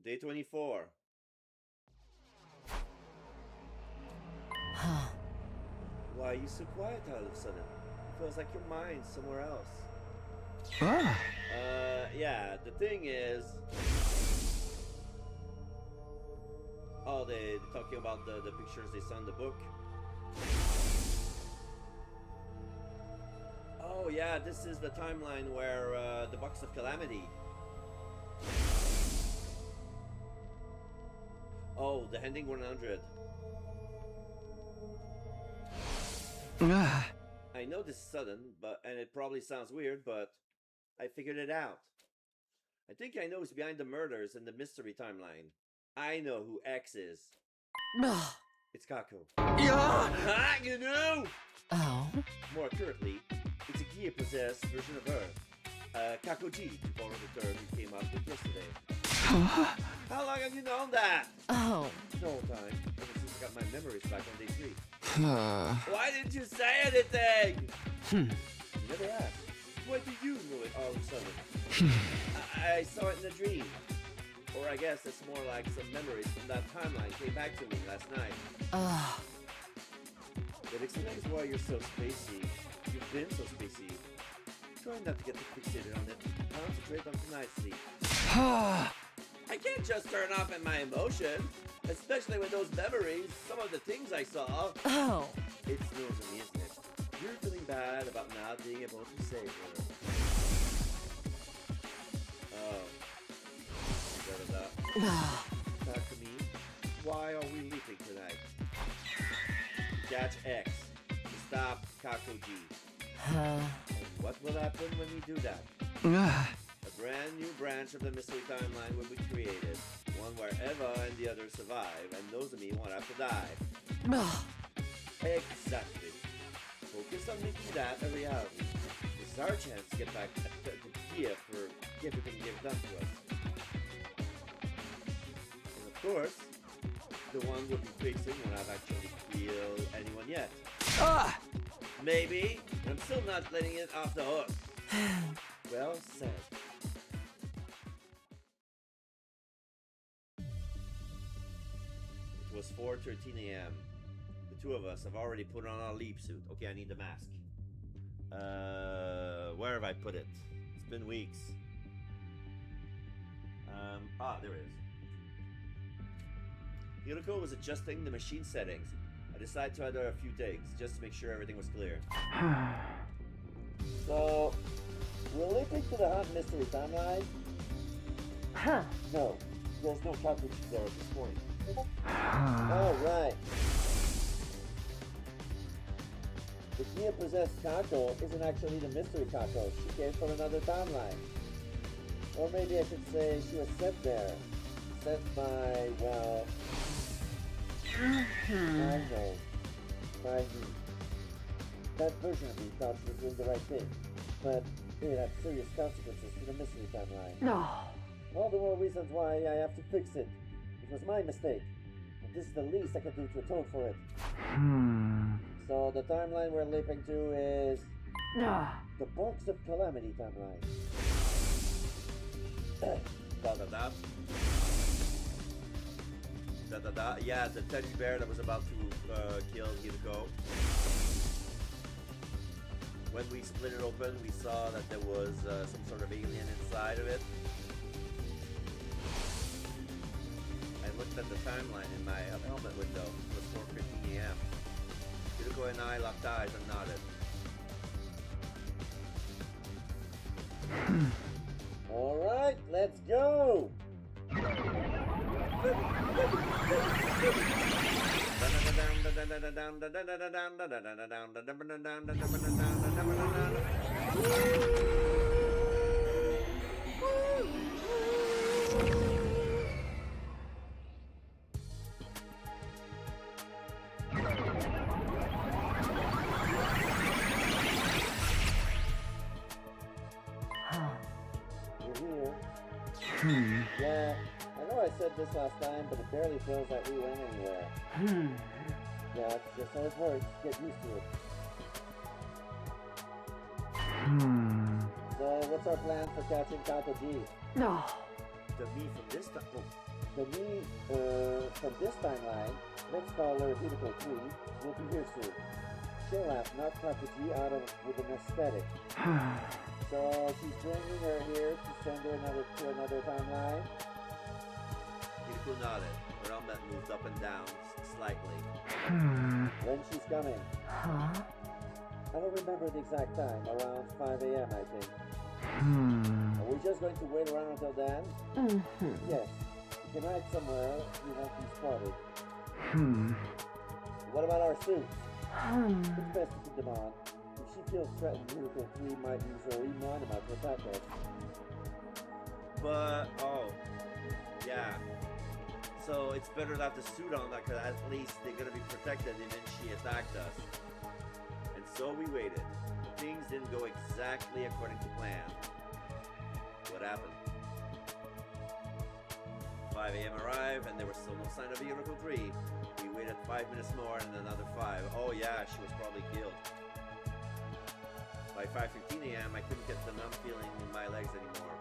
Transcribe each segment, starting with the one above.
Day 24. Why are you so quiet all of a sudden? It feels like your mind's somewhere else. Yeah, the thing is... Oh, they're talking about the pictures they saw in the book. Oh yeah, this is the timeline where the Box of Calamity. Oh, the ending 100. I know this is sudden, and it probably sounds weird, but I figured it out. I think I know who's behind the murders in the mystery timeline. I know who X is. It's Kako. Ah, you know! Oh? More accurately, it's a gear-possessed version of her. Kako G, to borrow the term you came up with yesterday. How long have you known that? Oh. The whole time, ever since I got my memories back on day 3. Why didn't you say anything? You never asked. Why do you know it all of a sudden? I saw it in a dream. Or I guess it's more like some memories from that timeline came back to me last night. That explains why you're so spacey. You've been so spacey. Try not to get too fixated on it. Concentrate on tonight's sleep. I can't just turn off at my emotions, especially with those memories, some of the things I saw. Oh. It's Nozomi, isn't it? You're feeling bad about not being able to save her. Oh. Talk to me. Why are we leaping tonight? Catch X. To stop Kako G. And what will happen when we do that? A brand new branch of the mystery timeline will be created. One where Eva and the others survive, and Nozomi won't have to die. Exactly. Focus on making that a reality. This is our chance to get back to Kia for everything they've done to us. And of course, the one we'll be facing won't have actually killed anyone yet. Maybe, but I'm still not letting it off the hook. Well said. It was 4:13 a.m. The two of us have already put on our leap suit. Okay, I need the mask. Where have I put it? It's been weeks. There it is. Hiroko was adjusting the machine settings. I decided to add a few takes just to make sure everything was clear. So, we're leaping to the hot mystery timeline? No, there's no cartridge there at this point. Oh, right. The Kia-possessed Kako isn't actually the mystery Kako. She came from another timeline. Or maybe I should say she was sent there. Sent by, well... I know. By me. That version of me thought she was doing the right thing. But it had serious consequences to the mystery timeline. No. All the more reasons why I have to fix it. It was my mistake. And this is the least I can do to atone for it. So the timeline we're leaping to is... the Box of Calamity timeline. Yeah, the teddy bear that was about to kill Hiroko. When we split it open, we saw that there was some sort of alien inside of it. I looked at the timeline in my helmet window. It was 4:15 a.m. Hiroko and I locked eyes and nodded. Alright, let's go! Yeah, I know I said this last time, but it barely feels like we went anywhere. Yeah, it's just how it works. Get used to it. So, what's our plan for catching Kako G? No. The me from this time? Oh, The me from this timeline, let's call her Hideko 3, will be here soon. She'll have knocked Kakuji out of with an aesthetic. So she's bringing her here to send her to another timeline. Hideko nodded. Her helmet moved up and down slightly. When she's coming? I don't remember the exact time. Around 5 a.m. I think. Are we just going to wait around until then? Yes. We can hide somewhere we won't be spotted. What about our suits? It's best to keep them on. If she feels threatened, Hideko 3 might use her Imanima to attack us. But, oh, yeah. So it's better to have the suit on, because at least they're going to be protected even if she attacked us. And so we waited. Things didn't go exactly according to plan. What happened? 5 a.m. arrived, and there was still no sign of Hideko 3. We waited 5 minutes more, and another 5. Oh yeah, she was probably killed. By 5:15 a.m., I couldn't get the numb feeling in my legs anymore.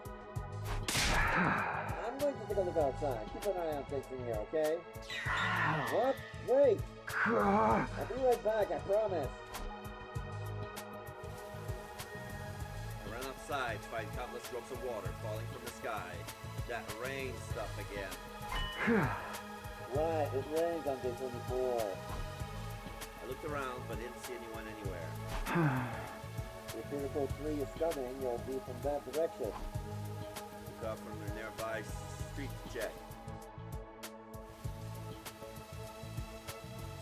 I'm going to take a look outside. Keep an eye on things in here, okay? What? Wait! I'll be right back, I promise. I ran outside to find countless drops of water falling from the sky. That rain stuff again. Right, it rains on day 24. I looked around, but didn't see anyone anywhere. If Hideko 3 is coming, you'll be from that direction. Look up from the nearby street to check.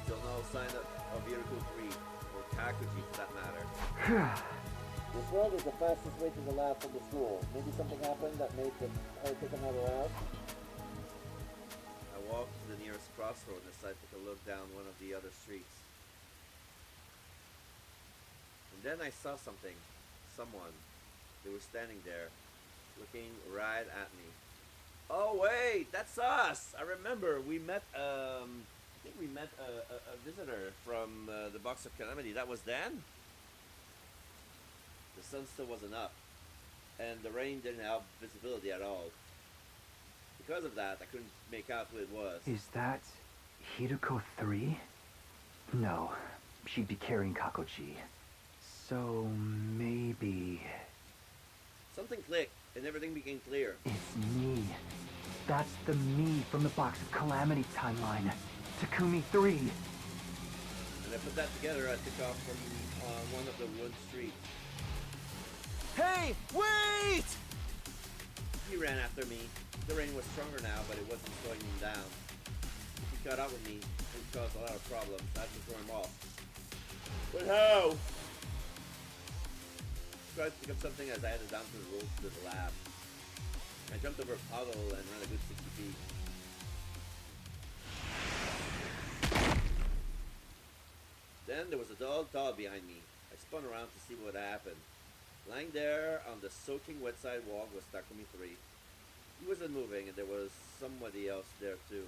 Still no sign of Hideko 3, or Kakuji for that matter. This road is the fastest way to the lab from the school. Maybe something happened that made her take another route. I walked to the nearest crossroad and decided to take a look down one of the other streets. And then I saw something. Someone. They were standing there, looking right at me. Oh wait, that's us! I remember we met, I think we met a visitor from the Box of Calamity. That was Dan? The sun still wasn't up, and the rain didn't help visibility at all. Because of that, I couldn't make out who it was. Is that Hideko 3? No, she'd be carrying Kakuji. So maybe... Something clicked, and everything became clear. It's me. That's the me from the Box of Calamity timeline. Takumi 3. And I put that together. I took off from one of the wood streets. Hey, wait! He ran after me. The rain was stronger now, but it wasn't slowing him down. If he caught up with me, it would cause a lot of problems. I had to throw him off. But how? I tried to pick up something as I headed down to the road to the lab. I jumped over a puddle and ran a good 60 feet. Then there was a dull thud behind me. I spun around to see what happened. Lying there on the soaking wet sidewalk was Takumi 3. He wasn't moving, and there was somebody else there too.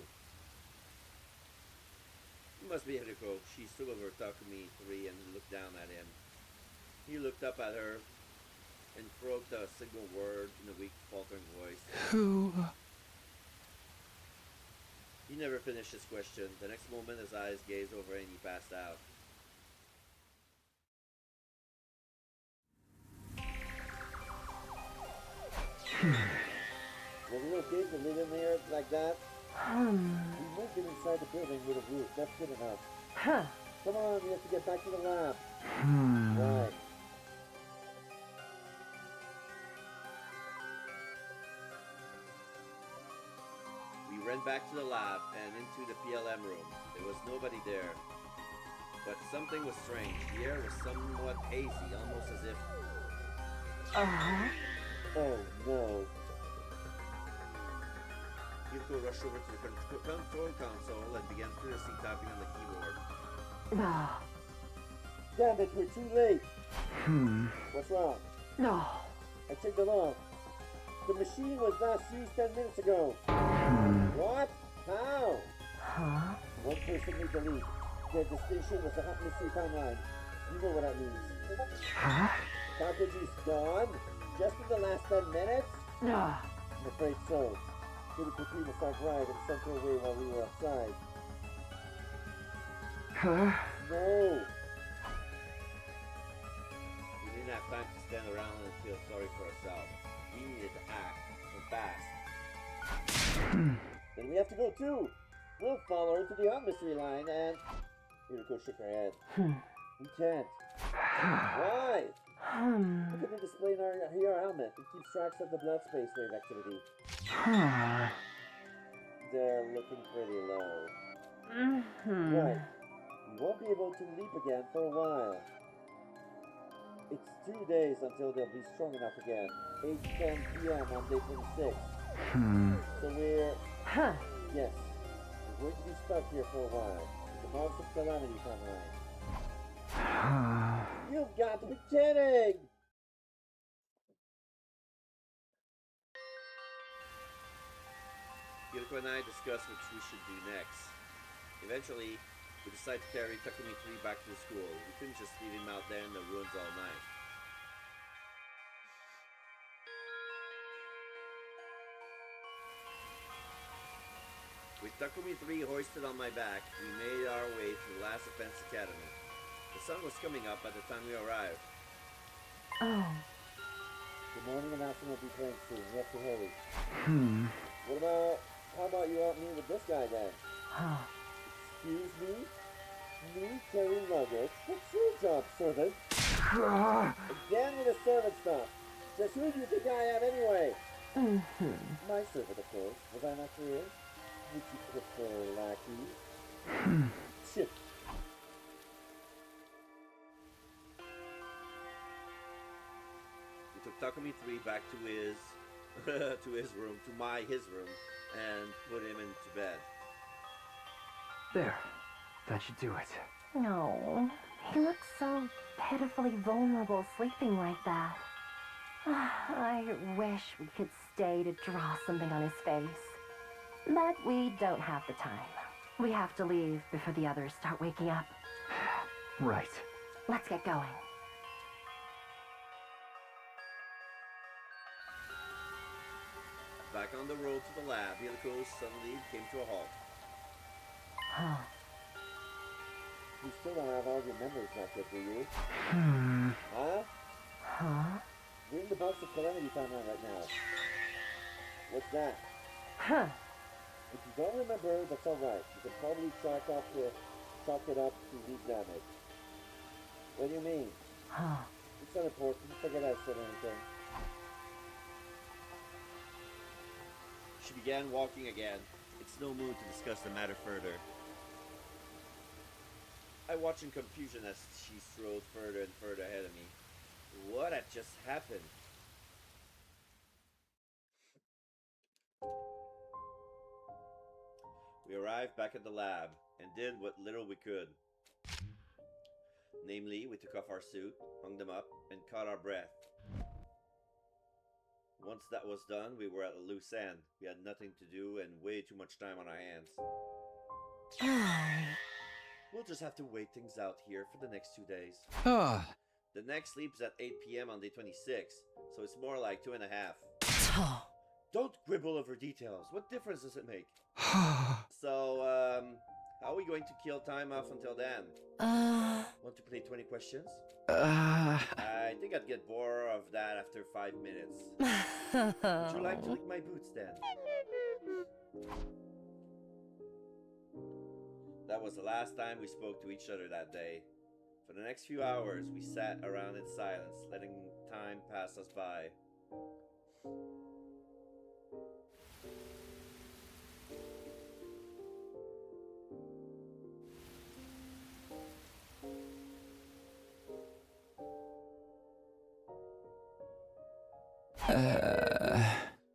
It must be Hideko. She stood over Takumi 3 and looked down at him. He looked up at her and croaked a single word in a weak, faltering voice. Who? He never finished his question. The next moment, his eyes gazed over and he passed out. Was it okay to leave him here like that? We moved him inside the building with a roof. That's good enough. Come on, we have to get back to the lab. Right. We ran back to the lab and into the PLM room. There was nobody there. But something was strange. The air was somewhat hazy, almost as if... Oh no. Hideko rushed over to the control console and began furiously typing on the keyboard. Damn it, we're too late. What's wrong? No. I checked it off. The machine was last used 10 minutes ago. What? How? Huh? One person needs to leave. The distinction was the hot mystery timeline. You know what that means. Huh? Kakuji's gone? Just in the last 10 minutes? No. I'm afraid so. Did it between us like right and sent her away while we were outside. Huh? No! We didn't have time to stand around and feel sorry for ourselves. We needed to act, and fast. Then we have to go too! We'll follow her to the mystery line and... Yuriko shook her head. We can't. Why? Look at the display in our helmet. It keeps tracks of the blood space wave activity. They're looking pretty low. Right. We won't be able to leap again for a while. It's 2 days until they'll be strong enough again. 8:10 p.m. on day 26. So we're... Yes. We're going to be stuck here for a while. The Box of Calamity timeline. You've got to be kidding! Yuriko and I discussed what we should do next. Eventually, we decided to carry Takumi 3 back to the school. We couldn't just leave him out there in the woods all night. With Takumi 3 hoisted on my back, we made our way to the Last Defense Academy. The sun was coming up by the time we arrived. Oh. The morning announcement will be playing soon. We have to hurry. How about you help me with this guy then? Excuse me? Me carrying luggage? What's your job, servant? Again with the servant stuff. Just who do you think I am anyway? My servant, of course. Was I not clear? Would you prefer lackey? Shit. We took Takumi 3 back to his his room, his room, and put him into bed. There. That should do it. No. He looks so pitifully vulnerable sleeping like that. I wish we could stay to draw something on his face. But we don't have the time. We have to leave before the others start waking up. Right. Let's get going. Back on the road to the lab, Yuriko suddenly came to a halt. You still don't have all your memories back yet, do you? Huh? We're in the Box of Calamity timeline right now. What's that? If you don't remember, that's alright. You can probably chalk it up to heat damage. What do you mean? It's not important. Forget I said anything. She began walking again. It's no mood to discuss the matter further. I watched in confusion as she strode further and further ahead of me. What had just happened? We arrived back at the lab and did what little we could. Namely, we took off our suit, hung them up, and caught our breath. Once that was done, we were at a loose end. We had nothing to do and way too much time on our hands. We'll just have to wait things out here for the next 2 days. The next sleep's at 8 p.m. on day 26, so it's more like 2.5. Don't quibble over details. What difference does it make? So, how are we going to kill time off until then? Want to play 20 questions? I think I'd get bored of that after 5 minutes. Would you like to lick my boots then? That was the last time we spoke to each other that day. For the next few hours, we sat around in silence, letting time pass us by. Uh...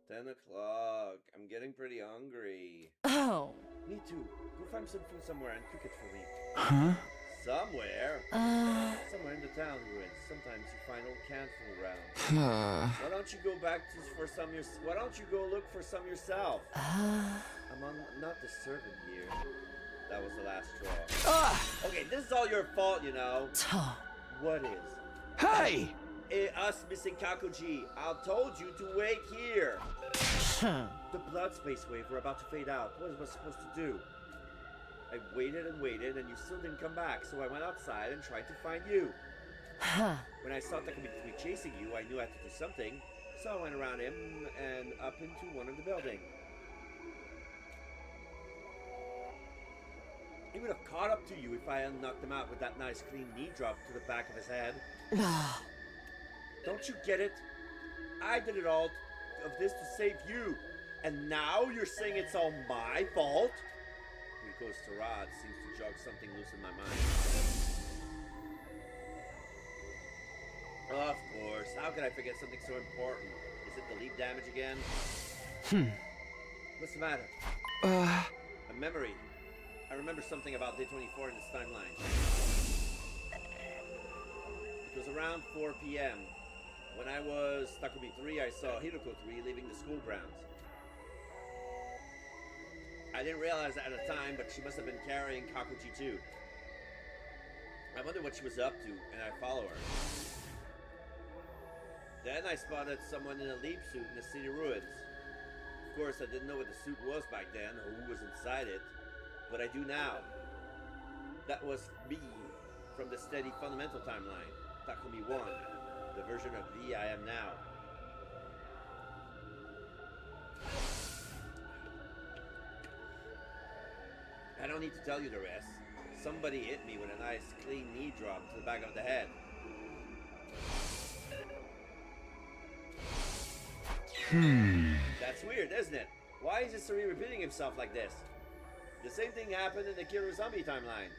10 o'clock. I'm getting pretty hungry. Oh. Me too. Go find some food somewhere and cook it for me. Huh? Somewhere? Somewhere in the town ruins. Sometimes you find old canned food around. Why don't you go back for some Why don't you go look for some yourself? Not the servant here. That was the last straw. Okay, this is all your fault, you know. What is? Hey! Us missing Kakuji. I told you to wait here. The blood space wave were about to fade out. What was I supposed to do? I waited and waited, and you still didn't come back, so I went outside and tried to find you. When I saw Takumi chasing you, I knew I had to do something, so I went around him and up into one of the buildings. He would have caught up to you if I hadn't knocked him out with that nice clean knee drop to the back of his head. Don't you get it? I did it all of this to save you, and now you're saying it's all my fault? Rico's tirade seems to jog something loose in my mind. Of course, how could I forget something so important? Is it the leap damage again? What's the matter? A memory. I remember something about day 24 in this timeline. It was around 4 p.m. When I was Takumi 3, I saw Hiroko 3 leaving the school grounds. I didn't realize that at the time, but she must have been carrying Kakuji too. I wondered what she was up to, and I follow her. Then I spotted someone in a leap suit in the city ruins. Of course, I didn't know what the suit was back then, or who was inside it, but I do now. That was me from the steady fundamental timeline, Takumi 1, the version of V I am now. I don't need to tell you the rest. Somebody hit me with a nice clean knee drop to the back of the head. That's weird, isn't it? Why is Isuri repeating himself like this? The same thing happened in the Kiro Zombie timeline.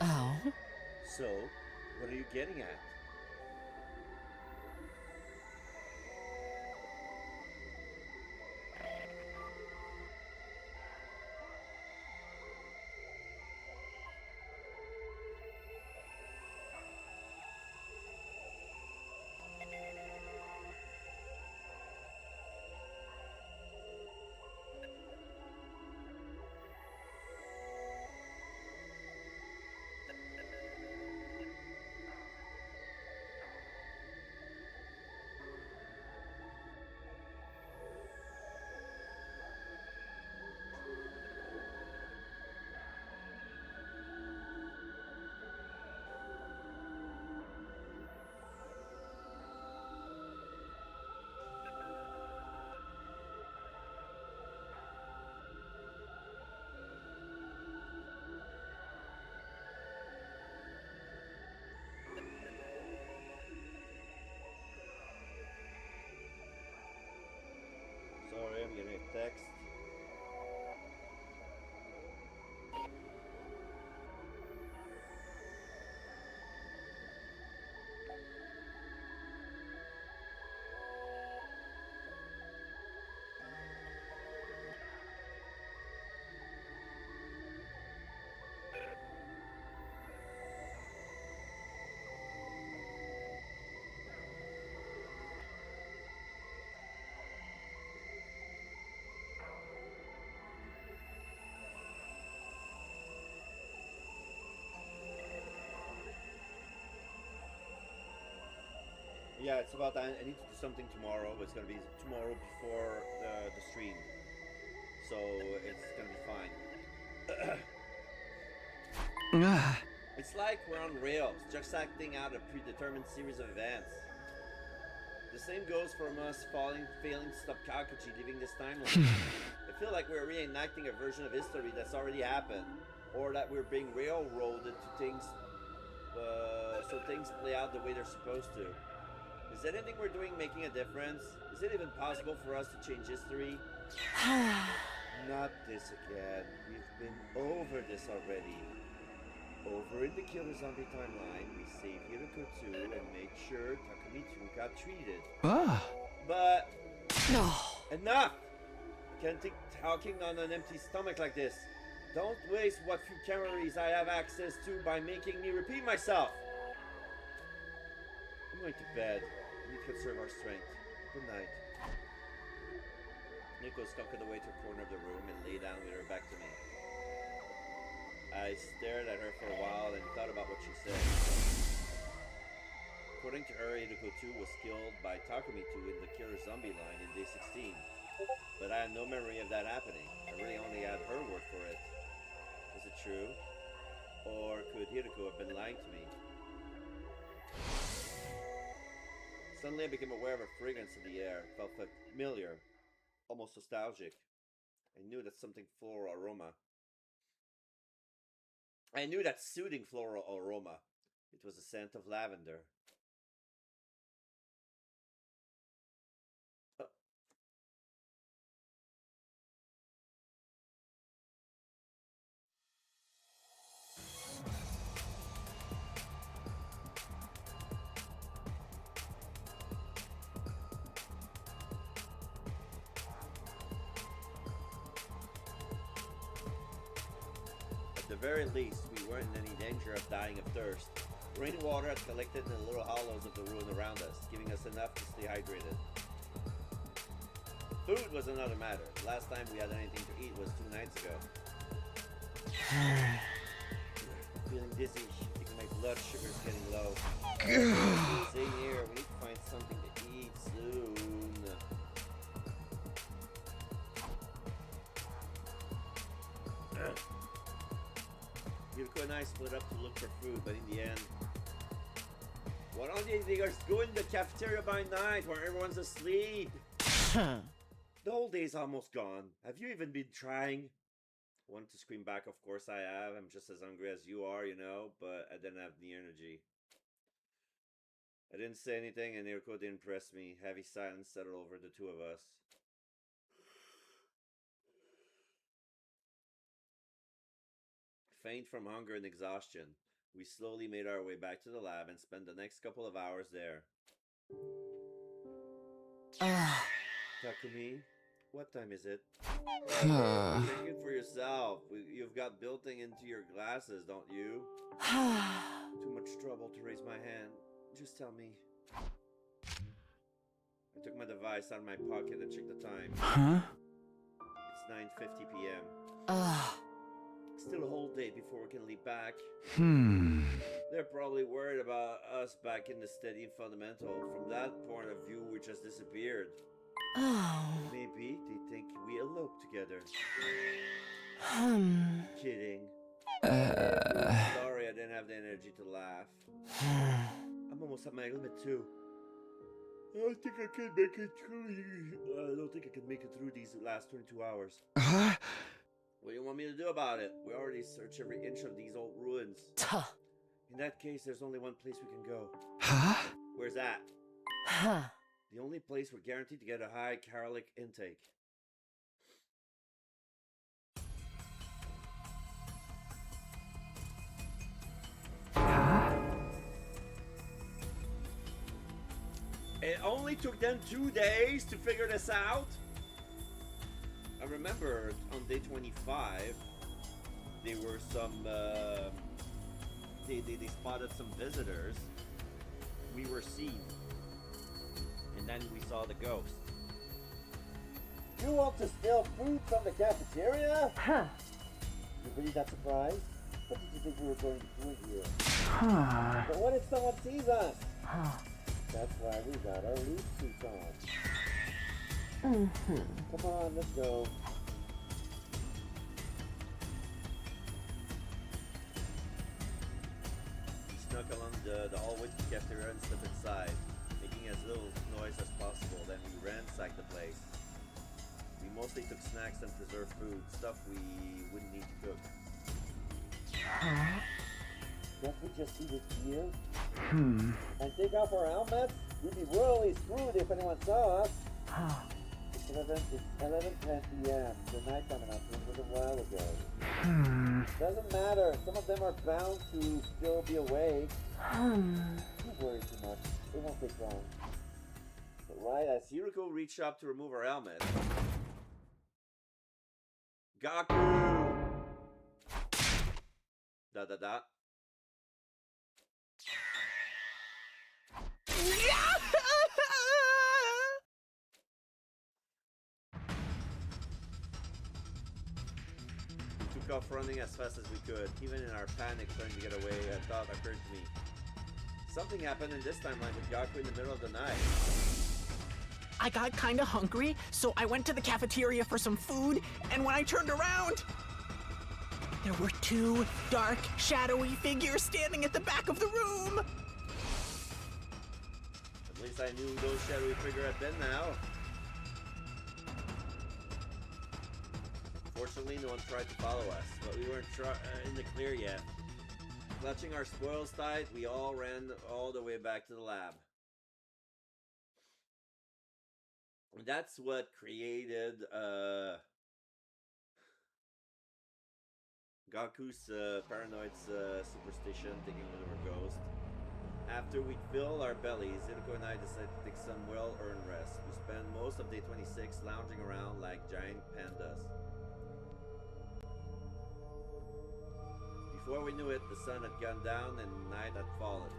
Oh? So, what are you getting at? Sorry, I'm getting a text. Yeah, it's about I need to do something tomorrow. It's gonna be tomorrow before the stream, so it's gonna be fine. It's like we're on rails, just acting out a predetermined series of events. The same goes for us failing to stop Kakuji leaving this timeline. I feel like we're reenacting a version of history that's already happened, or that we're being railroaded to things, so things play out the way they're supposed to. Is anything we're doing making a difference? Is it even possible for us to change history? Not this again. We've been over this already. Over in the Killer Zombie timeline, we saved Hiroko 2 and made sure Takumi 2 got treated. But... No. Enough! I can't keep talking on an empty stomach like this. Don't waste what few calories I have access to by making me repeat myself. I'm going to bed. We need to conserve our strength. Good night. Nico stalked away to a corner of the room and lay down with her back to me. I I stared at her for a while and thought about what she said. According to her, Hideko 2 was killed by Takumi 2 in the Killer Zombie line in day 16. But I had no memory of that happening. I really only had her word for it. Was it true? Or could Hideko have been lying to me? Suddenly I became aware of a fragrance in the air. It felt familiar, almost nostalgic. I knew that something floral aroma. I knew that soothing floral aroma. It was the scent of lavender. At the very least, we weren't in any danger of dying of thirst. Rainwater had collected in the little hollows of the ruin around us, giving us enough to stay hydrated. Food was another matter. The last time we had anything to eat was 2 nights ago. Feeling dizzy. I think my blood sugar's getting low. Same here. We need to find something to eat soon. Hideko and I split up to look for food, but in the end, why don't they just go in the cafeteria by night where everyone's asleep? The whole day's almost gone. Have you even been trying? I wanted to scream back, of course I have. I'm just as hungry as you are, you know, but I didn't have the energy. I didn't say anything and Hideko didn't press me. Heavy silence settled over the two of us. Faint from hunger and exhaustion, we slowly made our way back to the lab and spent the next couple of hours there. Takumi, what time is it? Take it for yourself. You've got built-in into your glasses, don't you? Too much trouble to raise my hand. Just tell me. I took my device out of my pocket and checked the time. Huh? It's 9:50 p.m. Still a whole day before we can leave back. They're probably worried about us back in the steady and fundamental. From that point of view, we just disappeared. Maybe they think we eloped together. Kidding. Sorry, I didn't have the energy to laugh. I'm almost at my limit too. I don't think I can make it through. I don't think I can make it through these last 22 hours. What do you want me to do about it? We already searched every inch of these old ruins. In that case, there's only one place we can go. Where's that? The only place we're guaranteed to get a high caloric intake. It only took them 2 days to figure this out? I remember on day 25, there were some, they spotted some visitors. We were seen. And then we saw the ghost. You want to steal food from the cafeteria? You really that surprised? What did you think we were going to do here? But what if someone sees us? That's why we got our leaf suits on. Come on, let's go. We snuck along the hallway to the cafeteria and stepped inside, making as little noise as possible. Then we ransacked the place. We mostly took snacks and preserved food, stuff we wouldn't need to cook. Can't we just eat it here? And take off our helmets? We'd be royally screwed if anyone saw us. It's 11:10 p.m. The nighttime announcement was a while ago. Doesn't matter. Some of them are bound to still be awake. Don't worry too much. It won't take long. But right as Hideko reached up to remove her helmet, Gaku! Da. took off running as fast as we could. Even in our panic trying to get away, a thought occurred to me. Something happened in this timeline with Gaku in the middle of the night. I got kinda hungry, so I went to the cafeteria for some food, and when I turned around, there were two dark, shadowy figures standing at the back of the room. At least I knew those shadowy figures had been now. Fortunately, no one tried to follow us, but we weren't in the clear yet. Clutching our spoils tight, we all ran all the way back to the lab. And that's what created Gaku's paranoid superstition, thinking we were ghosts. After we filled our bellies, Iruko and I decided to take some well-earned rest. We spent most of day 26 lounging around like giant pandas. Before we knew it, the sun had gone down and night had fallen.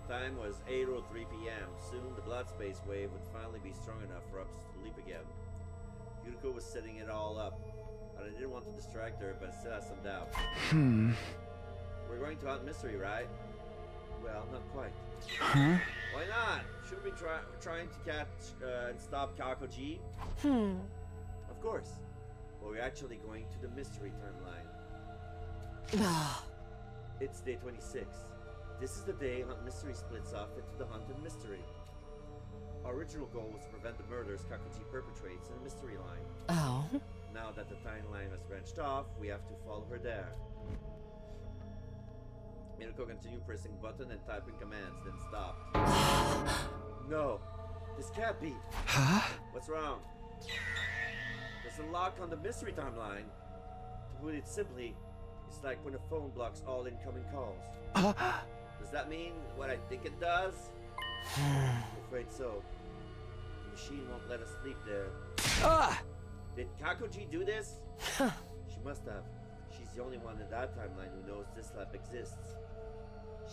The time was 8:03 p.m. Soon the blood space wave would finally be strong enough for us to leap again. Yuriko was setting it all up, and I didn't want to distract her, but I still had some doubt. We're going to Hunt Mystery, right? Well, not quite. Huh? Why not? Shouldn't we trying to catch and stop Kakoji? Of course. But we're actually going to the mystery timeline. It's day 26. This is the day Hunt Mystery splits off into the Hunt and Mystery. Our original goal was to prevent the murders Kakoji perpetrates in the mystery line. Oh? Now that the timeline has branched off, we have to follow her there. Minako continued pressing button and typing commands, then stopped. No, this can't be. Huh? What's wrong? There's a lock on the mystery timeline. To put it simply, it's like when a phone blocks all incoming calls. Does that mean what I think it does? I'm afraid so. The machine won't let us sleep there. Did Kakoji do this? She must have. She's the only one in that timeline who knows this lab exists.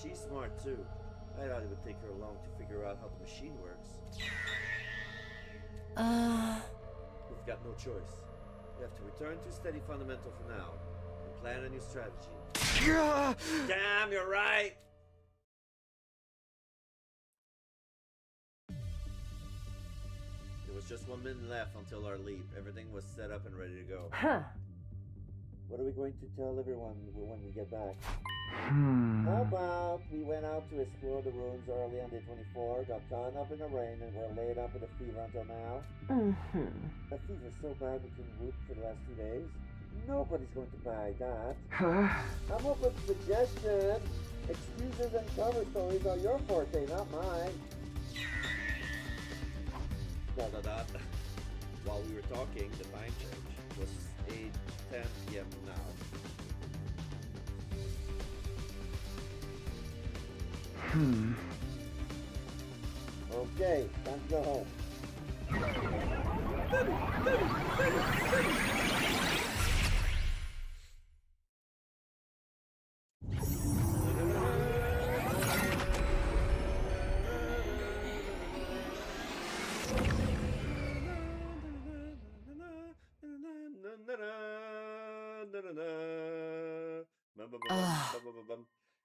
She's smart too. I thought it would take her long to figure out how the machine works. We've got no choice. We have to return to steady fundamental for now and plan a new strategy. Damn, you're right! There was just 1 minute left until our leap. Everything was set up and ready to go. What are we going to tell everyone when we get back? How about we went out to explore the ruins early on day 24, got caught up in the rain, and were laid up with a fever until now? A fever so bad we couldn't whoop for the last 2 days? Nobody's going to buy that. I'm up with suggestions. Excuses and cover stories are your forte, not mine. While we were talking, the time change was 8:10 p.m. now. Okay, time to go home.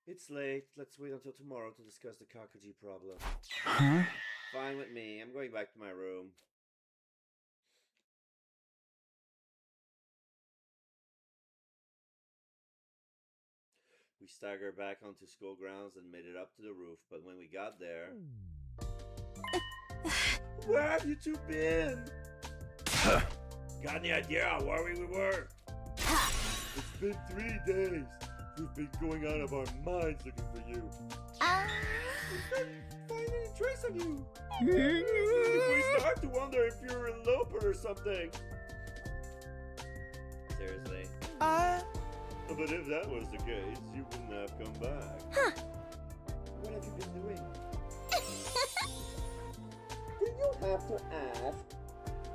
It's late. Let's wait until tomorrow to discuss the Kakoji problem. Huh? Fine with me. I'm going back to my room. We staggered back onto school grounds and made it up to the roof, but when we got there... Where have you two been? Got any idea how worried we were? It's been 3 days. We've been going out of our minds looking for you. We couldn't find any trace of you. We start to wonder if you're a eloper or something. Seriously? But if that was the case, you wouldn't have come back. What have you been doing? Did you have to ask?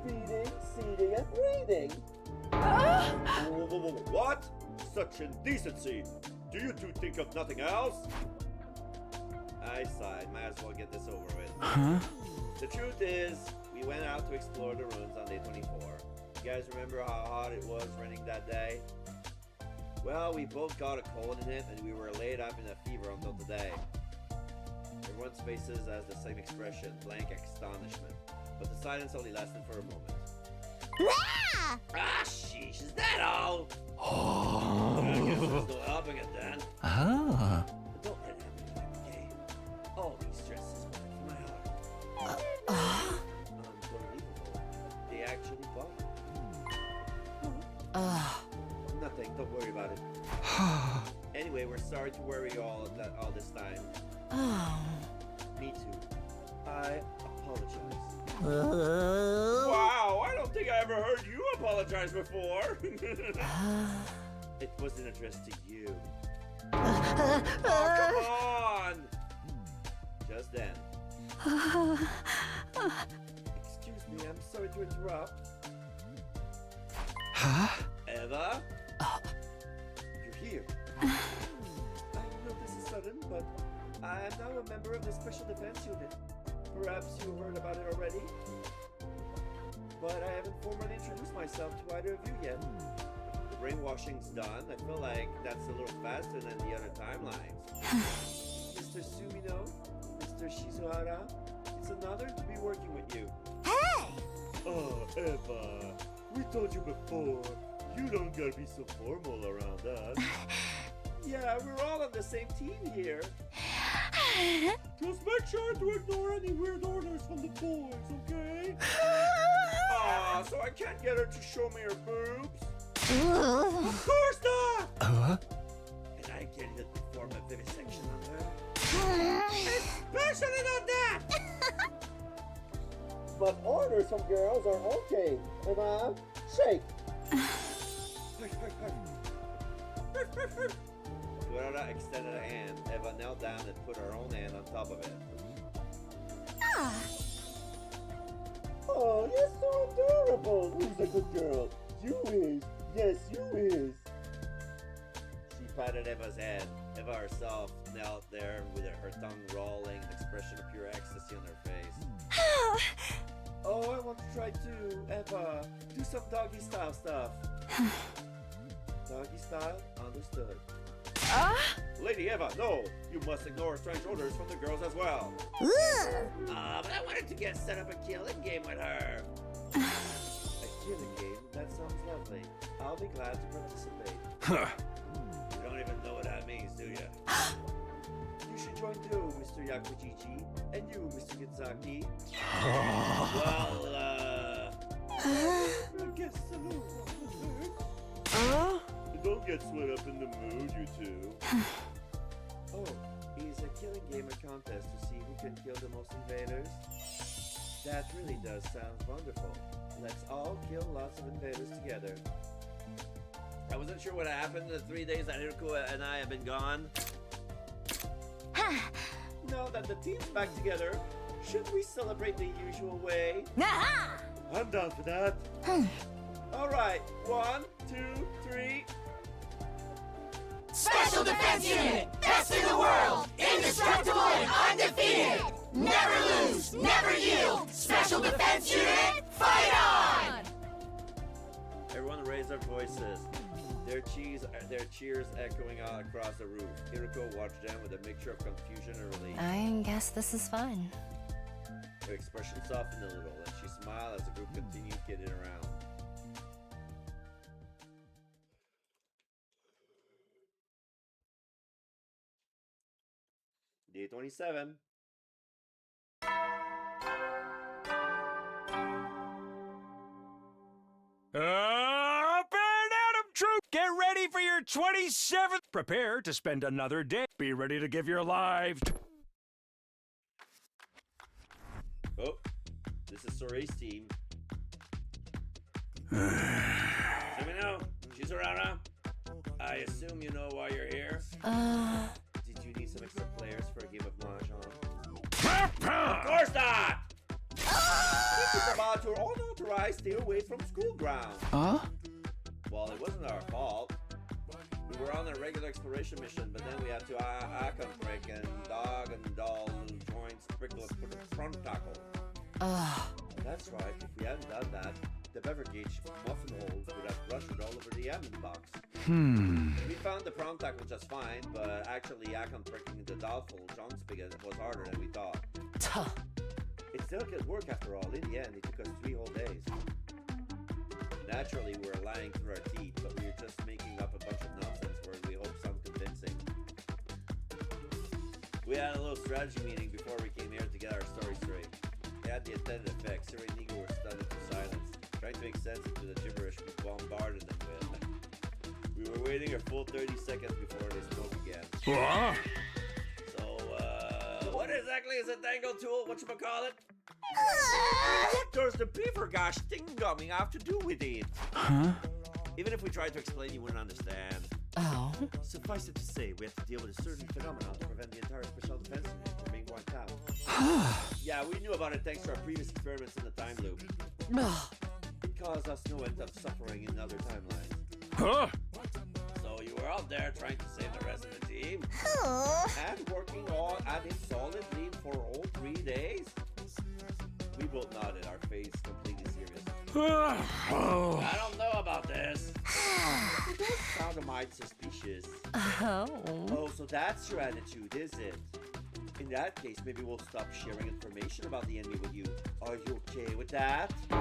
Feeding, seeding, and breathing. What? Such indecency! Do you two think of nothing else? I sighed. Might as well get this over with. Huh? The truth is, we went out to explore the ruins on day 24. You guys remember how hot it was raining that day? Well, we both got a cold in it and we were laid up in a fever until today. Everyone's faces has the same expression, blank astonishment. But the silence only lasted for a moment. Ah! Ah, sheesh, is that all? I guess there's no helping it then. Ah. But don't let it happen again, okay? All these stresses went from my heart. Unbelievable. They actually bought it. Nothing, don't worry about it. Anyway, we're sorry to worry you all this time. Me too. I apologize. Wow, I don't think I ever heard you apologize before. It wasn't addressed to you. Oh, come on! Just then. Excuse me, I'm sorry to interrupt. Huh? Eva? You're here. I know this is sudden, but I'm now a member of the Special Defense Unit. Perhaps you heard about it already? But I haven't formally introduced myself to either of you yet. The brainwashing's done. I feel like that's a little faster than the other timelines. Mr. Sumino, Mr. Shizuhara, it's an honor to be working with you. Hey! Oh, Eva, we told you before, you don't gotta be so formal around us. Yeah, we're all on the same team here. Just make sure to ignore any weird orders from the boys, okay? So I can't get her to show me her boobs? Of course not! And I get it perform a vivisection on her? Especially not that! But orders from girls are okay. Eva, shake! Kurara extended a hand. Eva knelt down and put her own hand on top of it. Oh, you're so adorable! Who's a good girl? You is! Yes, you is! She patted Eva's head. Eva herself knelt there with her tongue rolling, an expression of pure ecstasy on her face. Oh, I want to try too, Eva. Do some doggy style stuff. Doggy style? Understood. Lady Eva, no! You must ignore strange orders from the girls as well. But I wanted to get set up a killing game with her. A killing game? That sounds lovely. I'll be glad to participate. You don't even know what that means, do you? You should join too, Mr. Yakujichi. And you, Mr. Gitsaki. Well, I guess so. Don't get swept up in the mood, you two. Oh, is a killing game a contest to see who can kill the most invaders? That really does sound wonderful. Let's all kill lots of invaders together. I wasn't sure what happened in the 3 days that Hiroku and I have been gone. Now that the team's back together, should we celebrate the usual way? I'm down for that. Alright, 1, 2, 3. Special Defense Unit! Best in the world! Indestructible and undefeated! Never lose! Never yield! Special Defense Unit, fight on! Everyone raised their voices. Their cheers echoing out across the roof. Hiroko watched them with a mixture of confusion and relief. I guess this is fun. Her expression softened a little, and she smiled as the group continued kidding around. Day 27. Up and at 'em, troop! Get ready for your 27th. Prepare to spend another day. Be ready to give your lives. Oh, this is Soray's team. Sumino, Shizurara, I assume you know why you're here? Did you need some extra players for a game of Mahjong? Of course not! This is about your unauthorized stay away from school grounds. Well, it wasn't our fault. We were on a regular exploration mission, but then we had to Akon break and dog and doll joints prickles for the front tackle. That's right. If we hadn't done that, the beverage muffin hole would have rushed all over the Yamen box. We found the prawn tackle just fine, but actually Akon breaking the doubtful John spigot was harder than we thought. Tuh. It still could work after all. In the end, it took us 3 whole days. Naturally, we were lying through our teeth, but we were just making up a bunch of nonsense where we hope sound convincing. We had a little strategy meeting before we came here to get our story straight. It had the intended effect. Siri and Nigo were stunned into silence, trying to make sense into the gibberish we bombarded them with. We were waiting a full 30 seconds before they spoke again. What? So, what exactly is a dangle tool? Whatchamacallit? What does the beaver gosh thing coming have to do with it? Huh? Even if we tried to explain, you wouldn't understand. Oh? Suffice it to say, we have to deal with a certain phenomenon to prevent the entire special defense unit from being wiped out. Yeah, we knew about it thanks to our previous experiments in the time loop. Ugh. It caused us no end of suffering in other timelines. Huh? So you were out there trying to save the rest of the team? And working on at it solidly for all 3 days? We both nodded, our face completely serious. Oh. I don't know about this. It does sound a mite suspicious. Oh. Oh, so that's your attitude, is it? In that case, maybe we'll stop sharing information about the enemy with you. Are you okay with that? Your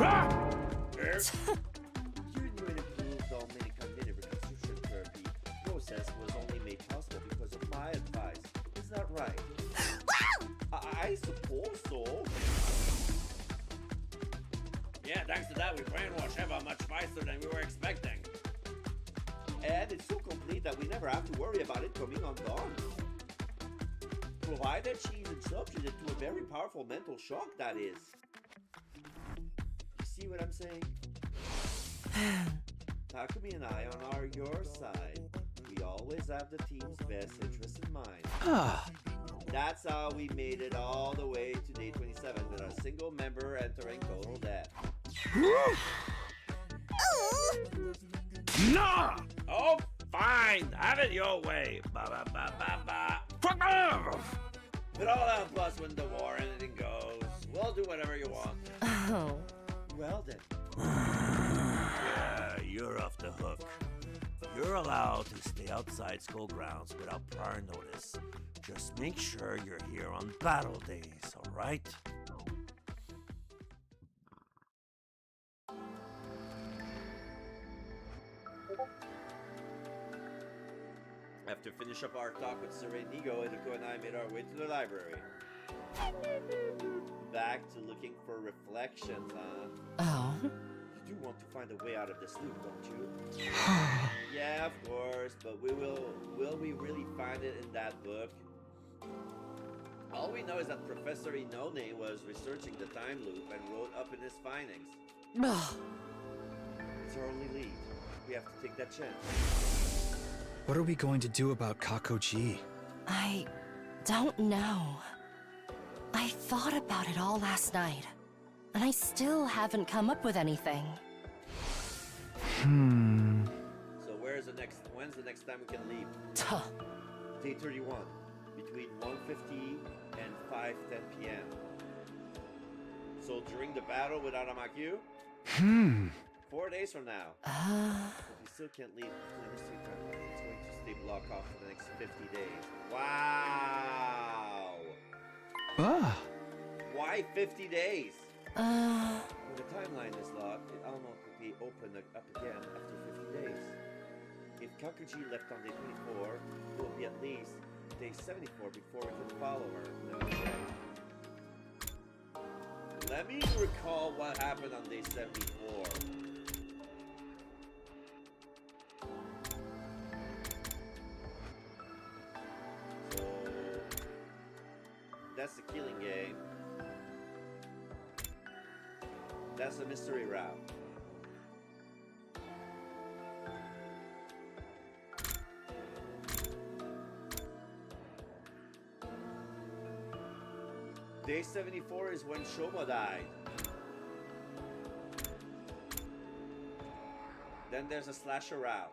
new and improved all-minute cognitive reconstruction therapy process was only made possible because of my advice. Is that right? I suppose so. Yeah, thanks to that, we brainwashed Eva much faster than we were expecting. And it's so complete that we never have to worry about it coming undone. Provided she isn't subjected to a very powerful mental shock, that is. You see what I'm saying? Takumi and I are your side. We always have the team's best interest in mind. That's how we made it all the way to day 27 with a single member entering total death. Nah! Oh, fine. Have it your way. Ba ba ba ba ba. Fuck off! But all out plus win the war, anything goes. We'll do whatever you want. Oh. Well then. Yeah, you're off the hook. You're allowed to stay outside Skull Grounds without prior notice. Just make sure you're here on battle days, alright? After finish up our talk with Seren Nigo, Edoku and I made our way to the library. Back to looking for reflections, huh? Oh. You do want to find a way out of this loop, don't you? Yeah, of course, but will we really find it in that book? All we know is that Professor Inone was researching the time loop and wrote up in his findings. Ugh. It's our only lead. We have to take that chance. What are we going to do about Kakoji? I don't know. I thought about it all last night, and I still haven't come up with anything. So when's the next time we can leave? Tuh. Day 31, between 1:50 and 5:10 p.m. So during the battle with Aramakyu? 4 days from now. If we still can't leave the mystery timeline, it's going to stay blocked off for the next 50 days. Wow! Ah. Why 50 days? When the timeline is locked, it automatically open up again after 50 days. If Kakuji left on day 24, it will be at least day 74 before we can follow her. No way. Let me recall what happened on day 74. So that's the killing game. That's the mystery route. Day 74 is when Shoma died. Then there's a slasher route.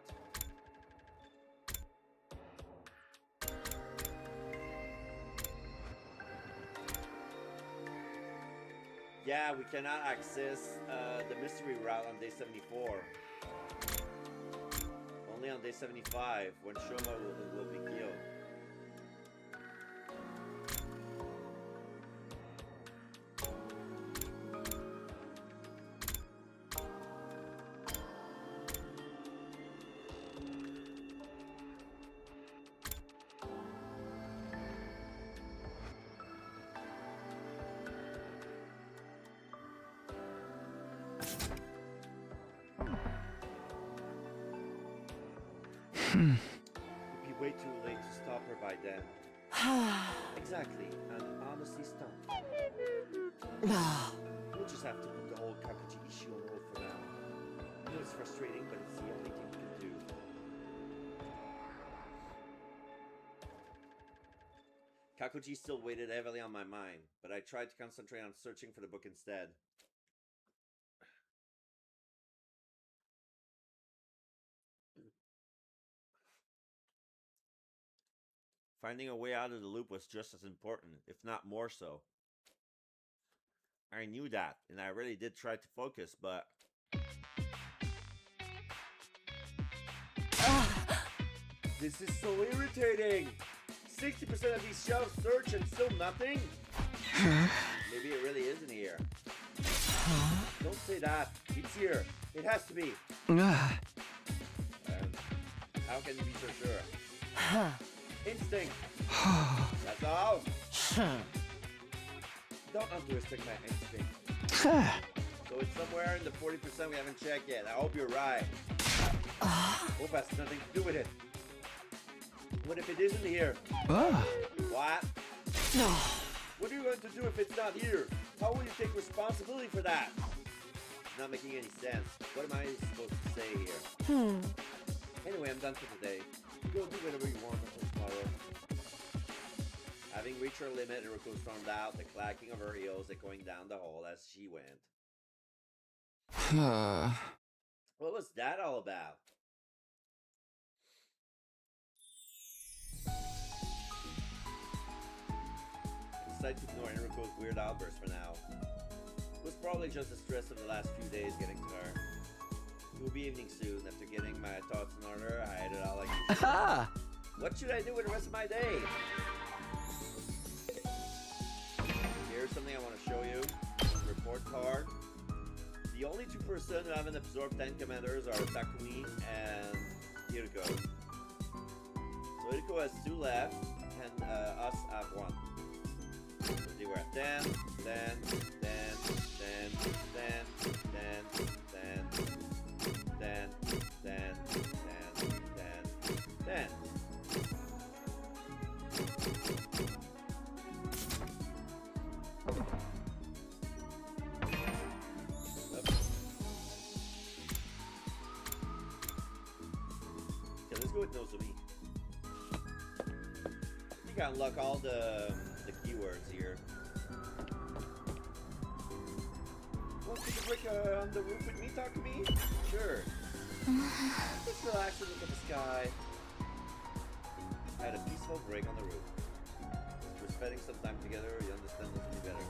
Yeah, we cannot access the mystery route on day 74. Only on day 75 when Shoma will be killed. It'd be way too late to stop her by then. Exactly, and honestly stumped. We'll just have to put the whole Kakuji issue on hold for now. I know it's frustrating, but it's the only thing we can do. Kakuji still weighed heavily on my mind, but I tried to concentrate on searching for the book instead. Finding a way out of the loop was just as important, if not more so. I knew that, and I really did try to focus, but... This is so irritating! 60% of these shelves search and still nothing? Maybe it really isn't here. Don't say that. It's here. It has to be. How can you be so sure? Instinct. That's all. Don't underestimate my instinct. So it's somewhere in the 40% we haven't checked yet. I hope you're right. Hope has nothing to do with it. What if it isn't here? What? What are you going to do if it's not here? How will you take responsibility for that? It's not making any sense. What am I supposed to say here? Anyway, I'm done for today. Go do whatever you want until tomorrow. Having reached her limit, Iruko stormed out, the clacking of her heels echoing down the hall as she went. What was that all about? I decided to ignore Iruko's weird outburst for now. It was probably just the stress of the last few days getting to her. It will be evening soon. After getting my thoughts in order, I headed out like usual. What should I do with the rest of my day? Here's something I want to show you. Report card. The only two persons who haven't absorbed 10 commanders are Takumi and Iruko. So Iruko has 2 left, and us have 1. So they were at 10, 10, 10, 10, 10, 10, 10, 10, 10, 10, 10, 10. Okay, let's go with Nozomi. You can unlock all the keywords here. Want to take a break on the roof with me, Takumi? Sure. Just relax and look at the sky. I had a peaceful break on the roof. We're spending some time together, you understand Nozomi better.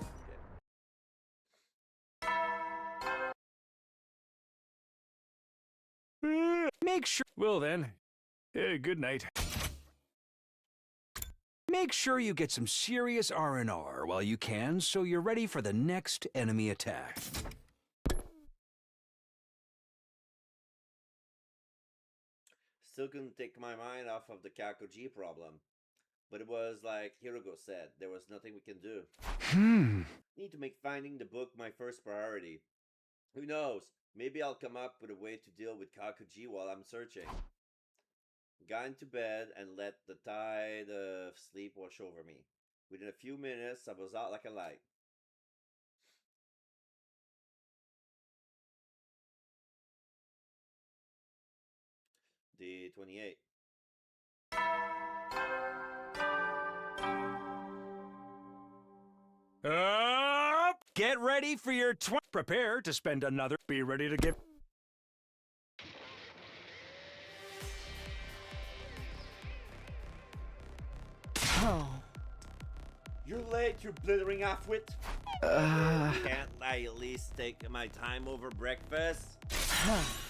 Okay. Make sure... Well then, good night. Make sure you get some serious R&R while you can, so you're ready for the next enemy attack. Still couldn't take my mind off of the Kakuji problem. But it was like Hiruko said, there was nothing we can do. Need to make finding the book my first priority. Who knows? Maybe I'll come up with a way to deal with Kakuji while I'm searching. Got into bed and let the tide of sleep wash over me. Within a few minutes, I was out like a light. Day 28. Get ready for your prepare to spend another. Be ready to give. You're late, you blithering halfwit. Can't I at least take my time over breakfast?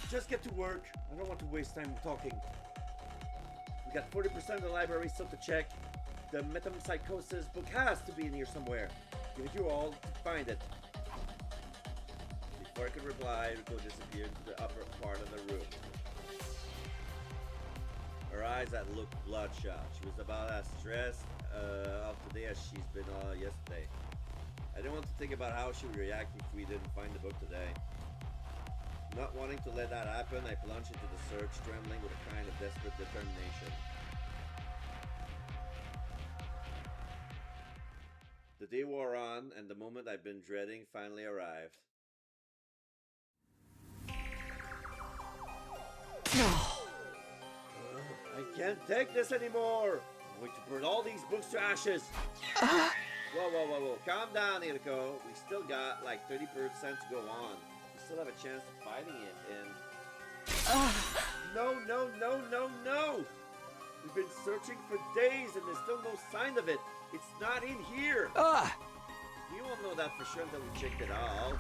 Just get to work. I don't want to waste time talking. We got 40% of the library still to check. The metempsychosis book has to be in here somewhere. Give it you all to find it. Before I could reply, Rico disappeared into the upper part of the room. Her eyes had looked bloodshot. She was about as stressed out today as she's been all yesterday. I didn't want to think about how she would react if we didn't find the book today. Not wanting to let that happen, I plunged into the search, trembling with a kind of desperate determination. The day wore on, and the moment I've been dreading finally arrived. I can't take this anymore! I'm going to burn all these books to ashes! Whoa. Calm down, Hiroko. We still got like 30% to go on. We still have a chance of fighting it, and... No! We've been searching for days, and there's still no sign of it. It's not in here! We won't know that for sure until we check it all.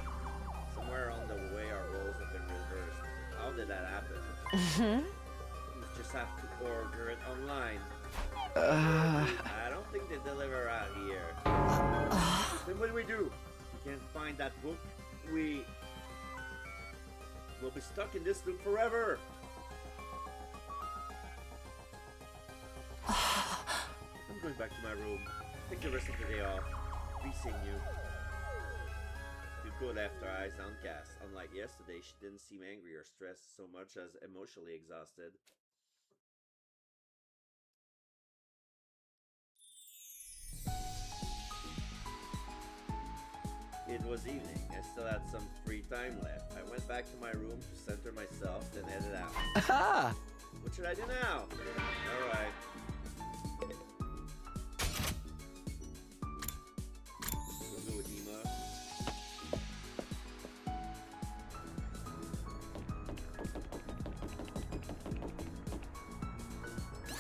Somewhere on the way, our roles have been reversed. How did that happen? You just have to order it online. I don't think they deliver out here. Then what do? We can't find that book. We'll be stuck in this loop forever. I'm going back to my room. Take the rest of the day off. Be seeing you. Yuko left her eyes downcast. Unlike yesterday, she didn't seem angry or stressed so much as emotionally exhausted. It was evening. I still had some free time left. I went back to my room to center myself, then headed out. What should I do now? Alright. We'll go with Ema.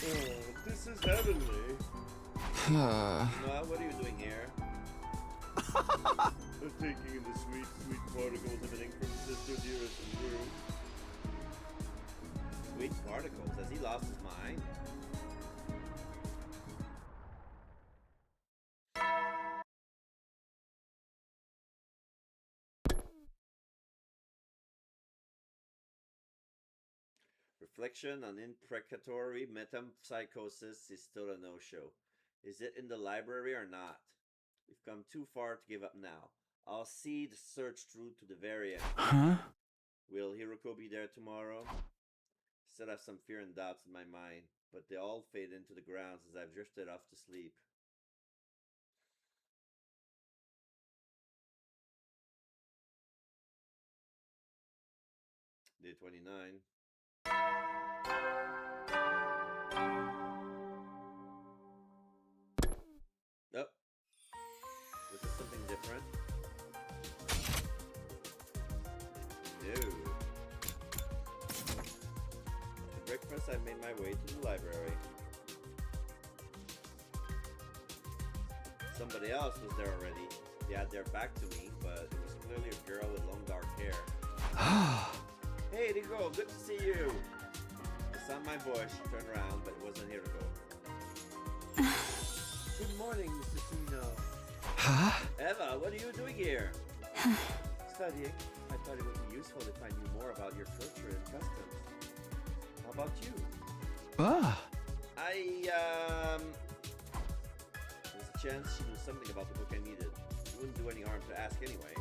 Oh, this is heavenly. Ma, what are you doing here? I'm taking in the sweet, sweet particles emanating from Sister Dearest room. Sweet particles? Has he lost his mind? Reflection on imprecatory metempsychosis is still a no-show. Is it in the library or not? We've come too far to give up now. I'll see the search through to the very end. Huh? Will Hiroko be there tomorrow? Still have some fear and doubts in my mind, but they all fade into the grounds as I've drifted off to sleep. Day 29. Oh. Was this something different? No. For breakfast, I made my way to the library. Somebody else was there already. They had their back to me, but it was clearly a girl with long dark hair. Hey, Hiroko, good to see you. I sounded my voice. She turned around, but it wasn't Hiroko. Good morning, Mr. Suino. Huh? Eva, what are you doing here? Studying. I thought it would be useful if I knew more about your culture and customs. How about you? There's a chance she knew something about the book I needed. It wouldn't do any harm to ask anyway.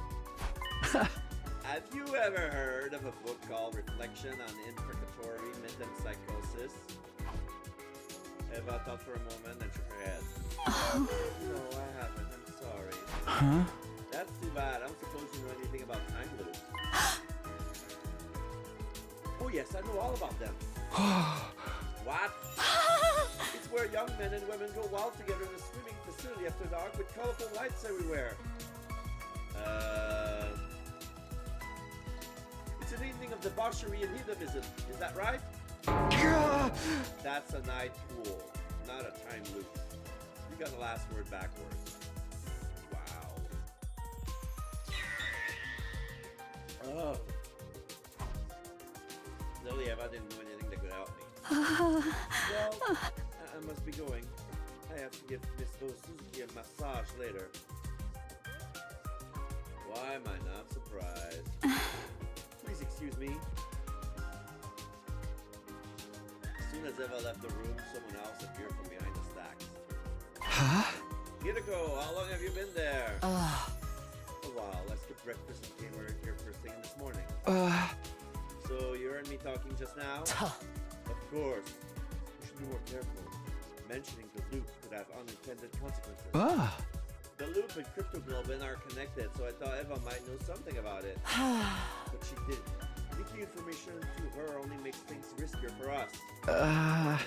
Have you ever heard of a book called Reflection on Imprecatory Metempsychosis? Eva thought for a moment and shook her head. No, I haven't. I'm sorry. Huh? That's too bad. I don't suppose you know anything about time loops. Oh yes, I know all about them. What? It's where young men and women go wild together in a swimming facility after dark with colorful lights everywhere. It's an evening of debauchery and hedonism. Is that right? That's a night pool, not a time loop. You got the last word backwards. Wow. Oh. Lily, Eva didn't do anything that could help me. Well, I must be going. I have to give Miss Suzuki a massage later. Why am I not surprised? Please excuse me. As soon as Eva left the room, someone else appeared from behind the stacks. Huh? Hideko, how long have you been there? Ugh. A while. I skipped breakfast and came over here first thing this morning. So you heard me talking just now? Of course. You should be more careful. Mentioning the loop could have unintended consequences. The loop and cryptoglobin are connected, so I thought Eva might know something about it. But she didn't. Leaking information to her only makes things riskier for us. I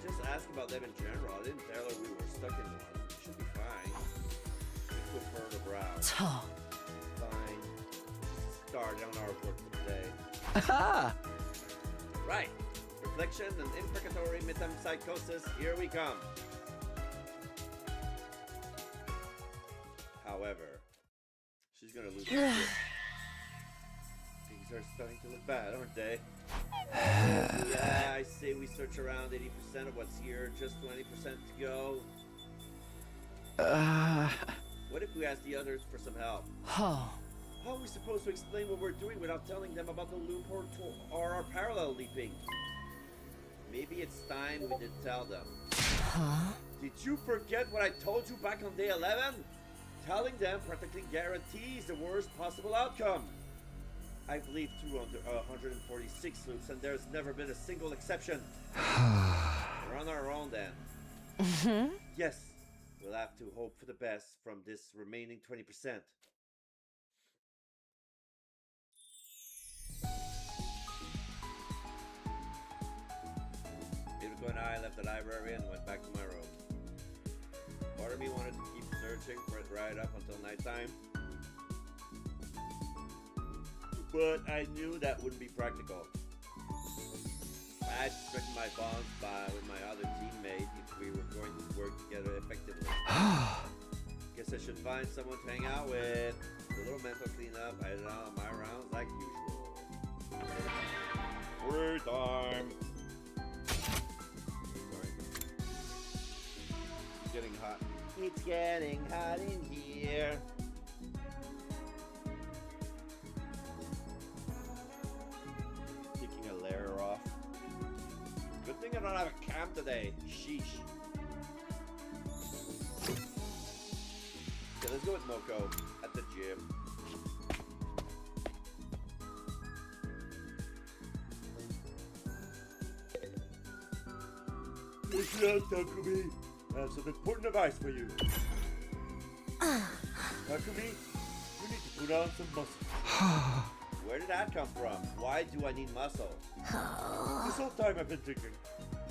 just asked about them in general. I didn't tell her we were stuck in one. Should be fine. Just with her to browse. Fine. Start on our work for today. Right. Reflection and imprecatory metempsychosis. Here we come. However, she's gonna lose her grip. Things are starting to look bad, aren't they? Yeah, I say we search around 80% of what's here, just 20% to go. What if we ask the others for some help? How are we supposed to explain what we're doing without telling them about the loop or our parallel leaping? Maybe it's time we did tell them. Did you forget what I told you back on day 11? Telling them practically guarantees the worst possible outcome. I've leaped through under 146 loops and there's never been a single exception. We're on our own then. Yes, we'll have to hope for the best from this remaining 20%. Hideko and I left the library and went back to my room. Part of me wanted to keep searching for it right up until nighttime. But I knew that wouldn't be practical. I had to strengthen my bonds with my other teammate if we were going to work together effectively. Guess I should find someone to hang out with. A little mental cleanup, I headed on my rounds like usual. Free time! Sorry. It's getting hot. It's getting hot in here. Taking a layer off. Good thing I don't have a camp today. Sheesh. Okay, let's go with Moko at the gym. Listen, Takumi. I have some important advice for you. Takumi, you need to put on some muscle. Where did that come from? Why do I need muscle? This whole time I've been thinking,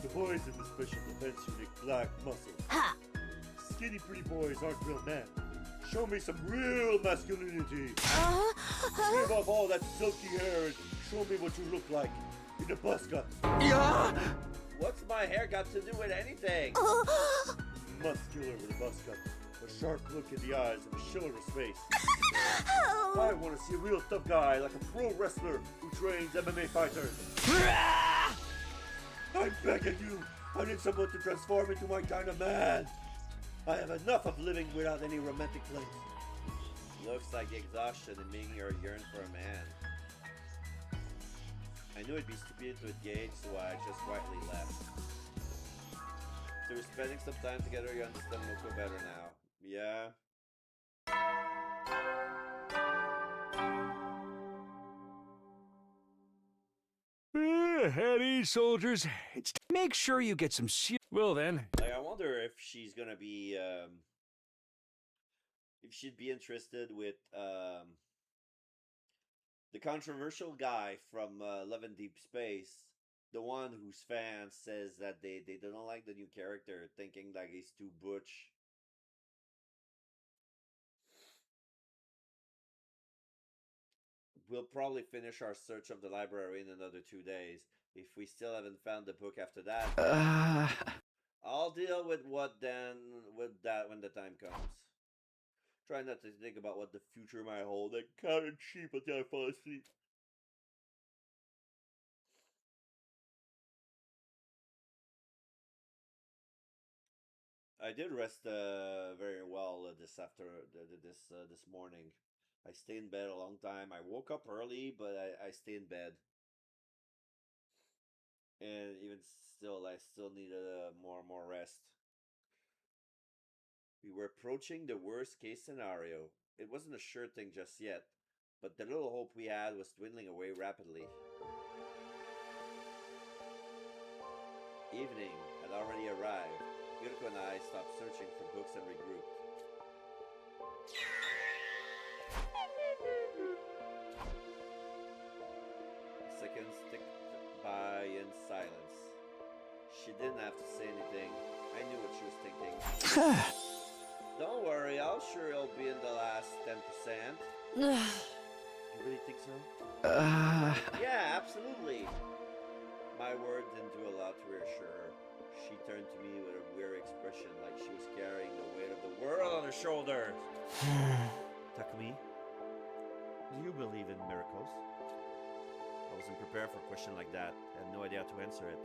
the boys in the Special Defense Unit lack muscle. Skinny pretty boys aren't real men. Show me some real masculinity. Shave off all that silky hair and show me what you look like in a buzz cut. What's my hair got to do with anything? Muscular with a buzz cut, a sharp look in the eyes, and a chivalrous face. I want to see a real tough guy like a pro wrestler who trains MMA fighters. I'm begging you. I need someone to transform into my kind of man. I have enough of living without any romantic flings. Looks like exhaustion and making her yearn for a man. I knew it'd be stupid to engage, so I just quietly left. So we're spending some time together, you understand Moko better now. Yeah? Heady soldiers, make sure you get some Well then. Like, I wonder if she's gonna be, if she'd be interested with, the controversial guy from Love and Deep Space, the one whose fans says that they don't like the new character, thinking like he's too butch. We'll probably finish our search of the library in another 2 days. If we still haven't found the book after that, I'll deal with that when the time comes. Try not to think about what the future might hold and count and sheep until I fall asleep. I did rest very well this morning. I stayed in bed a long time. I woke up early, but I stayed in bed. And even still, I still needed more rest. We were approaching the worst case scenario. It wasn't a sure thing just yet, but the little hope we had was dwindling away rapidly. Evening had already arrived. Yuriko and I stopped searching for books and regrouped. Seconds ticked by in silence. She didn't have to say anything. I knew what she was thinking. Don't worry, I'll sure it'll be in the last 10%. You really think so? Yeah, absolutely. My word didn't do a lot to reassure her. She turned to me with a weary expression like she was carrying the weight of the world on her shoulders. Takumi, do you believe in miracles? I wasn't prepared for a question like that. I had no idea how to answer it.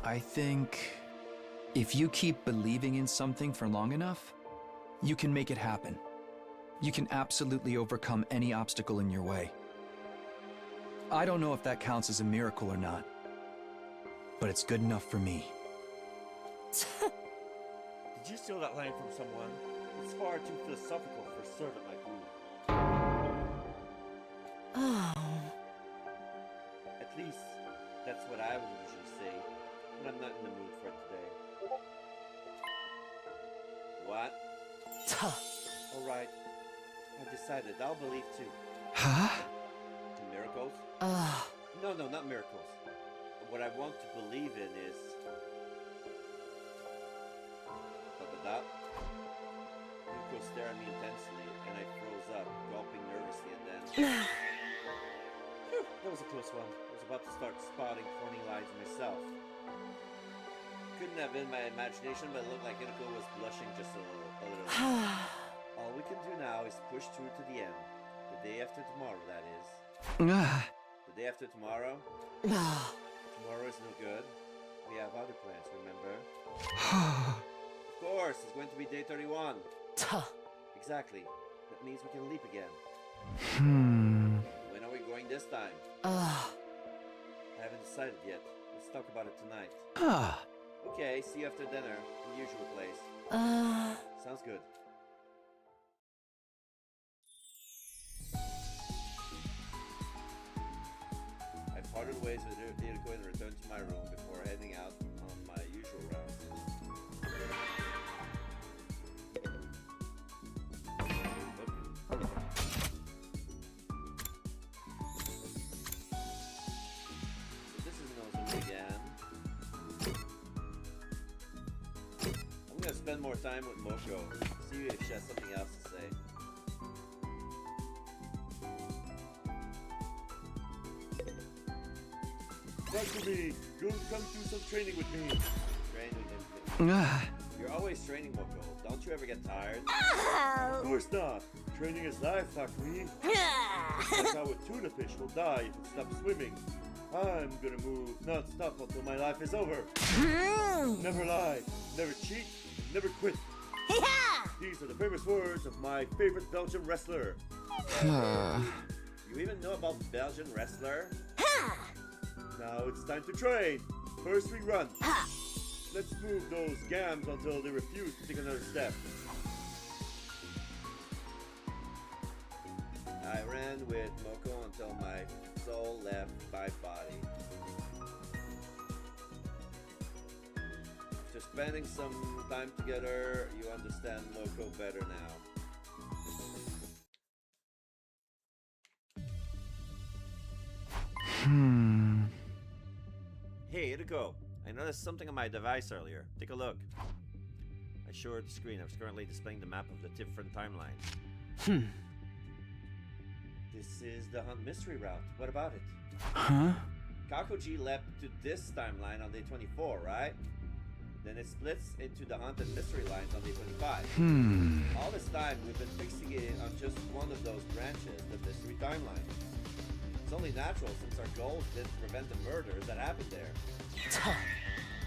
I think if you keep believing in something for long enough, you can make it happen. You can absolutely overcome any obstacle in your way. I don't know if that counts as a miracle or not, but it's good enough for me. Did you steal that line from someone? It's far too philosophical for a servant like you. Oh. At least, that's what I would usually say when I'm not in the mood for it today. What? Alright, I've decided I'll believe too. Huh? In miracles? No, not miracles. What I want to believe in is... Yuriko stared at me intensely, and I froze up, gulping nervously, and then... Whew, that was a close one. I was about to start spotting corny lines myself. Couldn't have been my imagination, but it looked like Yuriko was blushing just a little. All we can do now is push through to the end. The day after tomorrow, that is. The day after tomorrow? Tomorrow is no good. We have other plans, remember? Of course, it's going to be day 31. Exactly. That means we can leap again. When are we going this time? I haven't decided yet. Let's talk about it tonight. Okay, see you after dinner. The usual place. Sounds good. I parted ways with Yuriko and returned to my room before heading out on my usual rounds. This is Nozomi again. I'm gonna spend more time with Moko, see if she has something else to say. Takumi, you'll come do some training with me. Train with him. You're always training, Moko. Don't you ever get tired? Of course not. Training is life, Takumi. That's how a tuna fish will die if it stops swimming. I'm gonna move non-stop until my life is over. Never lie, never cheat, never quit. These are the famous words of my favorite Belgian wrestler. You even know about Belgian wrestler? Now it's time to train. First we run. Let's move those gams until they refuse to take another step. I ran with Moko until my soul left my body. After spending some time together, you understand Moko better now. Hey, Yuriko, I noticed something on my device earlier. Take a look. I showed the screen. I was currently displaying the map of the different timelines. This is the Hunt Mystery Route. What about it? Kakuji leapt to this timeline on day 24, right? Then it splits into the Hunt and Mystery lines on day 25. All this time, we've been fixing it on just one of those branches, the Mystery Timeline. It's only natural since our goals didn't prevent the murders that happened there.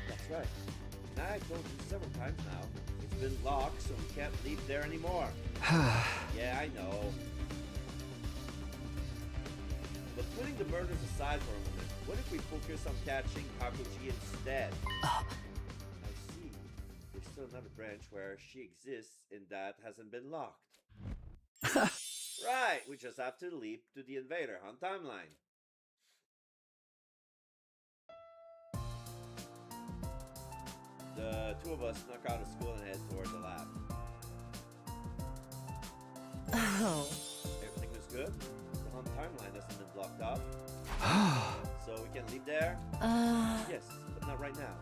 That's right. And I've told you several times now, it's been locked, so we can't leave there anymore. Yeah, I know. But putting the murders aside for a moment, what if we focus on catching Kakuji instead? I see. There's still another branch where she exists and that hasn't been locked. Right, we just have to leap to the Invader Hunt timeline. The two of us snuck out of school and head toward the lab. Oh. Everything was good. The Hunt timeline hasn't been blocked off. So we can leave there? Yes, but not right now.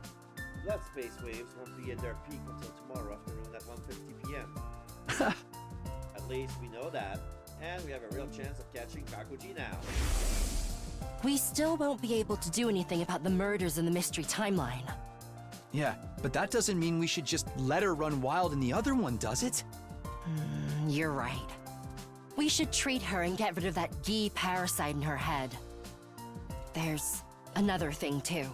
Blood space waves won't be at their peak until tomorrow afternoon at 1:50 p.m. At least we know that, and we have a real chance of catching Kakuji now. We still won't be able to do anything about the murders in the Mystery Timeline. Yeah, but that doesn't mean we should just let her run wild in the other one, does it? You're right. We should treat her and get rid of that Gi parasite in her head. There's another thing, too.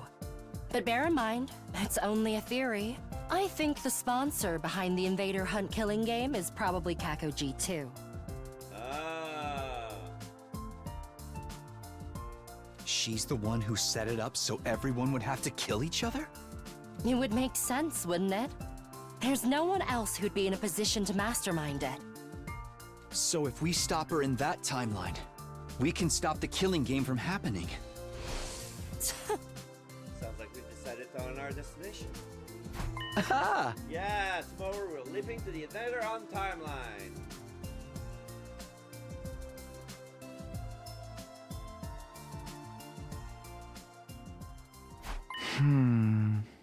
But bear in mind, it's only a theory. I think the sponsor behind the Invader Hunt killing game is probably Kakuji, too. She's the one who set it up so everyone would have to kill each other? It would make sense, wouldn't it? There's no one else who'd be in a position to mastermind it. So if we stop her in that timeline, we can stop the killing game from happening. Sounds like we've decided on our destination. Aha! Yeah, tomorrow we're leaping to the Invader Hunt timeline.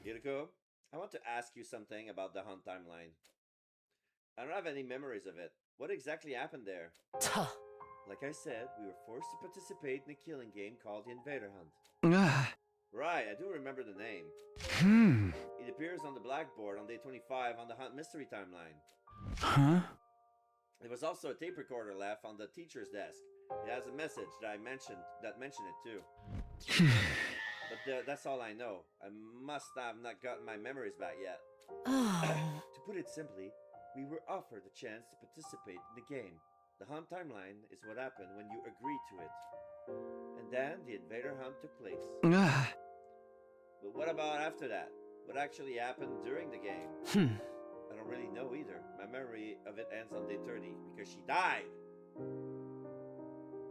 Yuriko, I want to ask you something about the Hunt timeline. I don't have any memories of it. What exactly happened there? Like I said, we were forced to participate in a killing game called the Invader Hunt. Right, I do remember the name. It appears on the blackboard on day 25 on the Hunt Mystery Timeline. Huh? There was also a tape recorder left on the teacher's desk. It has a message that mentioned it too. But that's all I know. I must have not gotten my memories back yet. To put it simply, we were offered a chance to participate in the game. The Hunt timeline is what happened when you agreed to it. And then the Invader Hunt took place. But what about after that? What actually happened during the game? I don't really know either. My memory of it ends on day 30 because she died.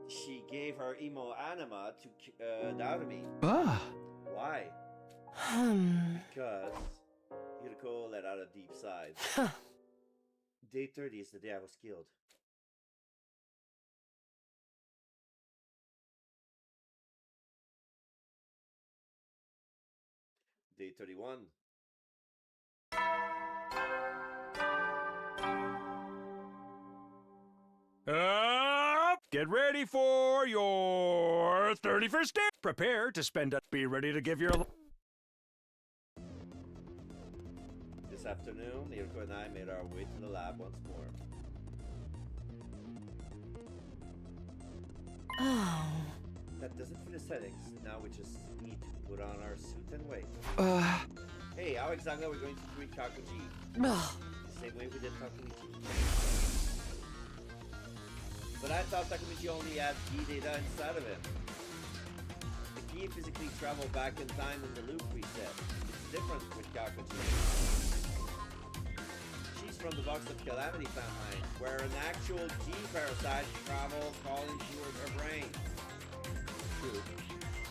She gave her emo anima to Naotomi. Why? Because Yuriko let out a deep sigh. Day 30 is the day I was killed. Day 31. Get ready for your 31st day. Prepare to spend a... Be ready to give your... This afternoon, Yuriko and I made our way to the lab once more. That doesn't fit the settings. Now we just need to put on our suit and wait. Hey, how exactly are we going to treat Kakuji? The same way we did Takemichi. But I thought Takemichi only had Gi data inside of him. The Gi physically traveled back in time in the loop reset. It's different with Kakuji. She's from the Box of Calamity timeline, where an actual Gi parasite traveled calling towards her brain. True.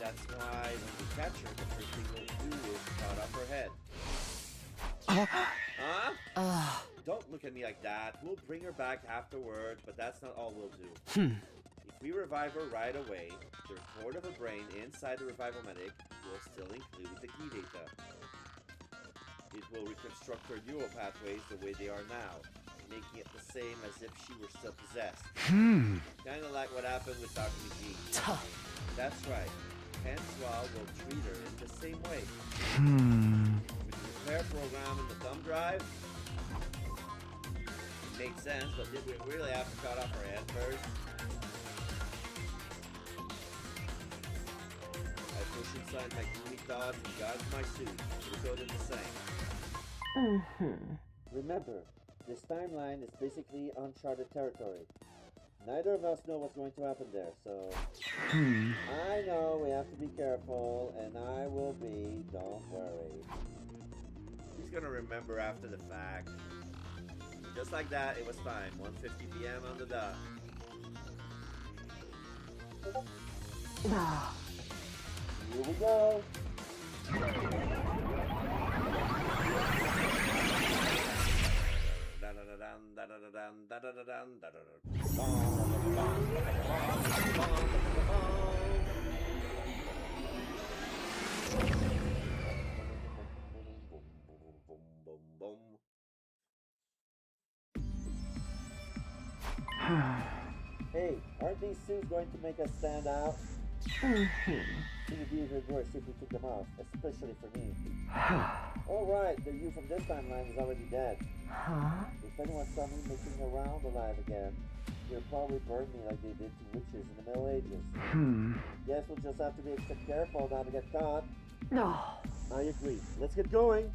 That's why when we catch her, the first thing we'll do is cut off her head. Huh? Don't look at me like that. We'll bring her back afterward, but that's not all we'll do. If we revive her right away, the report of her brain inside the revival medic will still include the Gi data. It will reconstruct her neural pathways the way they are now, making it the same as if she were still possessed. Kinda like what happened with Takemichi. That's right. Henswa will treat her in the same way. With the repair program in the thumb drive? It makes sense, but did we really have to cut off our head first? I push inside my gloomy thoughts and got into my suit. Yuriko did the same. Remember, this timeline is basically uncharted territory. Neither of us know what's going to happen there, so... I know we have to be careful, and I will be, don't worry. He's gonna remember after the fact. Just like that, it was time. 1:50 p.m. on the dot. Here we go! Hey, aren't these suits going to make us stand out? It would be even worse if we took them off, especially for me. Alright, the you from this timeline is already dead. If anyone saw me making around alive again, they'll probably burn me like they did to witches in the Middle Ages. Guess we'll just have to be extra careful not to get caught. No. I agree. Let's get going.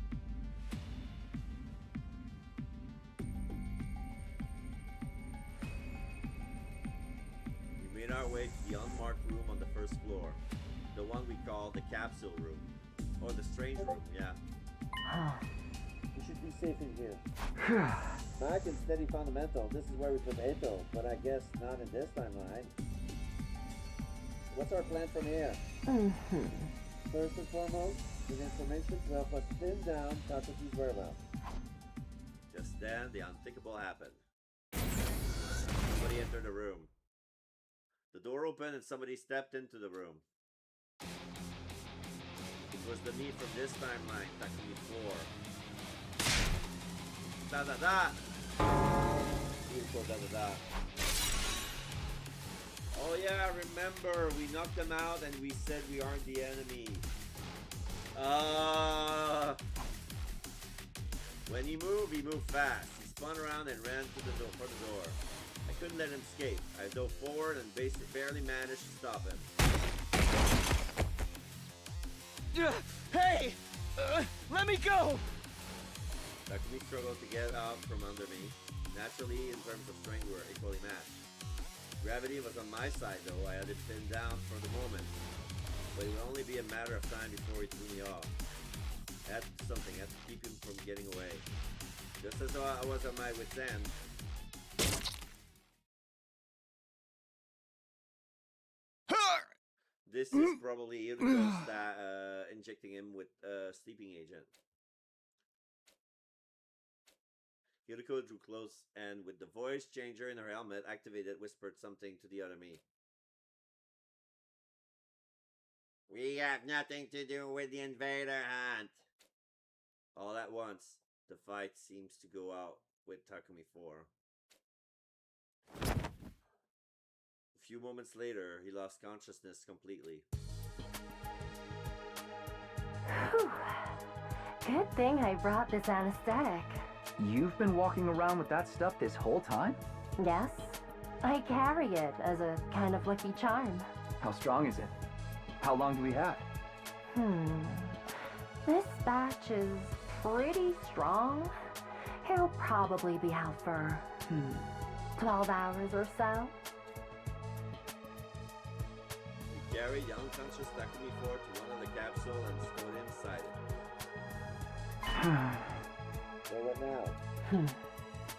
We made our way to the unmarked room on the first floor. The one we call the capsule room. Or the strange room, yeah. We should be safe in here. Back in Steady Fundamental, this is where we put Eto, but I guess not in this timeline. What's our plan from here? First and foremost, with information to help us pin down Takaki's whereabouts. Just then, the unthinkable happened. Somebody entered the room. The door opened and somebody stepped into the room. It was the me from this timeline, Takumi 4. Da-da-da! Beautiful da-da-da. Oh yeah, remember, we knocked them out and we said we aren't the enemy. When he moved fast. He spun around and ran to the door for the door. I couldn't let him escape. I dove forward and basically barely managed to stop him. Hey! Let me go! Takumi struggled to get out from under me. Naturally, in terms of strength, we were equally matched. Gravity was on my side, though. I had it pinned down for the moment. But it would only be a matter of time before he threw me off. I had to do something. I had to keep him from getting away. Just as I was on my wit's end. This is probably Yuriko's injecting him with a sleeping agent. Yuriko drew close and with the voice changer in her helmet activated, whispered something to the other me. We have nothing to do with the invader hunt. All at once, the fight seems to go out with Takumi 4. A few moments later, he lost consciousness completely. Whew. Good thing I brought this anesthetic. You've been walking around with that stuff this whole time? Yes, I carry it as a kind of lucky charm. How strong is it? How long do we have? This batch is pretty strong. It'll probably be out for, 12 hours or so. He carried the unconscious Takumi 4 to one of the capsule and stood inside it. So what now?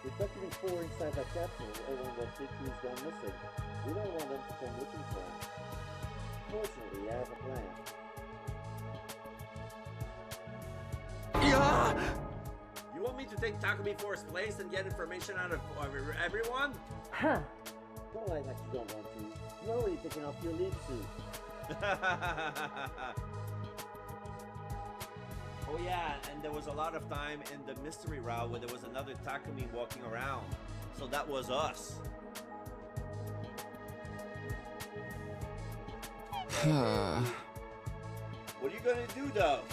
With Takumi 4 inside that capsule, everyone will think he's gone missing. We don't want them to come looking for him. Fortunately, I have a plan. You want me to take Takumi 4's place and get information out of everyone? Huh. Don't lie like you don't want to. You're already taking off your lead suit. Oh yeah, and there was a lot of time in the mystery route where there was another Takumi walking around. So that was us. What are you gonna do though?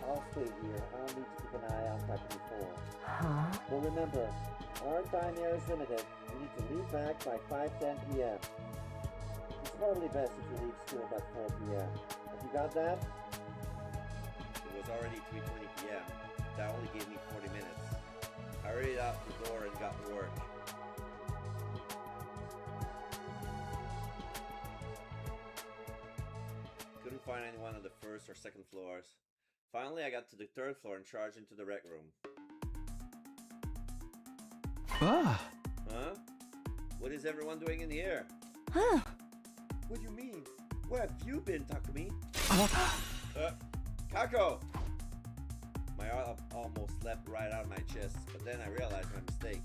I'll stay here. I'll need to keep an eye on Takumi 4. Huh? But remember, our time here is limited. We need to leave back by 5:10 p.m. It's probably best if you leave school by 4 p.m. Have you got that? It was already 3:20 p.m. That only gave me 40 minutes. I hurried out the door and got to work. Couldn't find anyone on the first or second floors. Finally, I got to the third floor and charged into the rec room. Ah! Huh? What is everyone doing in here? Huh? What do you mean? Where have you been, Takumi? Kako! My heart almost leapt right out of my chest, but then I realized my mistake.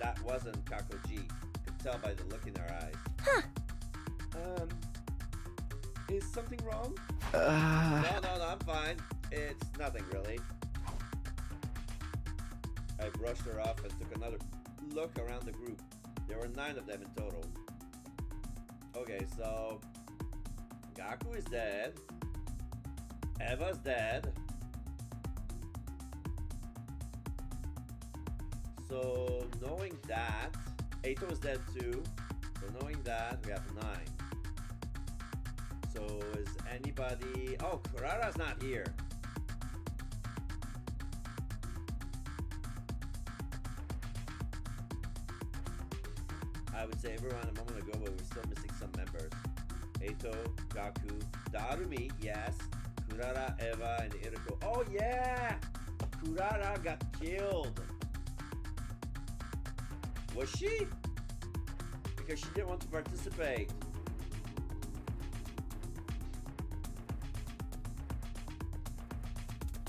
That wasn't Kako G. Could tell by the look in her eyes. Huh? Is something wrong? No, I'm fine. It's nothing really. I brushed her off and took another look around the group. There were 9 of them in total. Okay, so Gaku is dead. Eva's dead. So knowing that, Eito is dead too. So knowing that, we have 9. So is anybody... Oh, Kurara's not here. I would say everyone a moment ago, but we're still missing some members. Eito, Gaku, Darumi, yes. Kurara, Eva, and Iriko. Oh yeah! Kurara got killed. Was she? Because she didn't want to participate.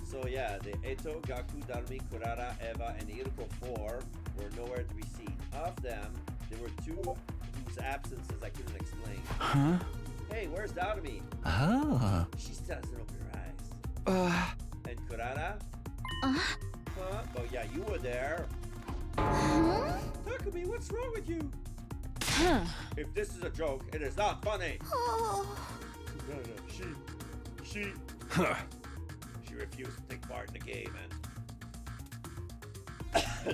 So yeah, the Eito, Gaku, Darumi, Kurara, Eva, and Iriko 4 were nowhere to be seen. Of them, there were 2 whose absences I couldn't explain. Huh? Hey, where's Darumi? Ah. She still doesn't open her eyes. And Kurara? Huh? Oh yeah, you were there. Takumi, what's wrong with you? If this is a joke, it is not funny. Kurara, she refused to take part in the game, and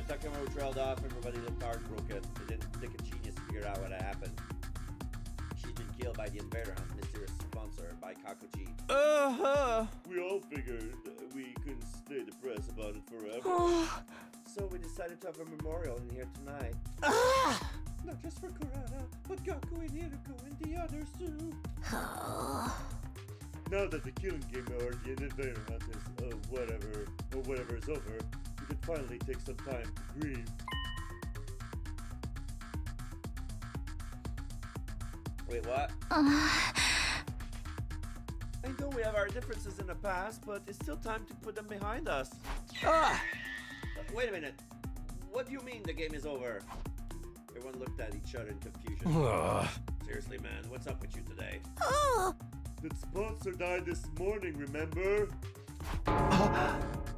Takemo trailed off. Everybody looked heartbroken. They didn't think a genius to figure out what had happened. She'd been killed by the invader and mysterious sponsor by Kakuji. We all figured we couldn't stay depressed about it forever. So we decided to have a memorial in here tonight. Not just for Kurara, but Gaku and Hiriko and the others too. Now that the killing game or the invader hunt is whatever is over, we can finally take some time to grieve. Wait, what? I know we have our differences in the past, but it's still time to put them behind us. Wait a minute. What do you mean the game is over? Everyone looked at each other in confusion. Seriously, man, what's up with you today? The sponsor died this morning, remember?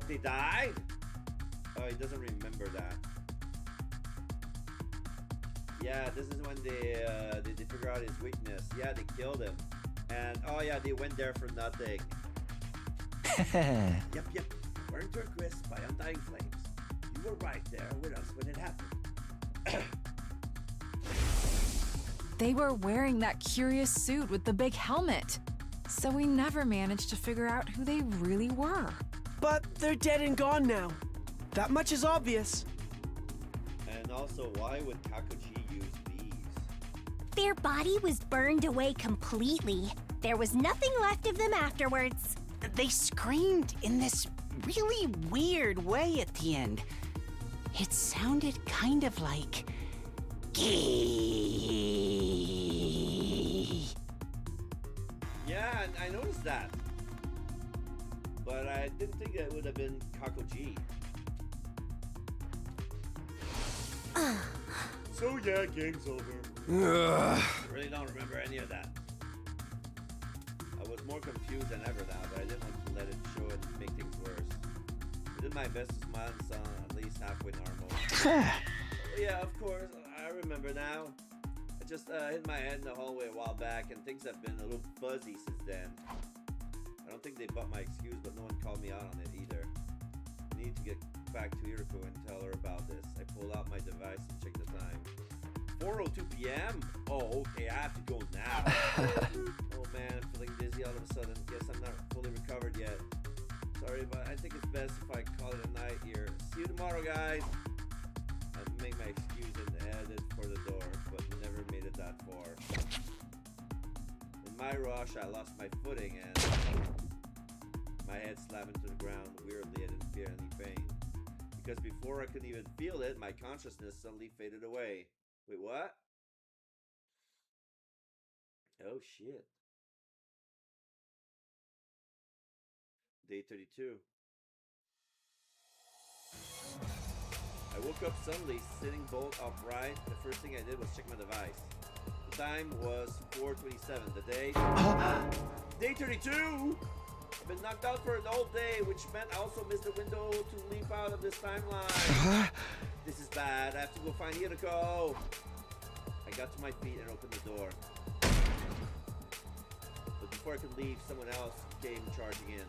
They died? Oh, he doesn't remember that. Yeah, this is when they figure out his weakness. Yeah, they killed him. And, oh yeah, they went there for nothing. Yep. Burned to a crisp by undying flames. You were right there with us when it happened. They were wearing that curious suit with the big helmet. So we never managed to figure out who they really were. But they're dead and gone now. That much is obvious. And also, why would Kakuji use these? Their body was burned away completely. There was nothing left of them afterwards. They screamed in this really weird way at the end. It sounded kind of like... Gee. Yeah, I noticed that. But I didn't think it would have been Kakuji. So yeah, game's over. I really don't remember any of that. I was more confused than ever now, but I didn't want to let it show and make things worse. I did my best to smile and sound at least halfway normal. Yeah, of course, I remember now. I just hit my head in the hallway a while back, and things have been a little fuzzy since then. I don't think they bought my excuse, but no one called me out on it either. I need to get back to Iriko and tell her about this. I pull out my device and check the time. 4:02 p.m. Oh, okay, I have to go now. Oh man, I'm feeling dizzy all of a sudden. Guess I'm not fully recovered yet. Sorry, but I think it's best if I call it a night here. See you tomorrow, guys. I make my excuse and headed for the door, but never made it that far. In my rush, I lost my footing and my head slammed into the ground. Weirdly, I didn't feel any pain. Because before I could even feel it, my consciousness suddenly faded away. Wait, what? Oh, shit. Day 32. I woke up suddenly, sitting bolt upright. The first thing I did was check my device. The time was 4:27. The day... Day 32! I've been knocked out for an whole day, which meant I also missed the window to leap out of this timeline. This is bad. I have to go find Hiroko. I got to my feet and opened the door. But before I could leave, someone else came charging in.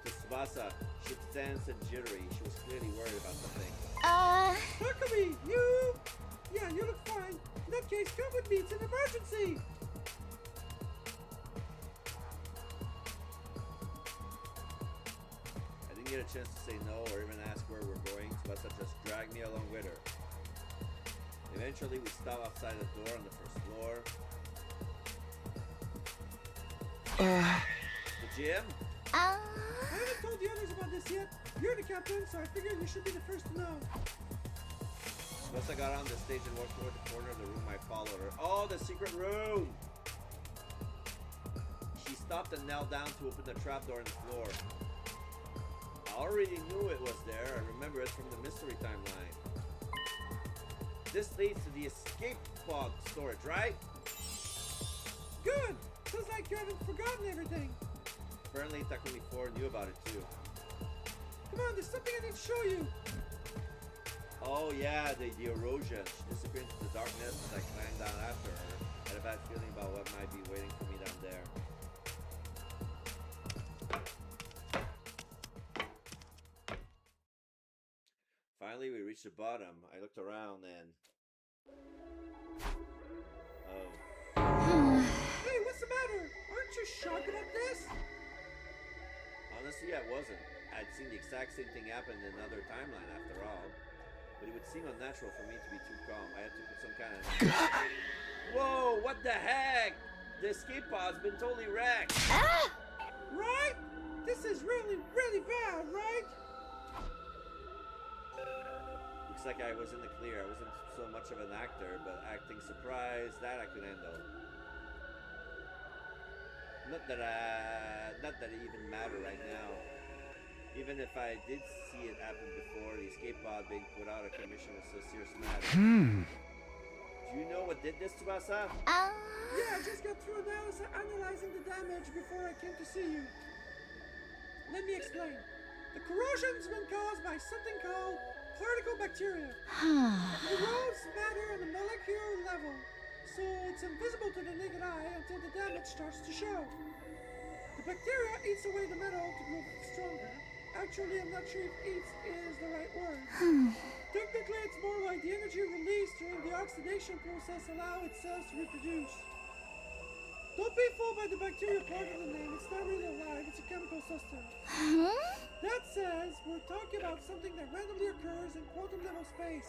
It was Tsubasa. She was tense and jittery. She was clearly worried about something. Takumi, you? Yeah, you look fine. In that case, come with me. It's an emergency. I didn't get a chance to say no or even ask where we're going. Tsubasa just dragged me along with her. Eventually, we stopped outside the door on the first floor. The gym? I haven't told the others about this yet. You're the captain, so I figured you should be the first to know. Once I got on the stage and walked toward the corner of the room, I followed her. Oh, the secret room! She stopped and knelt down to open the trapdoor in the floor. I already knew it was there. I remember it from the mystery timeline. This leads to the escape pod storage, right? Good! Sounds like you haven't forgotten everything. Apparently Takumi 4 knew about it too. Come on, there's something I need to show you. Oh yeah, the erosion. She disappeared into the darkness as I climbed down after her. I had a bad feeling about what might be waiting for me down there. Finally, we reached the bottom. I looked around and... Oh. Hey, what's the matter? Aren't you shocked about this? Honestly, I wasn't. I'd seen the exact same thing happen in another timeline after all. But it would seem unnatural for me to be too calm. I had to put some kind of... Whoa, what the heck? The escape pod's been totally wrecked. Right? This is really, really bad, right? Looks like I was in the clear. I wasn't so much of an actor, but acting surprised, that I could handle. Not that it even mattered right now. Even if I did see it happen before, the escape pod being put out of commission was a serious matter. Do you know what did this, Tsubasa? Yeah, I just got through analyzing the damage before I came to see you. Let me explain. The corrosion's been caused by something called particle bacteria. It erodes matter on a molecular level, so it's invisible to the naked eye until the damage starts to show. The bacteria eats away the metal to grow stronger. Actually, I'm not sure if eats is the right word. Technically, it's more like the energy released during the oxidation process allow its cells to reproduce. Don't be fooled by the bacteria part of the name. It's not really alive. It's a chemical substance. That says we're talking about something that randomly occurs in quantum level space.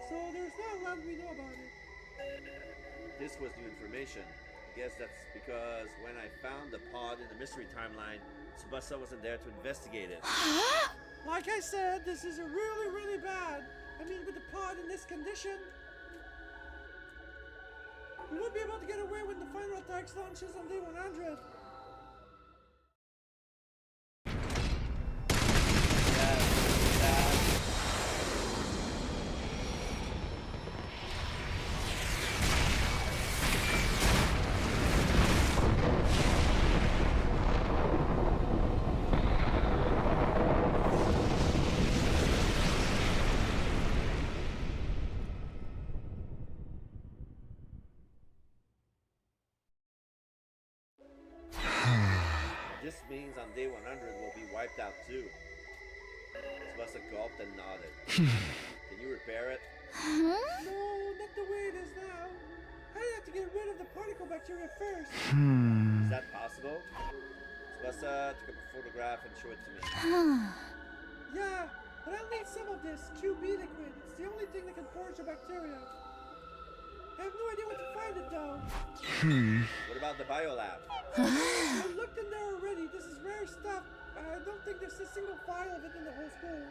So there's not a lot we know about it. This was new information. I guess that's because when I found the pod in the mystery timeline, Tsubasa wasn't there to investigate it. Like I said, this is a really, really bad. I mean, with the pod in this condition, we won't be able to get away when the final attacks launches on day 100. This means on day 100 we'll be wiped out too. Tsubasa gulped and nodded. Can you repair it? No, not the way it is now. I have to get rid of the particle bacteria first. Is that possible? Tsubasa took up a photograph and showed it to me. Yeah, but I'll need some of this QB liquid. It's the only thing that can purge the bacteria. I have no idea where to find it though. What about the biolab? I looked in there already. This is rare stuff. I don't think there's a single file of it in the whole school.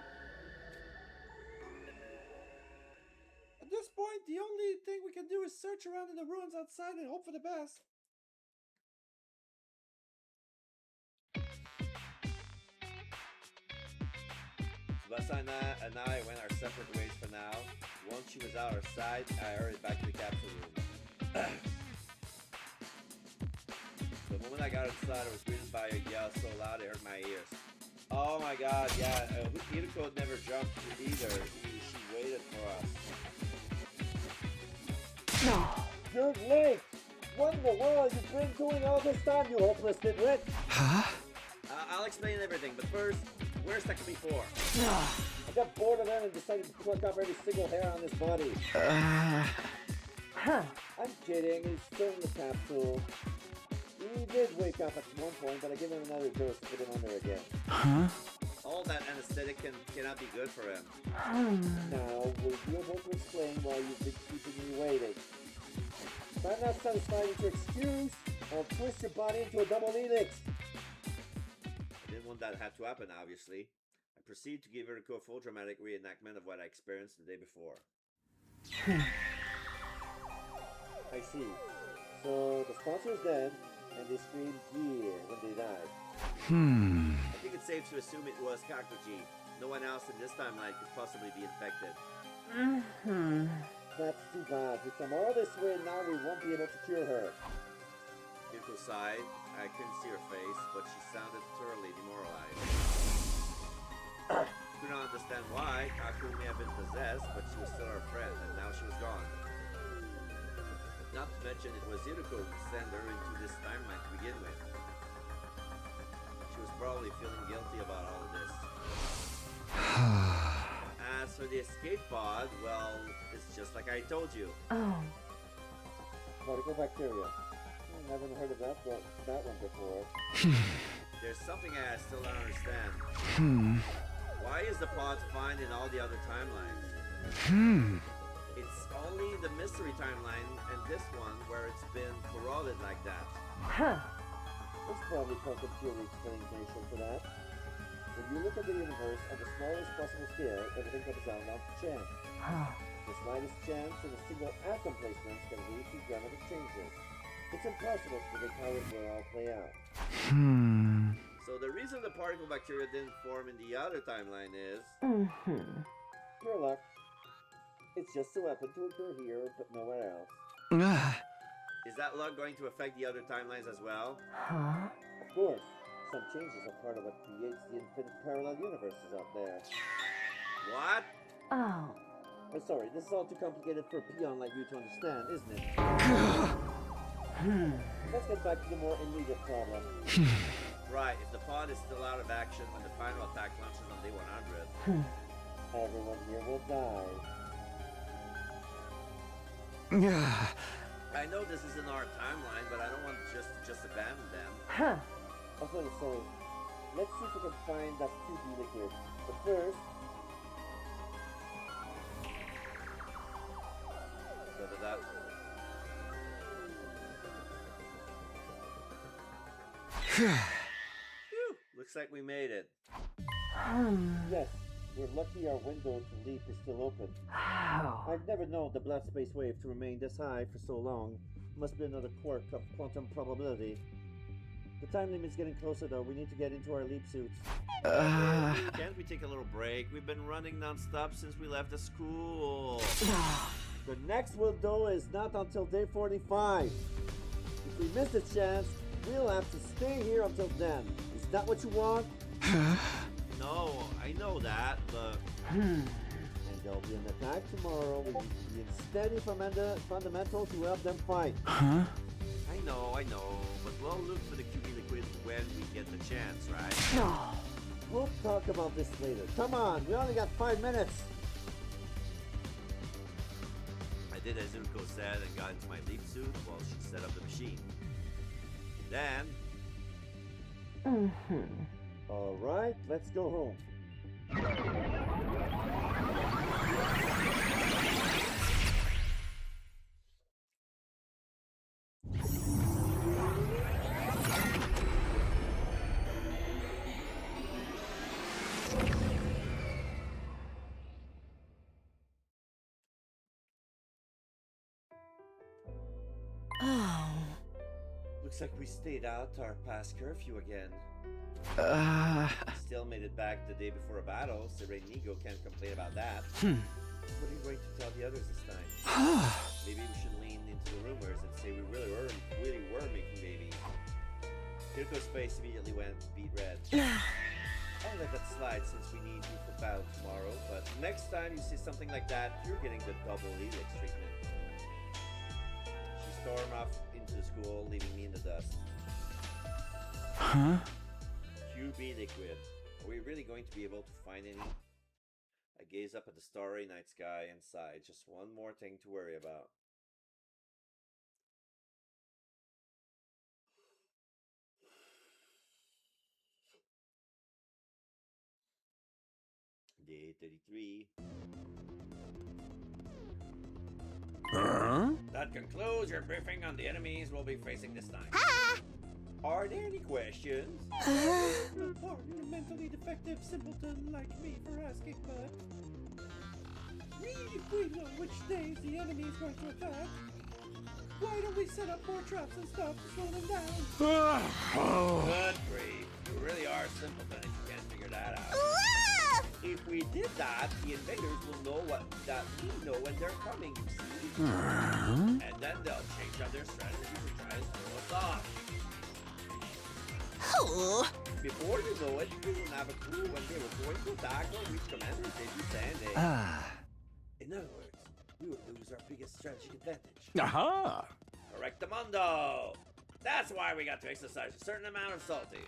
At this point, the only thing we can do is search around in the ruins outside and hope for the best. Tsubasa and I went our separate ways for now. Once she was out of sight, I hurried back to the capsule room. The moment I got inside, I was greeted by a yell so loud it hurt my ears. Oh my god, yeah, Hiriko never jumped either. She waited for us. No. You're late! What in the world have you been doing all this time, you hopeless nitwit? Huh? I'll explain everything, but first, where's Takumi 4? I got bored of him and decided to pluck off every single hair on his body. I'm kidding, he's still in the capsule. He did wake up at one point, but I gave him another dose to put him under again. Huh? All that anesthetic cannot be good for him. Now, we'll be able to explain why you've been keeping me waiting. If I'm not satisfied with your excuse, I'll twist your body into a double helix. I didn't want that to have to happen, obviously. I proceed to give Hiriko a full dramatic reenactment of what I experienced the day before. I see. So, the sponsor is dead, and they screamed "yeah" when they died. I think it's safe to assume it was Kakuji. No one else in this timeline could possibly be infected. That's too bad. If I'm all this way now, we won't be able to cure her. Hiriko sighed. I couldn't see her face, but she sounded thoroughly demoralized. Could not understand why. Kaku may have been possessed, but she was still our friend, and now she was gone. Not to mention, it was Hiriko who sent her into this timeline to begin with. She was probably feeling guilty about all of this. As for the escape pod, well, it's just like I told you. Oh. Particle bacteria. I haven't heard of that one before. There's something I still don't understand. Why is the pod fine in all the other timelines? It's only the mystery timeline and this one where it's been corroded like that. There's probably quantum theory explanation for that. When you look at the universe on the smallest possible scale, everything comes down to chance. The slightest chance in a single atom placement can lead to dramatic changes. It's impossible to predict how it will all play out. So the reason the particle bacteria didn't form in the other timeline is... pure luck. It's just so happened to occur here, but nowhere else. Is that luck going to affect the other timelines as well? Of course. Some changes are part of what creates the infinite parallel universes out there. What? Oh. I'm sorry, this is all too complicated for a peon like you to understand, isn't it? Let's get back to the more immediate problem. Right, if the pod is still out of action when the final attack launches on day 100, everyone here will die. I know this isn't our timeline, but I don't want to just abandon them. I was going to say, let's see if we can find that 2D liquid. But first... Phew, looks like we made it. Yes, we're lucky our window to leap is still open. I've never known the blood space wave to remain this high for so long. Must be another quirk of quantum probability. The time limit's getting closer though. We need to get into our leap suits. Can't we take a little break? We've been running non-stop since we left the school. The next window is not until day 45. If we miss the chance, we'll have to stay here until then. Is that what you want? No, I know that, but... And there'll be an attack tomorrow. We need to be in steady fundamental to help them fight. I know, but we'll look for the QB liquid when when we get the chance, right? No. We'll talk about this later. Come on, we only got 5 minutes. I did as Zuko said and got into my leap suit while she set up the machine. Then... All right, let's go home. Oh. Looks like we stayed out our past curfew again. Still made it back the day before a battle, so Nigo can't complain about that. What are you going to tell the others this time? Maybe we should lean into the rumors and say we really were making babies. Kiriko's face immediately went beet red. I'll let that slide since we need you for battle tomorrow, but next time you see something like that, you're getting the double helix treatment. She stormed off into the school, leaving me in the dust. Huh? QB liquid. Are we really going to be able to find any? I gaze up at the starry night sky and sigh. Just one more thing to worry about. Day 33. That concludes your briefing on the enemies we'll be facing this time. Are there any questions? Pardon a mentally defective simpleton like me for asking, but we know which days the enemy is going to attack. Why don't we set up more traps and stuff to slow them down? Good grief. You really are simpleton if you can't figure that out. If we did that, the invaders will know that we know when they're coming, you see? And then they'll change up their strategy to try and throw us off. Before you know it, you wouldn't have a clue when they were going to attack or which commanders they'd be sending. In other words, we would lose our biggest strategic advantage. Aha! Correctamundo! That's why we got to exercise a certain amount of salty.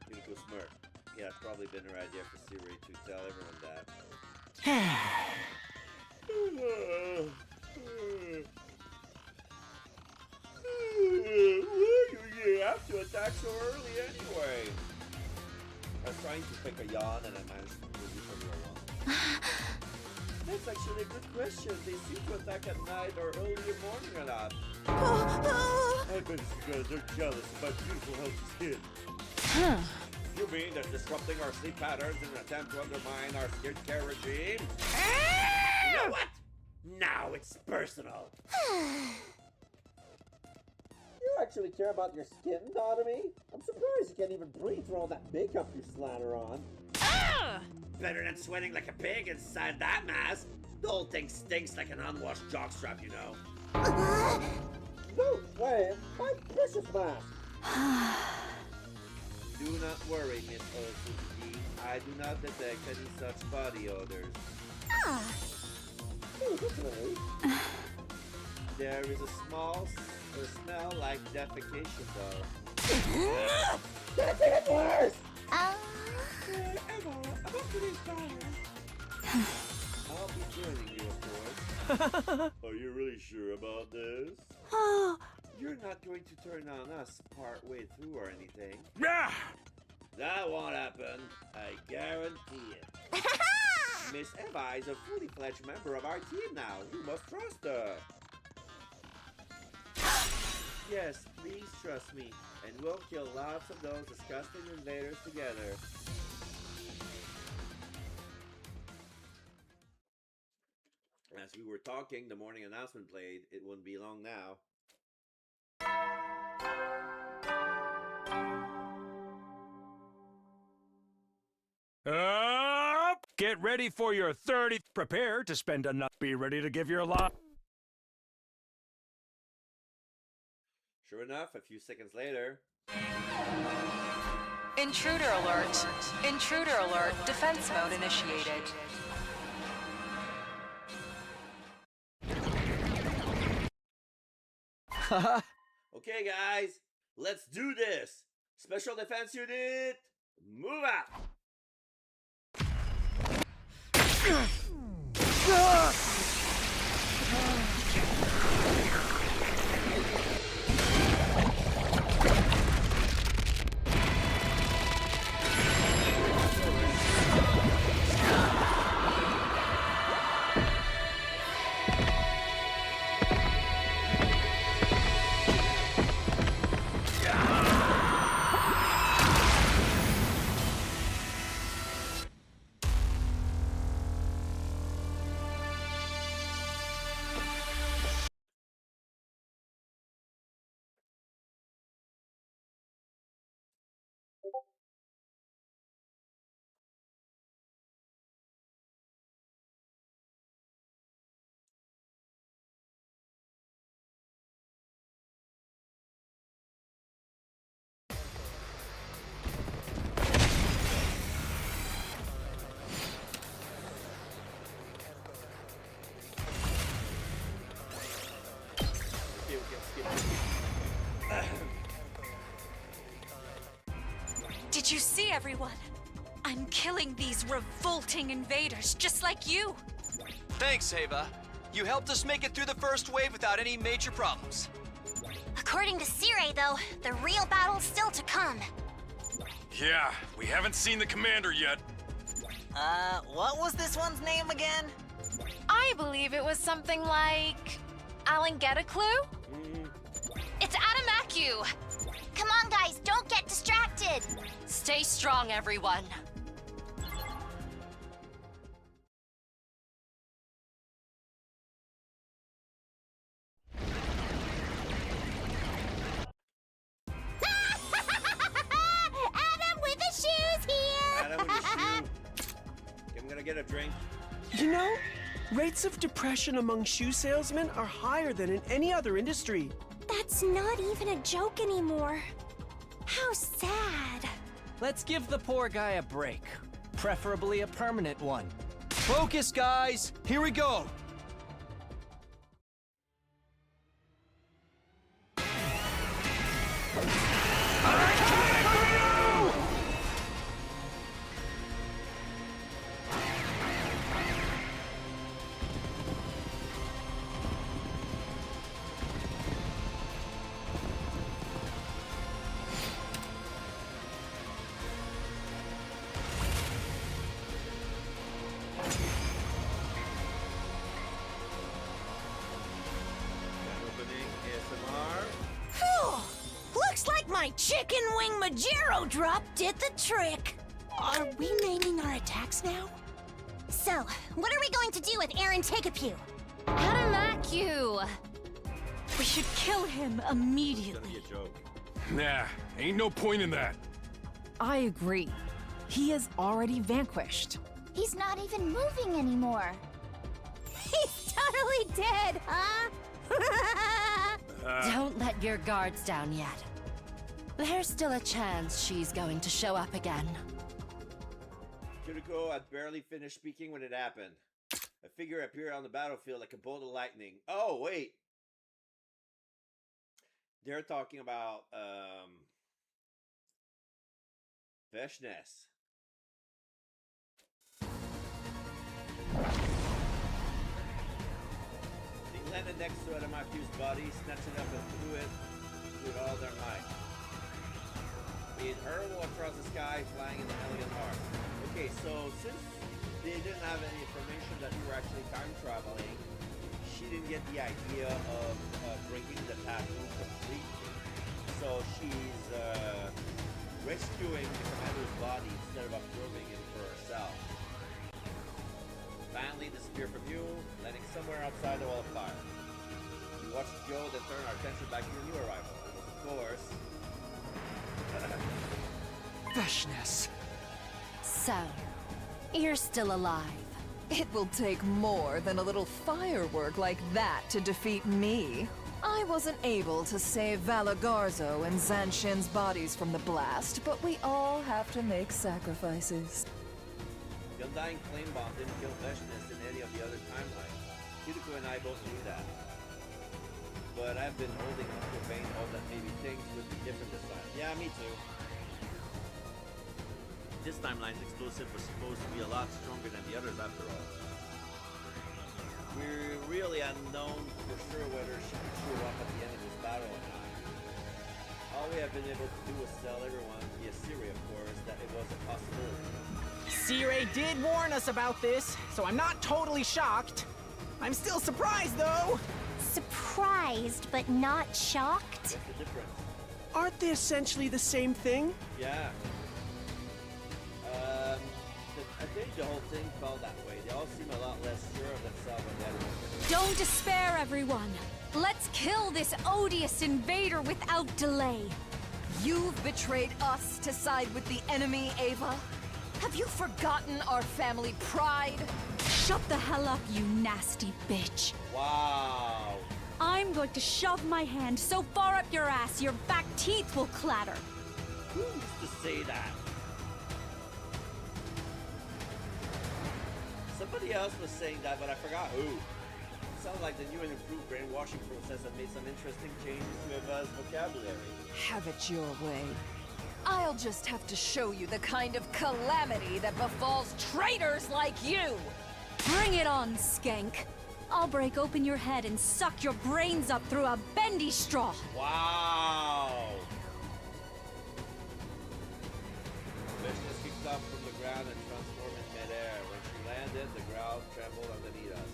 Nico smirked. Yeah, it's probably been her idea for Siri to tell everyone that. Why do you have to attack so early anyway? I was trying to pick a yawn and I managed to move it from your one. That's actually a good question. They seem to attack at night or early morning or not. I bet it's because they're jealous of my beautiful healthy skin. You mean that disrupting our sleep patterns in an attempt to undermine our skincare regime? You know what? Now it's personal. You actually care about your skin, Dotomy? I'm surprised you can't even breathe through all that makeup you slatter on. Better than sweating like a pig inside that mask. The whole thing stinks like an unwashed jockstrap, you know. No way! My precious mask! Do not worry, Miss Osuki. I do not detect any such body odors. Oh, definitely. There is a small smell like defecation, though. That's even worse! Emma, about today's battle. I'll be joining you, of course. Are you really sure about this? You're not going to turn on us partway through or anything. Yeah! That won't happen. I guarantee it. Miss Eva is a fully fledged member of our team now. You must trust her. Yes, please trust me, and we'll kill lots of those disgusting invaders together. As we were talking, the morning announcement played. It wouldn't be long now. Up! Get ready for your 30th. Prepare to spend enough. Be ready to give your life. Sure enough, a few seconds later. Intruder alert. Intruder alert. Defense mode initiated. Okay, guys, let's do this. Special Defense Unit, move out! Did you see, everyone? I'm killing these revolting invaders just like you. Thanks, Ava. You helped us make it through the first wave without any major problems. According to Sire, though, the real battle's still to come. Yeah, we haven't seen the commander yet. What was this one's name again? I believe it was something like Alan, get a clue? It's Adamaku! Come on, guys, don't get distracted! Stay strong, everyone. Adam with the shoes here! Adam with the shoe. I'm gonna get a drink. You know, rates of depression among shoe salesmen are higher than in any other industry. That's not even a joke anymore. How sad. Let's give the poor guy a break. Preferably a permanent one. Focus, guys! Here we go! Looks like my chicken wing Majero drop did the trick. Are we naming our attacks now? So, what are we going to do with Aaron Tegapew? Adamaku! We should kill him immediately. It's gonna be a joke. Nah, ain't no point in that. I agree. He is already vanquished. He's not even moving anymore. He's totally dead, huh? Don't let your guards down yet. There's still a chance she's going to show up again. Kiriko had barely finished speaking when it happened. A figure appeared on the battlefield like a bolt of lightning. Oh, wait. They're talking about, Veshness. They landed next to Adamaku's body, snatched it up and threw it with all their might. It hurled across the sky, flying in an elegant arc. Okay, so since they didn't have any information that you were actually time traveling, she didn't get the idea of breaking the taboo completely. So she's rescuing the commander's body instead of absorbing it for herself. Finally disappeared from you, landing somewhere outside the wall of fire. We watched Joe, then turn our attention back to your new arrival. Of course. Veshness. So, you're still alive. It will take more than a little firework like that to defeat me. I wasn't able to save Valagarzo and Zanshin's bodies from the blast, but we all have to make sacrifices. The Undying Flame Bomb didn't kill Veshness in any of the other timelines. Kiriko and I both knew that. But I've been holding on to a vein hope that maybe things would be different this time. Yeah, me too. this timeline's explosive was supposed to be a lot stronger than the others after all. We really unknown for sure whether she could show up at the end of this battle or not. All we have been able to do is tell everyone, via Siri of course, that it was a possibility. Siri did warn us about this, so I'm not totally shocked. I'm still surprised, though. Surprised, but not shocked? What's the difference? Aren't they essentially the same thing? Yeah. I think the whole thing felt that way. They all seem a lot less sure of themselves than the other ones. Don't despair, everyone. Let's kill this odious invader without delay. You've betrayed us to side with the enemy, Ava? Have you forgotten our family pride? Shut the hell up, you nasty bitch. Wow. I'm going to shove my hand so far up your ass your back teeth will clatter. Who used to say that? Somebody else was saying that, but I forgot who. It sounds like the new and improved brainwashing process had made some interesting changes to Eva's vocabulary. Have it your way. I'll just have to show you the kind of calamity that befalls traitors like you! Bring it on, skank. I'll break open your head and suck your brains up through a bendy straw. Wow! Vishna's kicked up from the ground and transformed in midair. When she landed, the ground trembled underneath us.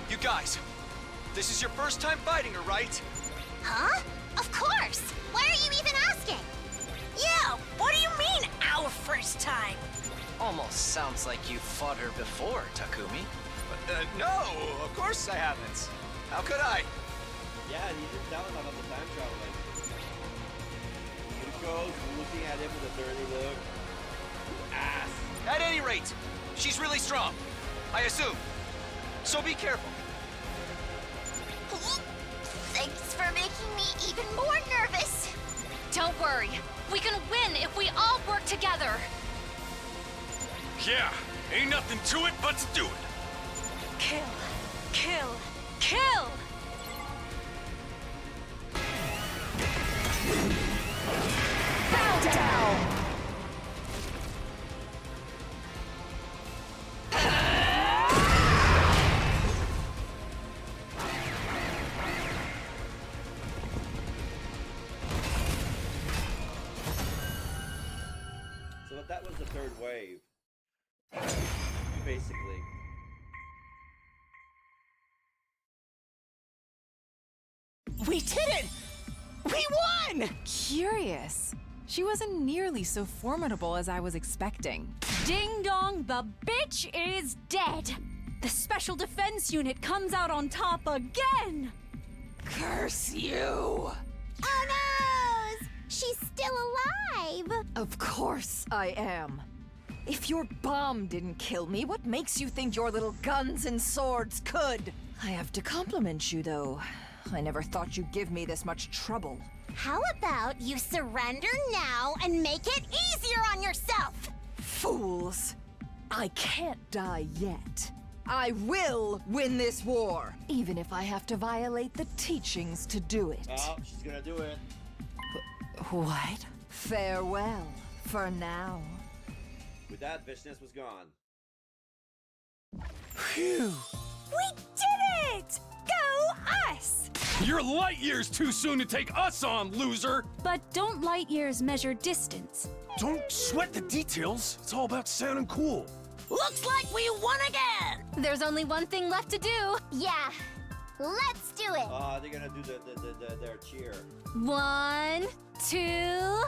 You guys, this is your first time fighting her, right? Huh? Of course! Why are you even asking? Yeah, what do you mean, our first time? Almost sounds like you fought her before, Takumi. No, of course I haven't. How could I? Yeah, and you didn't tell him about the time traveling. Yuko's looking at him with a dirty look. Ass. At any rate, she's really strong. I assume. So be careful. Thanks for making me even more nervous. Don't worry. We can win if we all work together. Yeah, ain't nothing to it but to do it. Kill. Kill. Kill! Bow down! So that was the third wave. Basically. We did it! We won! Curious. She wasn't nearly so formidable as I was expecting. Ding dong, the bitch is dead! The Special Defense Unit comes out on top again! Curse you! Oh no! She's still alive! Of course I am. If your bomb didn't kill me, what makes you think your little guns and swords could? I have to compliment you, though. I never thought you'd give me this much trouble. How about you surrender now and make it easier on yourself? Fools! I can't die yet. I will win this war, even if I have to violate the teachings to do it. Oh, she's gonna do it. What? Farewell, for now. With that, Vishnas was gone. Phew. We did it! Go us! You're light years too soon to take us on, loser! But don't light years measure distance. Don't sweat the details. It's all about sounding cool. Looks like we won again! There's only one thing left to do. Yeah, let's do it! Oh, they're gonna do their cheer. 1, 2...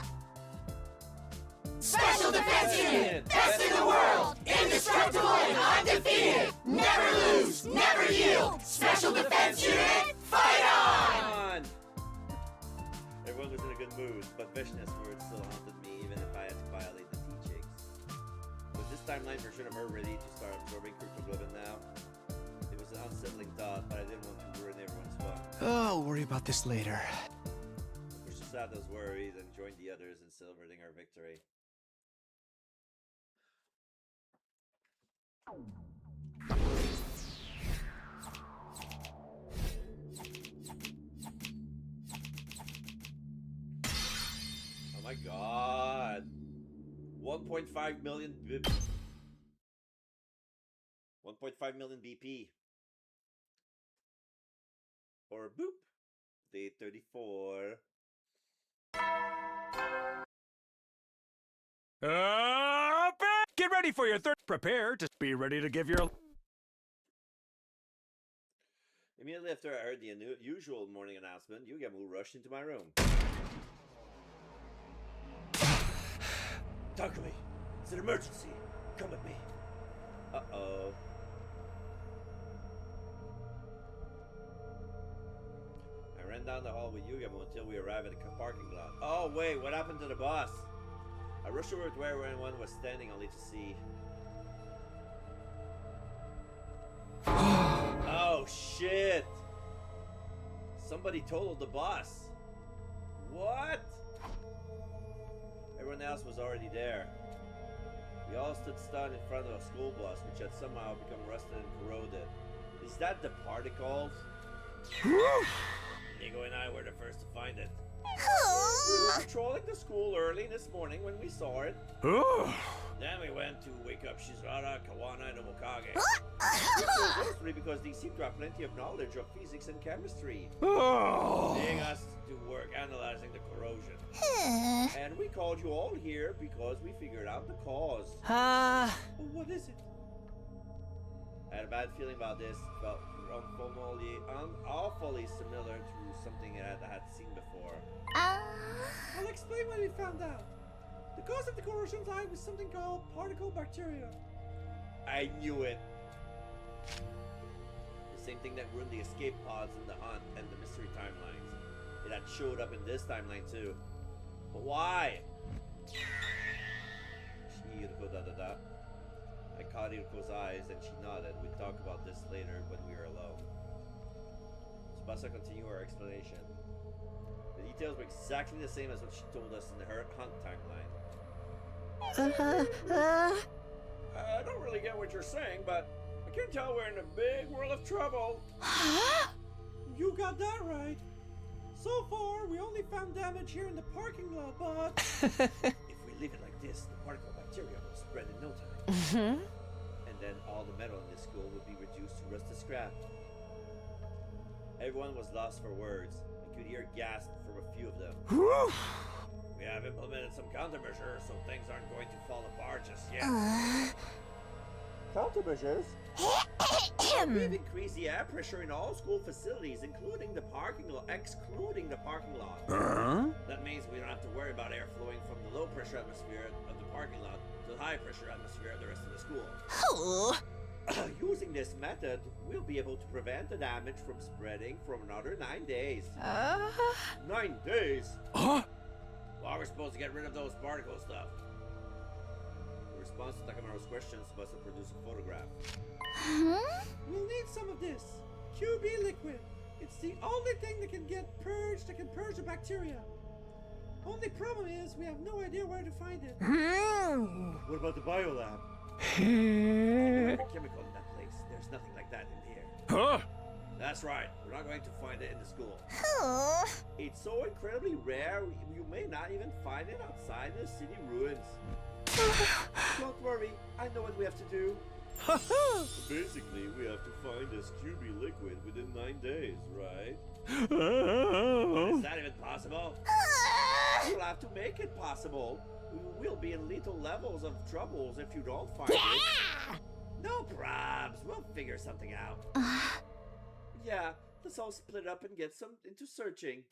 Special Defense Unit! Best in the world! Indestructible and undefeated! Never lose! Never yield! Special Defense Unit, fight on! Everyone was in a good mood, but Vishna's words still haunted me even if I had to violate the teachings. Was this timeline version of her ready to start absorbing cryptoglobin now? It was an unsettling thought, but I didn't want to ruin everyone's fun. Oh, I'll worry about this later. We should stop those worries and join the others in celebrating our victory. my god. 1.5 million 1.5 million BP. Or boop. Day 34. Get ready for your third. Prepare to be ready to give your. Immediately after I heard the usual morning announcement, Yugamu rushed into my room. Takumi, it's an emergency. Come with me. Uh-oh. I ran down the hall with Yugamu until we arrived at the parking lot. Oh, wait, what happened to the boss? I rushed over to where everyone was standing only to see... Oh, shit! Somebody totaled the boss. What? Everyone else was already there. We all stood stunned in front of a school bus, which had somehow become rusted and corroded. Is that the particles? Nigo and I were the first to find it. We were patrolling the school early this morning when we saw it. Then we went to wake up Shizurara, Kawana, and Omokage. Mostly because they seem to have plenty of knowledge of physics and chemistry. Getting us to work analyzing the corrosion. And we called you all here because we figured out the cause. What is it? I had a bad feeling about this. It felt awfully similar to something I had seen before. I'll explain what we found out. The cause of the corrosion died was something called particle bacteria. I knew it. The same thing that ruined the escape pods in the Hunt and the mystery timelines. It had showed up in this timeline too. But why? I caught Iruko's eyes and she nodded. We'd talk about this later when we were alone. Tsubasa continued her explanation. The details were exactly the same as what she told us in the Hunt timeline. I don't really get what you're saying, but I can tell we're in a big world of trouble. You got that right. So far, we only found damage here in the parking lot, but... If we leave it like this, the particle bacteria will spread in no time. And then all the metal in this school would be reduced to rusted scrap. Everyone was lost for words. I could hear gasps from a few of them. We have implemented some countermeasures, so things aren't going to fall apart just yet. Countermeasures? We've increased the air pressure in all school facilities, including the parking lot. Excluding the parking lot. That means we don't have to worry about air flowing from the low pressure atmosphere of the parking lot to the high pressure atmosphere of the rest of the school. Using this method, we'll be able to prevent the damage from spreading for another 9 days. 9 days? Well, we're supposed to get rid of those particle stuff. In response to Takamaru's questions, Tsubasa produced a photograph. We'll need some of this. QB liquid. It's the only thing that can purge the bacteria. Only problem is we have no idea where to find it. What about the biolab? Every chemical in that place. There's nothing like that in here. That's right. We're not going to find it in the school. It's so incredibly rare, you may not even find it outside the city ruins. Don't worry, I know what we have to do. Basically, we have to find this QB liquid within 9 days, right? Is that even possible? We'll have to make it possible. We will be in lethal levels of troubles if you don't find it. No probs. We'll figure something out. Yeah, let's all split up and get into searching.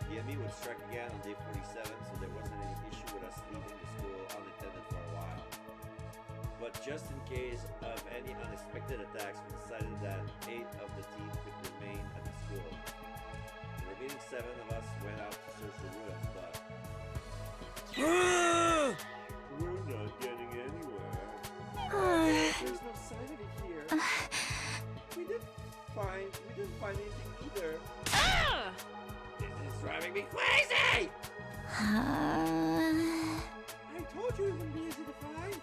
The enemy would strike again on day 47, so there wasn't any issue with us leaving the school unattended for a while. But just in case of any unexpected attacks, we decided that 8 of the team could remain at the school. The remaining 7 of us went out to search the ruins, but we're not getting anywhere. There's no sign of it here. We didn't find anything either. This is driving me crazy! I told you it wouldn't be easy to find.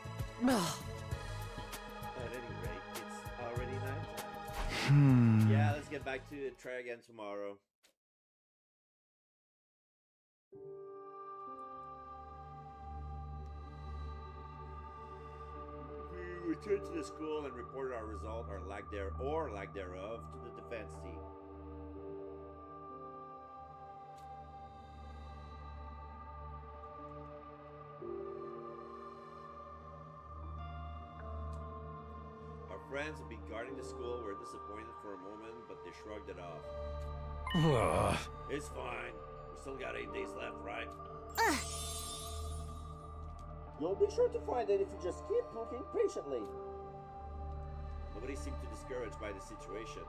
At any rate, it's already nighttime. Yeah, let's get back to it. Try again tomorrow. We returned to the school and reported our result, or lack thereof, to the defense team. Our friends who had been guarding the school were disappointed for a moment, but they shrugged it off. It's fine. We still got 8 days left, right? You'll be sure to find it if you just keep looking patiently. Nobody seemed too discouraged by the situation.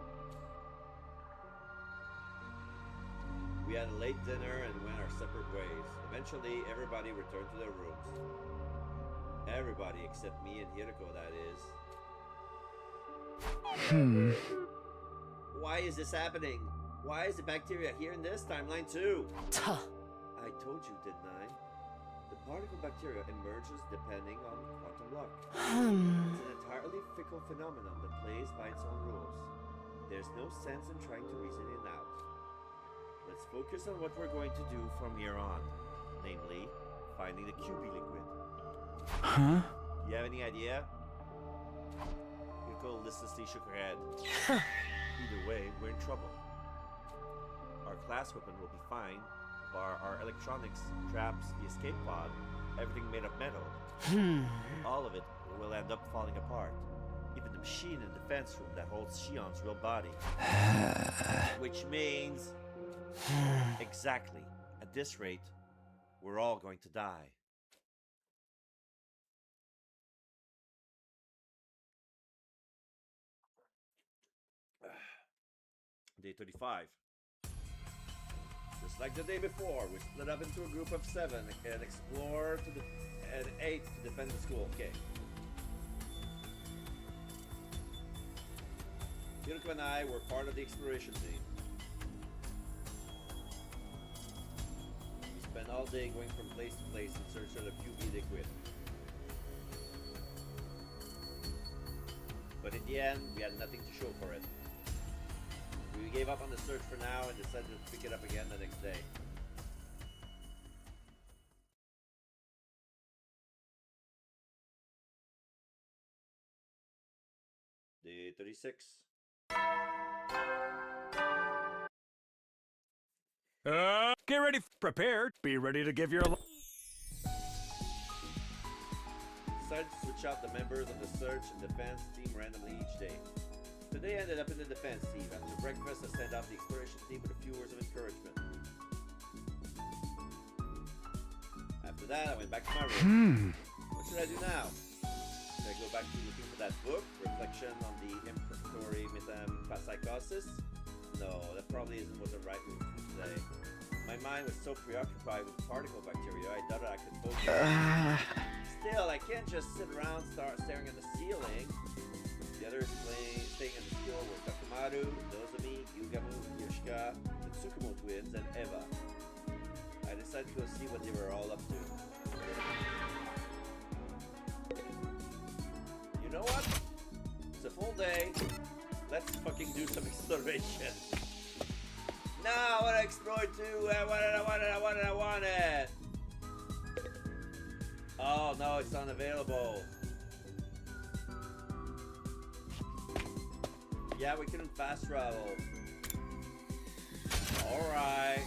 We had a late dinner and went our separate ways. Eventually, everybody returned to their rooms. Everybody except me and Hiroko, that is. Why is this happening? Why is the bacteria here in this timeline too? I told you, didn't I? The particle bacteria emerges depending on quantum luck. It's an entirely fickle phenomenon that plays by its own rules. There's no sense in trying to reason it out. Let's focus on what we're going to do from here on. Namely, finding the QB liquid. Huh? You have any idea? Yoko listlessly shook her head. Either way, we're in trouble. Our class weapon will be fine, bar our electronics, traps, the escape pod, everything made of metal. All of it will end up falling apart. Even the machine in the defense room that holds Shion's real body. Which means... exactly. At this rate, we're all going to die. Day 35. Just like the day before, we split up into a group of 7 and explore and 8 to defend the school. Okay. Hiroko and I were part of the exploration team. We spent all day going from place to place in search of the QB liquid. But in the end, we had nothing to show for it. We gave up on the search for now and decided to pick it up again the next day. Day 36. Get ready, prepared. Be ready to give your... Decided to switch out the members of the search and defense team randomly each day. Today ended up in the defense team. After breakfast, I sent out the exploration team with a few words of encouragement. After that, I went back to my room. What should I do now? Should I go back to looking for that book, Reflection on the Imperfectory Metempsychosis? No, that probably isn't what the right move to today. My mind was so preoccupied with particle bacteria, I thought I could focus. Still, I can't just sit around staring at the ceiling. The others staying in the school were Takumaru, Nozomi, Yugamu, Yoshika, the Tsukumo twins, and Eva. I decided to go see what they were all up to. You know what? It's a full day. Let's fucking do some exploration. Now I want to explore too. I want it. Oh no, it's unavailable. Yeah, we couldn't fast travel. Alright.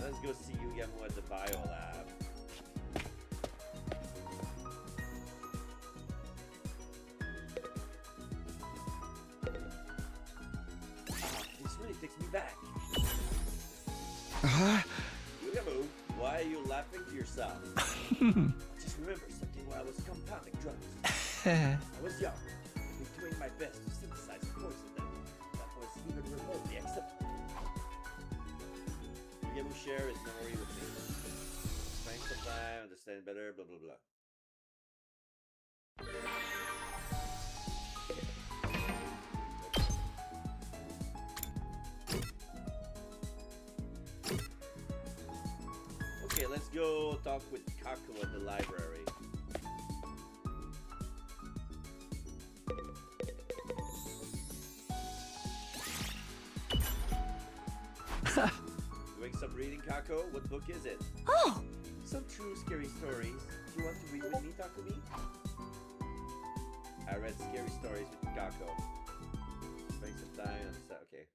Let's go see Yugamu at the biolab. This really takes me back. Yugamu, why are you laughing to yourself? Just remember something while I was compounding drugs. I was young, doing my best to synthesize a poison that was even remotely acceptable. Yugamu share his memory with me. Spending some time, understand better, blah blah blah. Okay, let's go talk with Kaku at the library. Gakko, what book is it? Oh! Some true scary stories. Do you want to read with me, Takumi? I read scary stories with Gakko. Spend some time on that. Okay.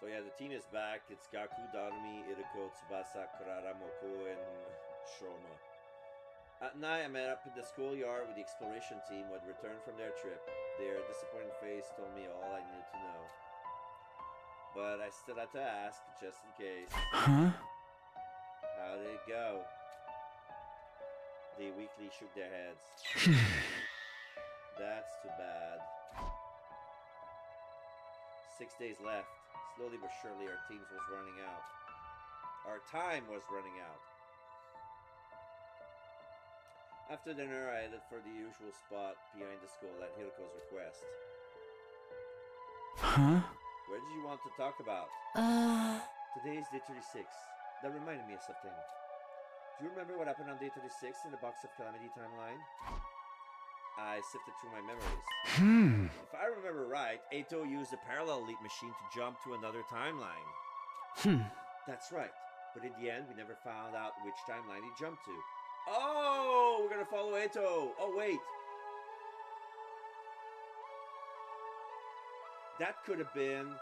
So yeah, the team is back. It's Gaku, Darumi, Iriko, Tsubasa, Kurara, Moko, and Shoma. At night, I met up in the schoolyard with the exploration team who had returned from their trip. Their disappointed face told me all I needed to know. But I still had to ask, just in case. Huh? How did it go? They weakly shook their heads. That's too bad. 6 days left. Slowly but surely our teams was running out. Our time was running out. After dinner, I headed for the usual spot behind the school at Hiriko's request. Huh? What did you want to talk about? Today is day 36. That reminded me of something. Do you remember what happened on day 36 in the Box of Calamity timeline? I sifted through my memories. If I remember right, Eito used a parallel leap machine to jump to another timeline. That's right. But in the end, we never found out which timeline he jumped to. Oh, we're gonna follow Eito. Oh, wait. That could have been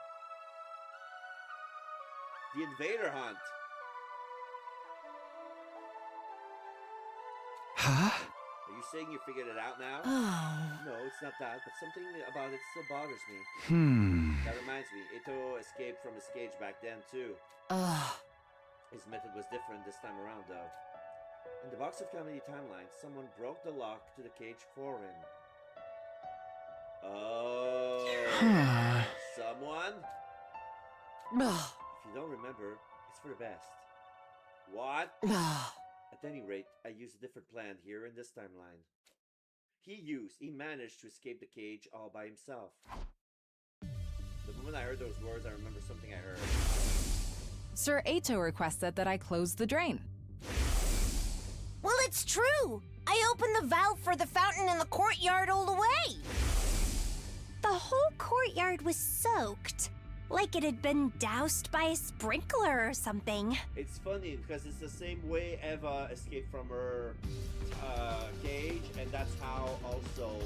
the Invader Hunt. Huh? Are you saying you figured it out now? No, it's not that, but something about it still bothers me. That reminds me, Eito escaped from his cage back then, too. His method was different this time around, though. In the Box of Calamity timeline, someone broke the lock to the cage for him. Oh. Someone? If you don't remember, it's for the best. What? At any rate, I used a different plan here in this timeline. He managed to escape the cage all by himself. The moment I heard those words, I remember something I heard. Sir Eito requested that I close the drain. Well, it's true! I opened the valve for the fountain in the courtyard all the way! The whole courtyard was soaked. Like it had been doused by a sprinkler or something. It's funny because it's the same way Eva escaped from her cage, and that's how also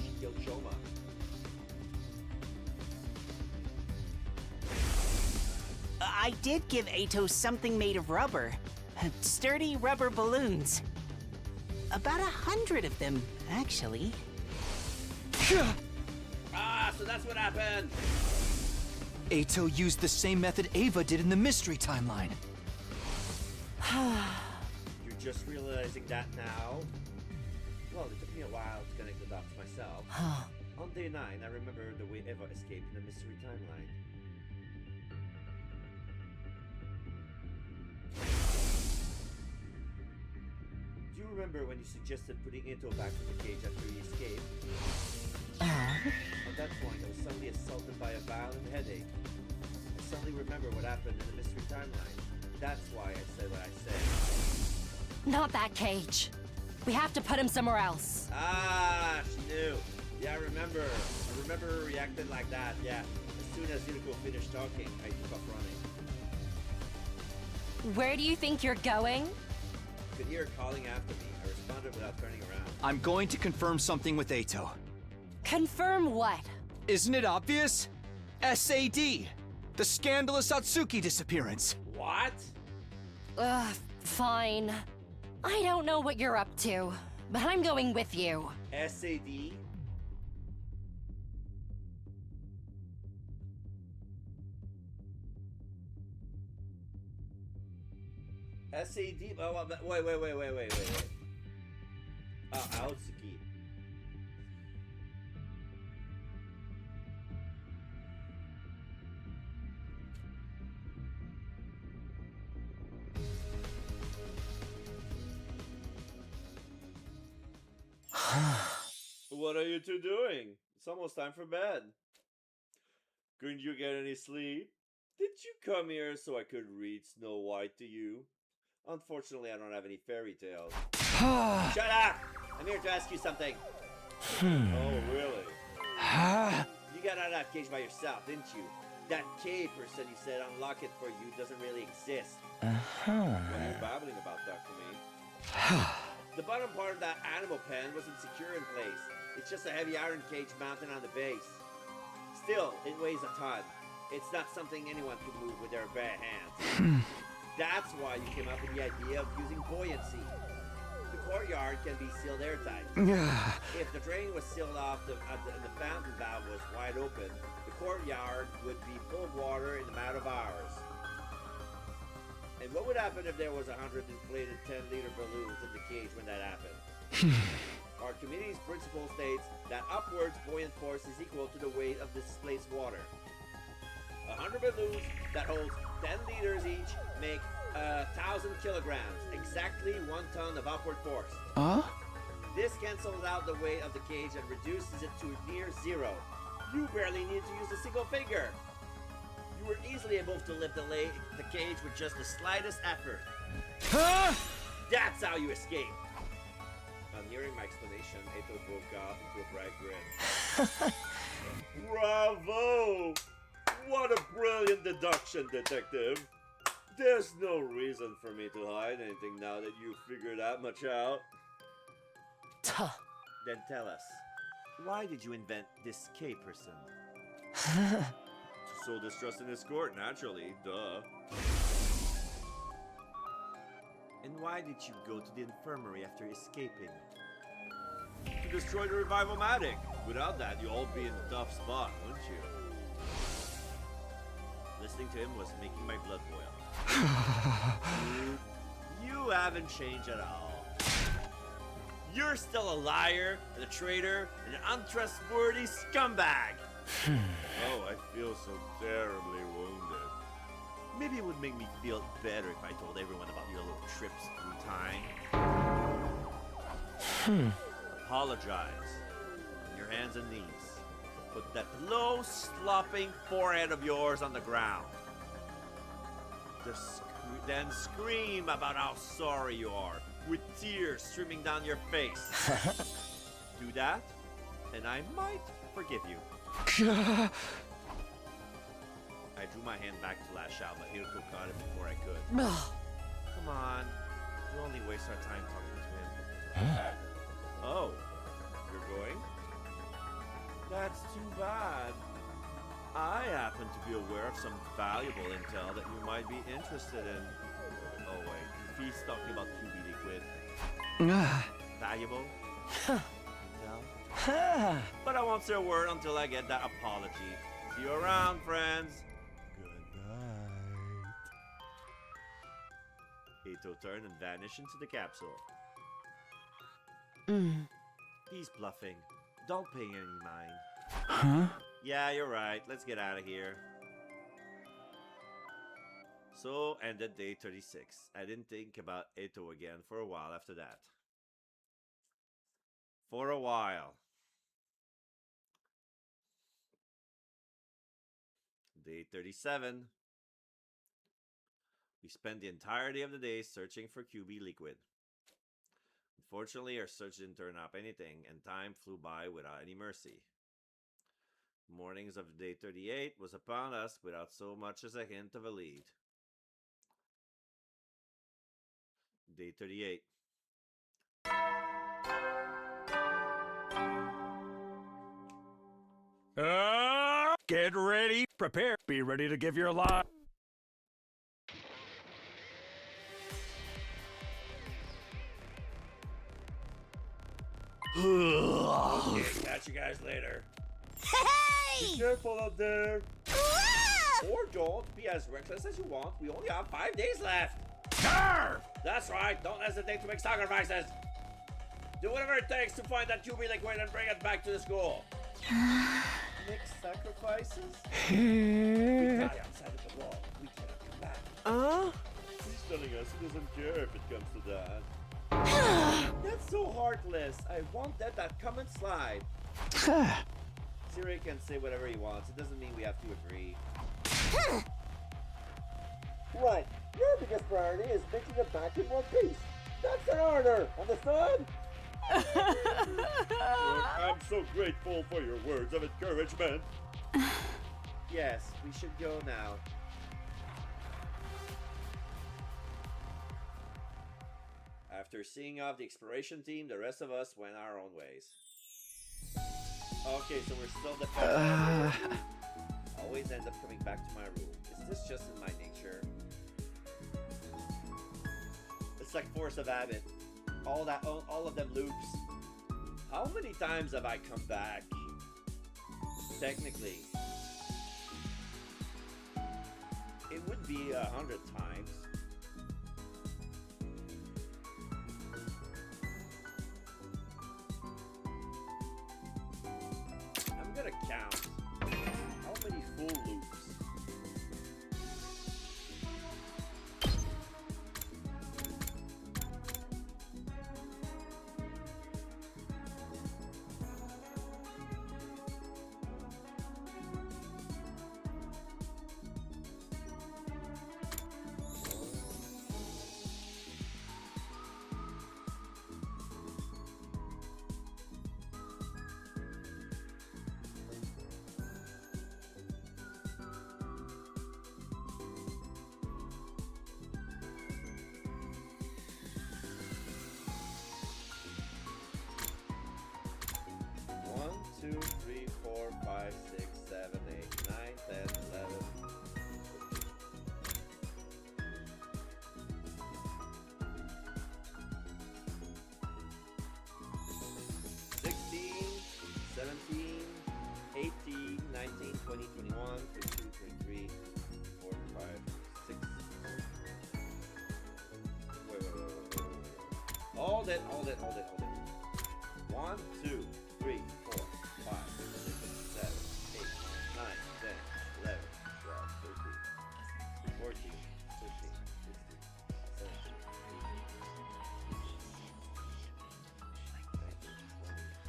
she killed Shoma. I did give Eito something made of rubber. Sturdy rubber balloons. About 100 of them, actually. Ah, so that's what happened! Eito used the same method Ava did in the mystery timeline. You're just realizing that now? Well, it took me a while to connect the dots myself. On day 9, I remember the way Eva escaped in the mystery timeline. Do you remember when you suggested putting Eito back in the cage after he escaped? At that point, I was suddenly assaulted by a violent headache. I suddenly remember what happened in the mystery timeline. That's why I said what I said. Not that cage. We have to put him somewhere else. Ah, she knew. Yeah, I remember. I remember her reacting like that, yeah. As soon as Hiriko finished talking, I took off running. Where do you think you're going? I could hear her calling after me. I responded without turning around. I'm going to confirm something with Eito. Confirm what? Isn't it obvious? SAD! The scandalous Atsuki disappearance. What? Fine. I don't know what you're up to, but I'm going with you. SAD? SAD? Oh, wait. Oh, Atsuki. What are you two doing? It's almost time for bed. Couldn't you get any sleep? Did you come here so I could read Snow White to you? Unfortunately, I don't have any fairy tales. Shut up! I'm here to ask you something. Oh, really? got out of that cage by yourself, didn't you? That K person you said unlock it for you doesn't really exist. What are you babbling about, Dr. May? The bottom part of that animal pen wasn't secure in place. It's just a heavy iron cage mounted on the base. Still, it weighs a ton. It's not something anyone could move with their bare hands. That's why you came up with the idea of using buoyancy. The courtyard can be sealed airtight. If the drain was sealed off and the fountain valve was wide open, the courtyard would be full of water in a matter of hours. And what would happen if there was 100 inflated 10-liter balloons in the cage when that happened? Our committee's principle states that upwards buoyant force is equal to the weight of displaced water. 100 balloons that hold 10 liters each make 1,000 kilograms, exactly 1 ton of upward force. This cancels out the weight of the cage and reduces it to near zero. You barely need to use a single finger. You were easily able to lift the cage with just the slightest effort. That's how you escaped. On hearing my explanation, Eito broke out into a bright grin. Bravo! What a brilliant deduction, detective. There's no reason for me to hide anything now that you figured that much out. Then tell us, why did you invent this K person? To sow distrust in his court, naturally, duh. And why did you go to the infirmary after escaping? To destroy the Revival-matic. Without that, you'd all be in a tough spot, wouldn't you? Listening to him was making my blood boil. You haven't changed at all. You're still a liar, and a traitor, and an untrustworthy scumbag. Oh, I feel so terribly wounded. Maybe it would make me feel better if I told everyone about your little trips through time. Apologize. On your hands and knees. Put that low, slopping forehead of yours on the ground. Then scream about how sorry you are, with tears streaming down your face. Do that, and I might forgive you. I drew my hand back to lash out, but Hiroko caught it before I could. Come on. We'll only waste our time talking to him. Oh, you're going? That's too bad. I happen to be aware of some valuable intel that you might be interested in. Oh wait, he's talking about QB Liquid. Valuable? Intel? But I won't say a word until I get that apology. See you around, friends. Good night. Eito turned and vanished into the capsule. He's bluffing. Don't pay any mind. Yeah, you're right. Let's get out of here. So ended day 36. I didn't think about Eito again for a while after that. For a while. Day 37. We spent the entirety of the day searching for QB Liquid. Unfortunately, our search didn't turn up anything, and time flew by without any mercy. Mornings of day 38 was upon us without so much as a hint of a lead. Day 38. Get ready, prepare, be ready to give your life. Okay, catch you guys later. Hey! Be careful out there. Or don't be as reckless as you want. We only have 5 days left. Arr! That's right. Don't hesitate to make sacrifices. Do whatever it takes to find that QB Liquid and bring it back to the school. Make sacrifices? We die outside of the wall. We cannot come back. He's telling us he doesn't care if it comes to that. That's so heartless. I won't let that come and slide. Siri can say whatever he wants. It doesn't mean we have to agree. Right. Your biggest priority is making it back in one piece. That's an order. Understood? I'm so grateful for your words of encouragement. Yes, we should go now. After seeing off the exploration team, the rest of us went our own ways. Okay, so we're still defending. Always end up coming back to my room. Is this just in my nature? It's like force of habit. All of them loops. How many times have I come back? Technically, it would be 100 times. I'm gonna count how many full loops. Hold it. 1, 2, 3, 4, 5, 6, 7, 8, 9, 10, 11, 12, 13, 14, 15, 16, 17, 18, 19, 20.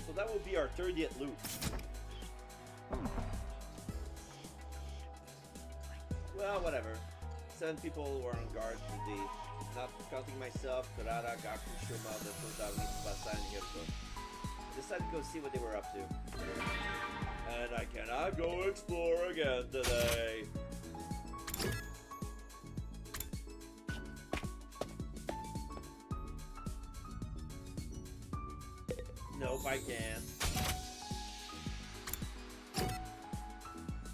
So that will be our 30th loop. Well, whatever. 7 people were on guard today. Not counting myself, Kurara, Gaku, Shuma, Dotota, Mitsubasa, and Hirko. Decided to go see what they were up to. And I cannot go explore again today. Nope, I can't.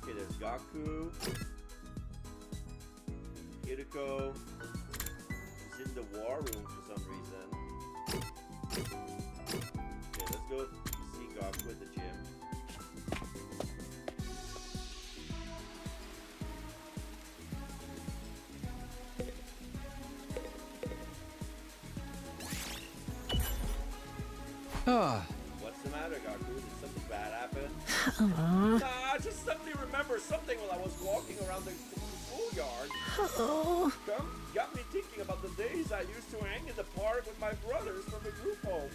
Okay, there's Gaku. Hiriko is in the war room for some reason. Okay, let's go see Gaku at the gym. What's the matter, Gaku? Did something bad happen? Nah, I just suddenly remember something while I was walking around the schoolyard. Got me thinking about the days I used to hang in the park with my brothers from the group home.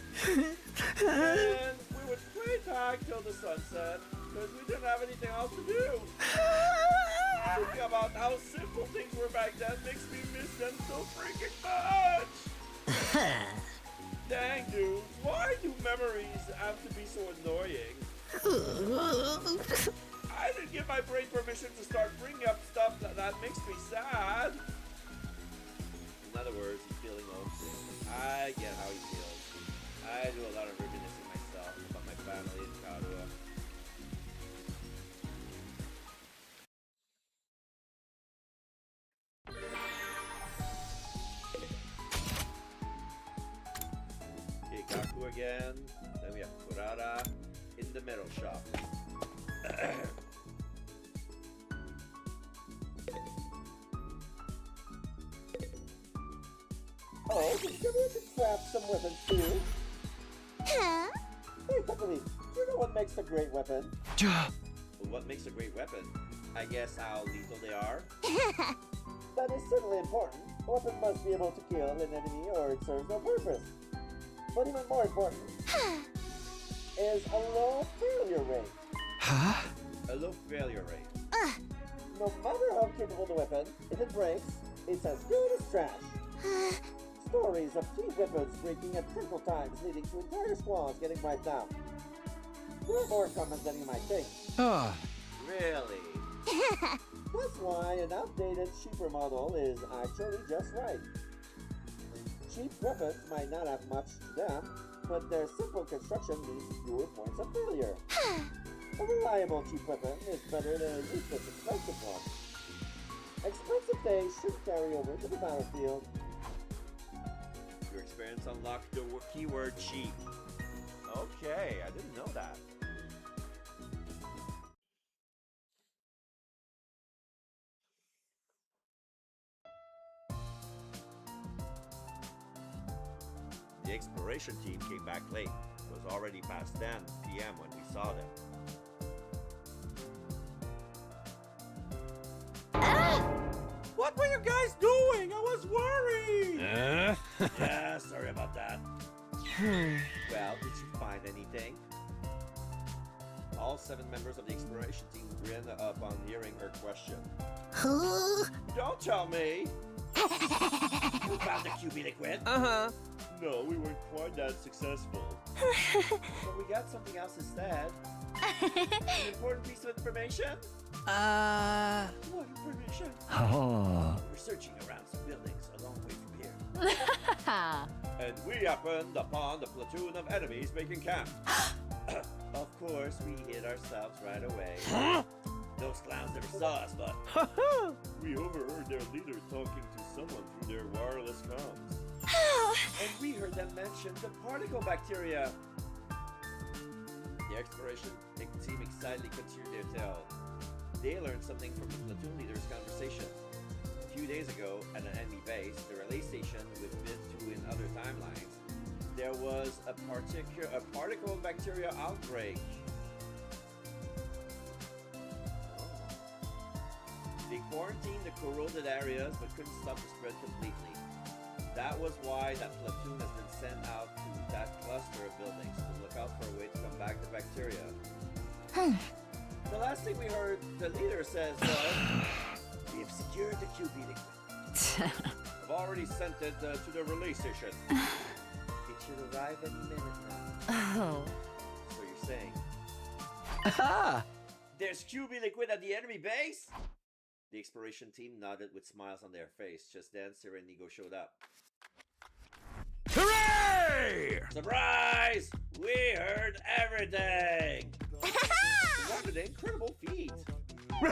And we would play tag till the sunset, because we didn't have anything else to do. Thinking about how simple things were back then makes me miss them so freaking much. Dang, dude, why do memories have to be so annoying? I didn't give my brain permission to start bringing up stuff that makes me sad. In other words, he's feeling homesick. I get how he feels. I do a lot of reminiscing myself about my family in Karua. Okay, Gaku again. Then we have Kurara in the metal shop. Oh, did you come here to craft some weapons too? Huh? Hey, Takumi, do you know what makes a great weapon? Well, what makes a great weapon? I guess how lethal they are? That is certainly important. A weapon must be able to kill an enemy or it serves no purpose. But even more important is a low failure rate. Huh? A low failure rate. No matter how capable the weapon, if it breaks, It's as good as trash. Stories of team weapons breaking at critical times, leading to entire squads getting wiped out. There are more common than you might think. Really? That's why an outdated, cheaper model is actually just right. Cheap weapons might not have much to them, but their simple construction means fewer points of failure. A reliable cheap weapon is better than a useless expensive one. Expensive days should carry over to the battlefield. Your experience unlocked the keyword cheap. Okay, I didn't know that. The exploration team came back late. It was already past 10 p.m. when we saw them. What were you guys doing? I was worried! Yeah, sorry about that. Well, did you find anything? All 7 members of the exploration team grinned upon hearing her question. Don't tell me! You found the QB liquid? Uh-huh. No, we weren't quite that successful. But we got something else instead. An important piece of information? What information? We're searching around some buildings a long way from here. And we happened upon the platoon of enemies making camp. Of course, we hid ourselves right away. Those clowns never saw us, but we overheard their leader talking to someone through their wireless comms. And we heard them mention the particle bacteria. The exploration team excitedly continued their tale. They learned something from the platoon leader's conversation. A few days ago, at an enemy base, the relay station with Mid-2 in other timelines, there was a particle bacteria outbreak. They quarantined the corroded areas but couldn't stop the spread completely. That was why that platoon has been sent out to that cluster of buildings to look out for a way to combat the bacteria. The last thing we heard the leader says was, we have secured the QB liquid. I've already sent it to the relay station. It should arrive any minute now. So you're saying, there's QB liquid at the enemy base? The exploration team nodded with smiles on their face. Just then, Serenigo showed up. Hooray! Surprise! We heard everything! What an incredible feat! You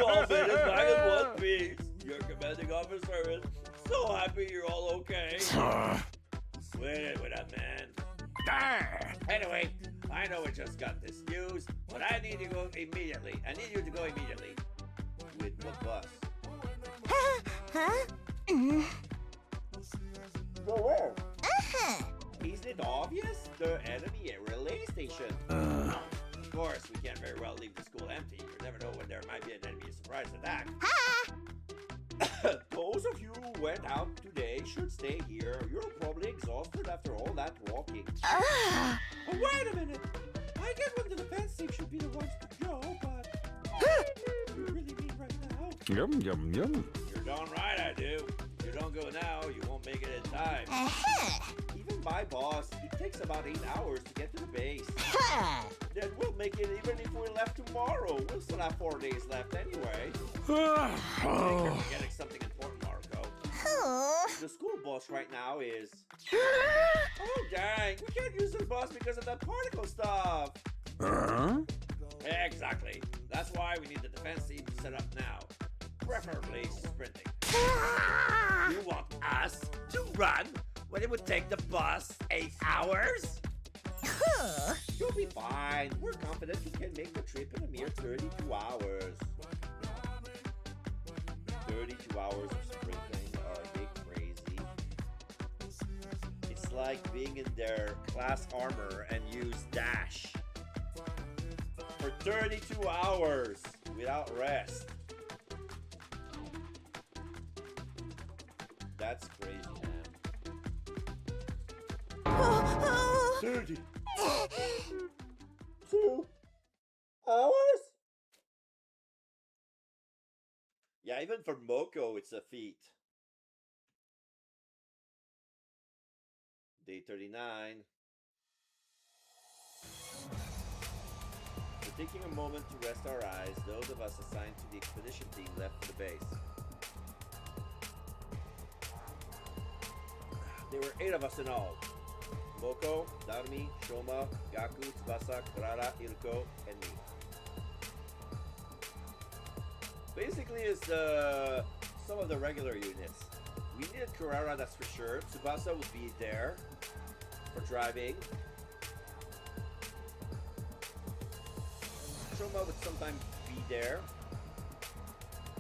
all made it back in one piece. Your commanding officer is so happy you're all okay. Split it with that man. Anyway, I know we just got this news, but I need you to go immediately. I need you to go immediately. With what bus? Go where? Isn't it obvious? The enemy relay station. Of course, we can't very well leave the school empty. You never know when there might be an enemy surprise attack. Those of you who went out today should stay here. You're probably exhausted after all that walking. Oh, wait a minute! I get when the defense team should be the ones to go, but... you really mean right now? Yum, yum, yum. You're darn right I do. If you don't go now, you won't make it in time. Even my boss, it takes about 8 hours to get to the base. Then we'll make it even if we left tomorrow. We'll still have 4 days left anyway. You're forgetting something important, Marco. The school bus right now is... Oh dang, we can't use the bus because of that particle stuff. Exactly. That's why we need the defense team to set up now. Preferably sprinting. You want us to run when it would take the bus 8 hours? You'll be fine. We're confident you can make the trip in a mere 32 hours. 32 hours of sprinting are a bit crazy. It's like being in their class armor and use dash for 32 hours without rest. That's crazy, man. 32 hours? Yeah, even for Moko, it's a feat. Day 39. So taking a moment to rest our eyes, those of us assigned to the expedition team left the base. There were 8 of us in all. Moko, Darumi, Shoma, Gaku, Tsubasa, Kurara, Irko, and me. Basically, it's some of the regular units. We needed Kurara, that's for sure. Tsubasa would be there for driving. Shoma would sometimes be there.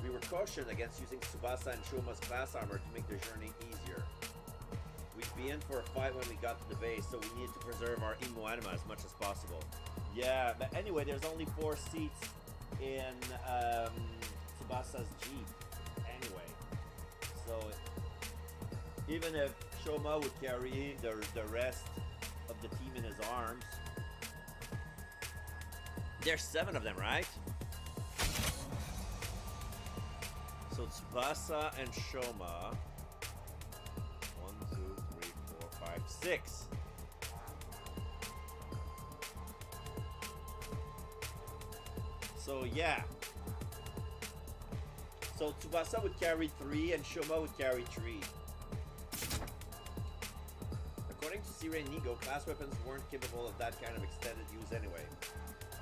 We were cautioned against using Tsubasa and Shoma's class armor to make their journey easier. We'd be in for a fight when we got to the base, so we needed to preserve our Imo Anima as much as possible. Yeah, but anyway, there's only 4 seats in Tsubasa's Jeep. Anyway, so even if Shoma would carry the rest of the team in his arms, there's 7 of them, right? So Tsubasa and Shoma. 1, 2, 3, 4, 5, 6. So yeah. So Tsubasa would carry 3 and Shoma would carry 3. According to Sirei Nigo, class weapons weren't capable of that kind of extended use anyway.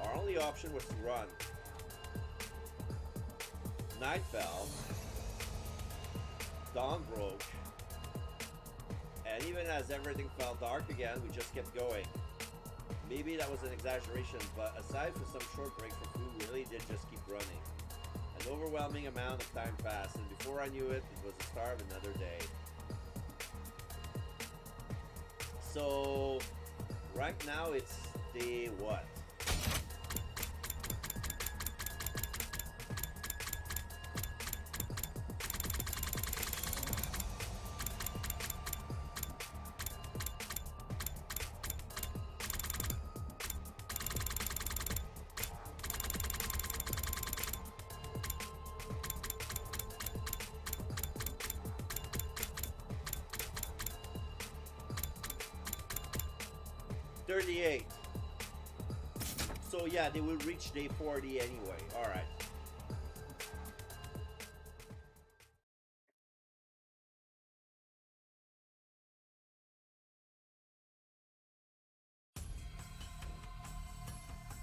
Our only option was to run. Night fell. Dawn broke. And even as everything fell dark again, we just kept going. Maybe that was an exaggeration, but aside from some short break for food, we really did just keep running. An overwhelming amount of time passed, and before I knew it, it was the start of another day. So, right now it's day what? So yeah, they will reach day 40 anyway. Alright.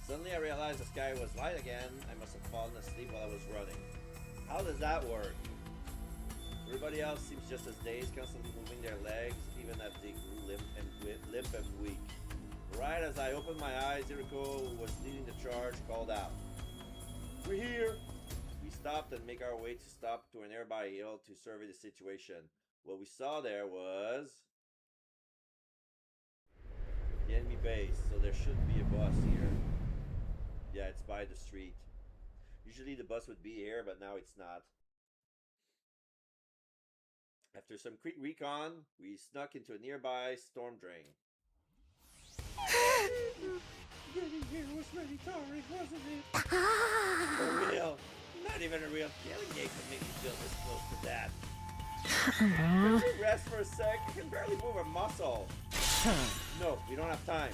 Suddenly I realized the sky was light again. I must have fallen asleep while I was running. How does that work? Everybody else seems just as dazed, constantly moving their legs, even as they grew limp and weak. Right as I opened my eyes, Iriko, who was leading the charge, called out, "We're here!" We stopped and make our way to a nearby hill to survey the situation. What we saw there was the enemy base, so there shouldn't be a bus here. Yeah, it's by the street. Usually the bus would be here, but now it's not. After some quick recon, we snuck into a nearby storm drain. Getting here was very tiring, wasn't it? For real. Not even a real killing game can make me feel this close to that. Can you rest for a sec? I can barely move a muscle. No, we don't have time.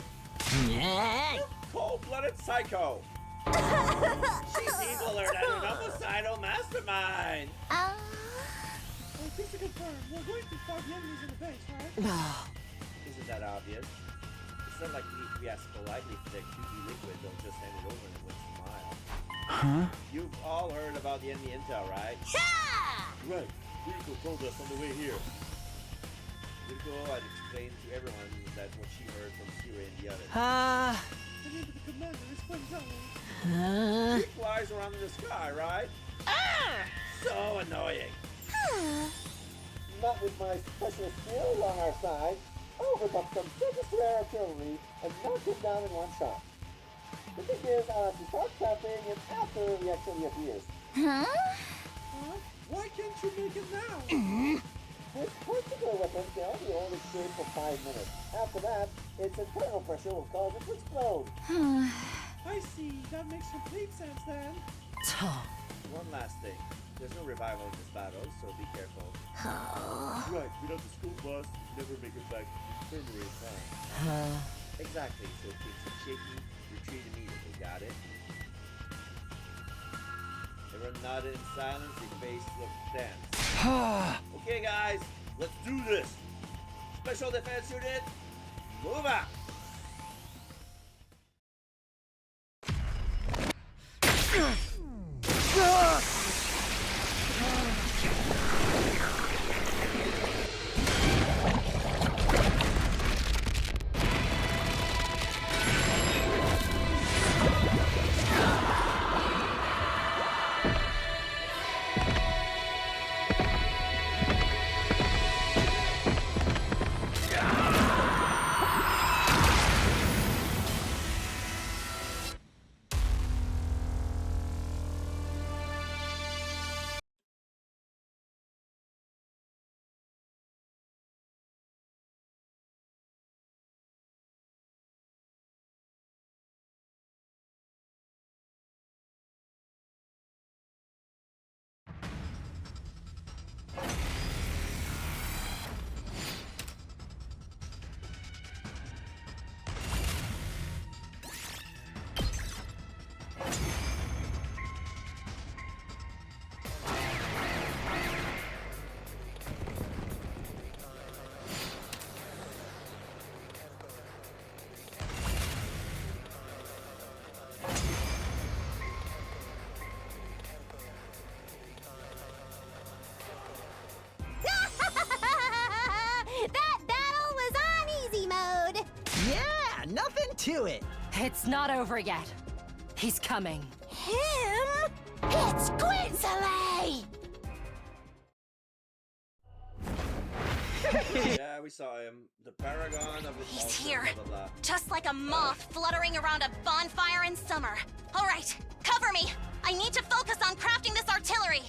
Cold-blooded psycho. She's eviler than an homicidal mastermind. Just to confirm, we're going to fight the enemies in the base, right? Isn't that obvious? It's not like we ask politely for their QB liquid, they'll just hand it over and with a smile. Huh? You've all heard about the enemy intel, right? Yeah! Right. Rico told us on the way here. Rico had explained to everyone that what she heard from Sirei and the others. The name of the commander is Quentin. He flies around in the sky, right? So annoying. Not with my special skill on our side. I'll whip up some super rare artillery and knock him down in one shot. The thing is, I'll have to start tapping him after he actually appears. Huh? Why can't you make it now? This particular weapon can only hold its shape for 5 minutes. After that, its internal pressure will cause it to explode. I see. That makes complete sense then. One last thing. There's no revival in this battle, so be careful. Right, without the school bus, never make it back to the infirmary in time. Exactly, so things are shaky, retreat immediately, got it? Everyone nodded in silence, their face looked tense. Okay guys, let's do this! Special Defense Unit, move out! Nothing to it. It's not over yet. He's coming. Him? It's Quinsley! Yeah, we saw him. The paragon of his He's here. blah, blah, blah. Just like a moth fluttering around a bonfire in summer. All right, cover me. I need to focus on crafting this artillery.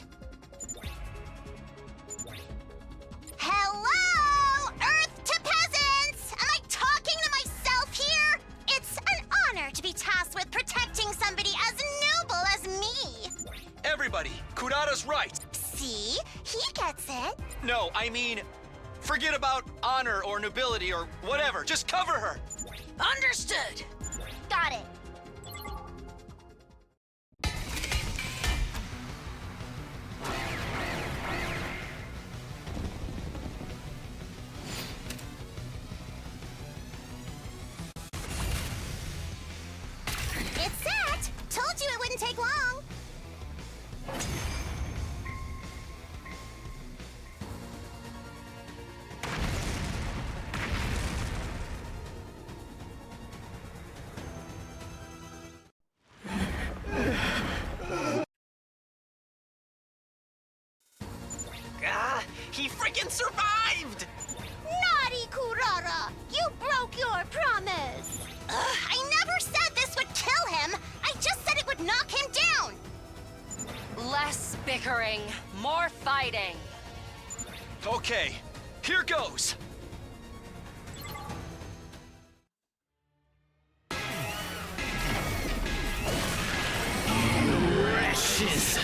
Hello, Earth to peasants! Am I talking to myself here? It's an honor to be tasked with protecting somebody as noble as me. Everybody, Kurata's right. See? He gets it. No, I mean, forget about honor or nobility or whatever. Just cover her. Understood. Got it. It's set! Told you it wouldn't take long. He freaking survived! Naughty Kurata! You broke your promise! I never said this would kill him! I just said it would knock him down! Less bickering, more fighting. Okay, here goes. Wretches!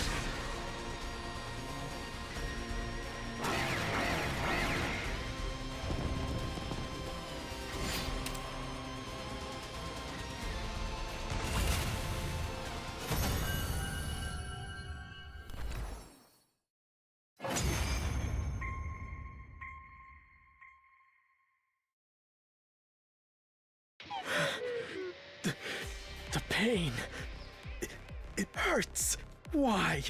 The pain. It hurts. Why?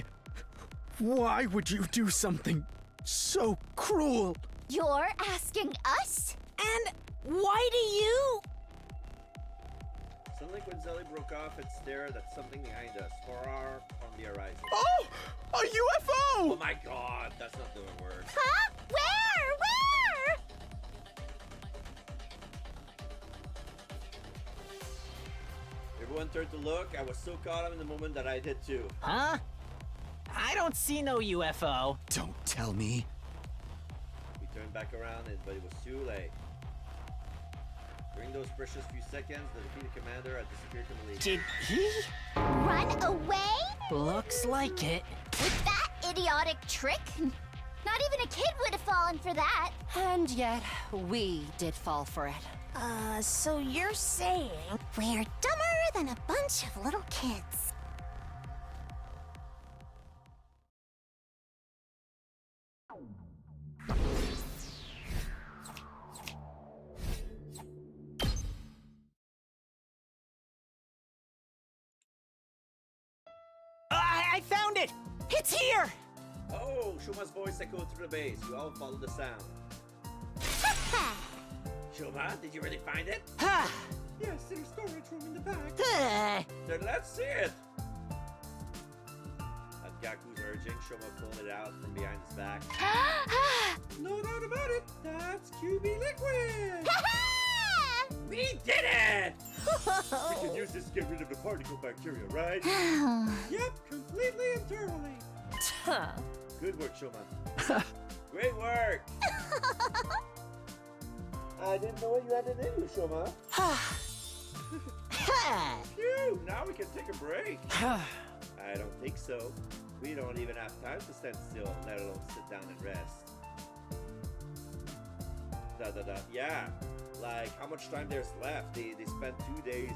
Why would you do something so cruel? You're asking us? And why do you? Suddenly Quinzelli broke off and stared at something behind us, far on the horizon. Oh! A UFO! Oh my god, that's not doing words. Huh? Where? Where? Everyone turned to look. I was so caught up in the moment that I did too. Huh? I don't see no UFO. Don't tell me. We turned back around, but it was too late. During those precious few seconds, the defeated commander had disappeared completely. Did he? Run away? Looks like it. With that idiotic trick? Not even a kid would have fallen for that. And yet, we did fall for it. So you're saying we're dumber than a bunch of little kids. I found it! It's here! Oh, Shuma's voice echoed through the base. We all followed the sound. Shuma, did you really find it? Yes, in a storage room in the back. Then let's see it! At Gaku's urging, Shuma pulled it out from behind his back. No doubt about it. That's QB Liquid. We did it! We can use this to get rid of the particle bacteria, right? Yep, completely and thoroughly. Good work, Shuma. Great work! I didn't know what you had in you, Shuma. Phew, now we can take a break. I don't think so. We don't even have time to stand still, let alone sit down and rest. Yeah, like how much time there's left? They spent 2 days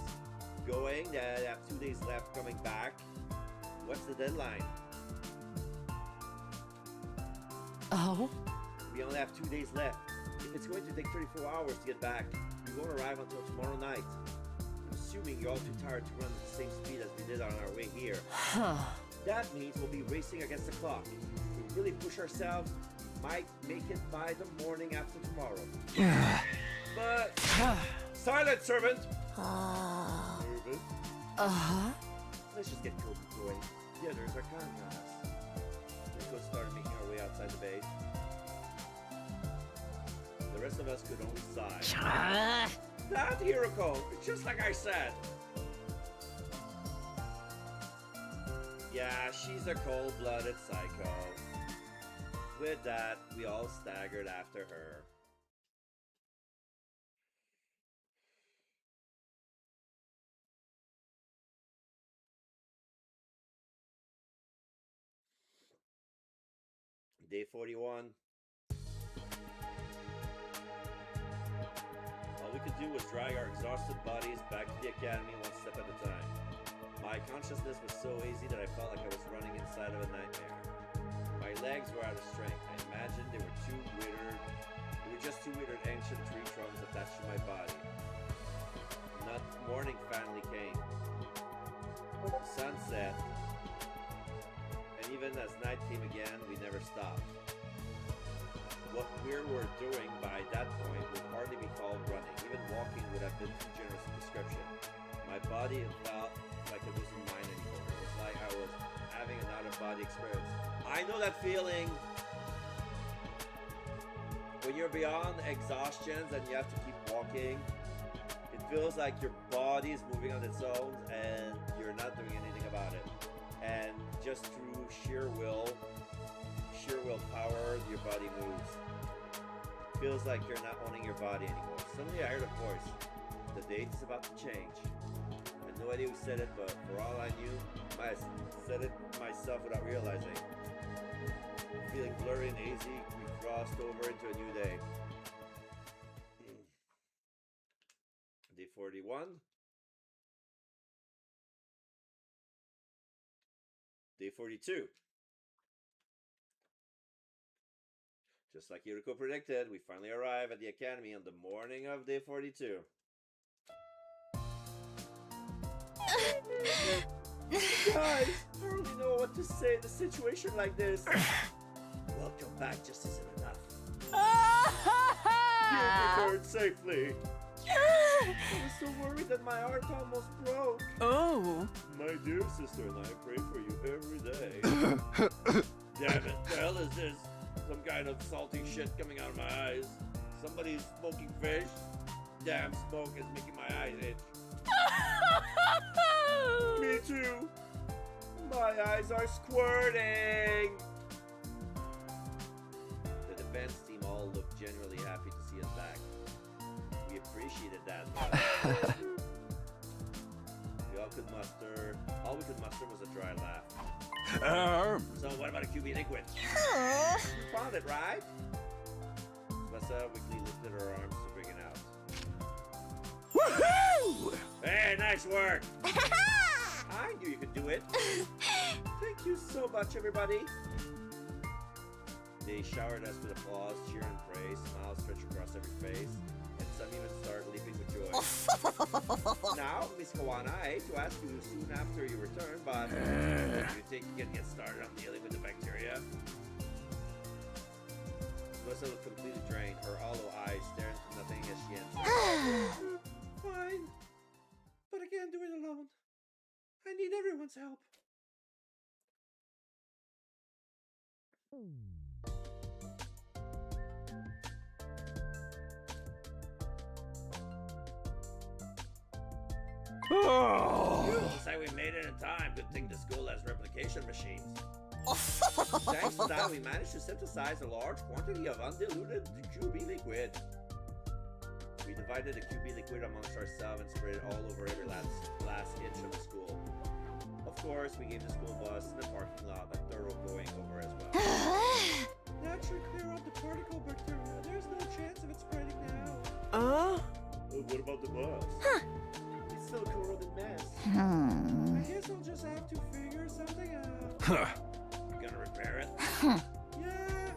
going, they have 2 days left coming back. What's the deadline? Oh? We only have 2 days left. If it's going to take 34 hours to get back, we won't arrive until tomorrow night. I'm assuming you're all too tired to run at the same speed as we did on our way here. That means we'll be racing against the clock. If we really push ourselves, we might make it by the morning after tomorrow. But... Silent, servant! Servant? Let's just get Kobe going. The others are counting on us. Rico started making our way outside the base. The rest of us could only sigh. Not Hiroko! It's just like I said! Yeah, she's a cold-blooded psycho. With that, we all staggered after her. Day 41. All we could do was drag our exhausted bodies back to the academy one step at a time. My consciousness was so hazy that I felt like I was running inside of a nightmare. My legs were out of strength. I imagined they were just two withered ancient tree trunks attached to my body. Morning finally came. The sun set, and even as night came again, we never stopped. What we were doing by that point would hardly be called running. Even walking would have been too generous a description. My body felt like it wasn't mine anymore. It was like I was having an out-of-body experience. I know that feeling when you're beyond exhaustion and you have to keep walking. It feels like your body is moving on its own and you're not doing anything about it. And just through sheer willpower, your body moves. It feels like you're not owning your body anymore. Suddenly I heard a voice. The date is about to change. I had no idea who said it, but for all I knew, I said it myself without realizing. Feeling blurry and hazy, we crossed over into a new day. Day 41. Day 42. Just like Yuriko predicted, we finally arrive at the academy on the morning of day 42. Guys, I don't really know what to say in a situation like this. Welcome back just isn't enough. You returned safely. I was so worried that my heart almost broke. Oh. My dear sister and I pray for you every day. Damn it, the hell is this? Some kind of salty shit coming out of my eyes. Somebody's smoking fish. Damn smoke is making my eyes itch. Me too. My eyes are squirting. The defense team all looked genuinely happy to see us back. We appreciated that. All we could muster was a dry laugh. So what about a QB liquid? You found it, right? Tsubasa weakly lifted her arms to bring it out. Woohoo! Hey, nice work! I knew you could do it. Thank you so much, everybody. They showered us with applause, cheer, and praise. Smiles stretched across every face, and some even started leaping with joy. Now, Miss Kawana, I hate to ask you soon after you return, but do you think you can get started on dealing with the bacteria? Melissa looked completely drained, her hollow eyes staring into nothing as she answered. Fine, but I can't do it alone. I need everyone's help. Looks like we made it in time. Good thing the school has replication machines. Thanks to that, we managed to synthesize a large quantity of undiluted QB liquid. We divided the QB liquid amongst ourselves and spread it all over every last inch of the school. Of course, we gave the school bus in the parking lot a thorough going over as well. That should clear out the particle bacteria. There's no chance of it spreading now. What about the bus? It's still a corroded mess. I guess I'll just have to figure something out. You gonna repair it? Yeah,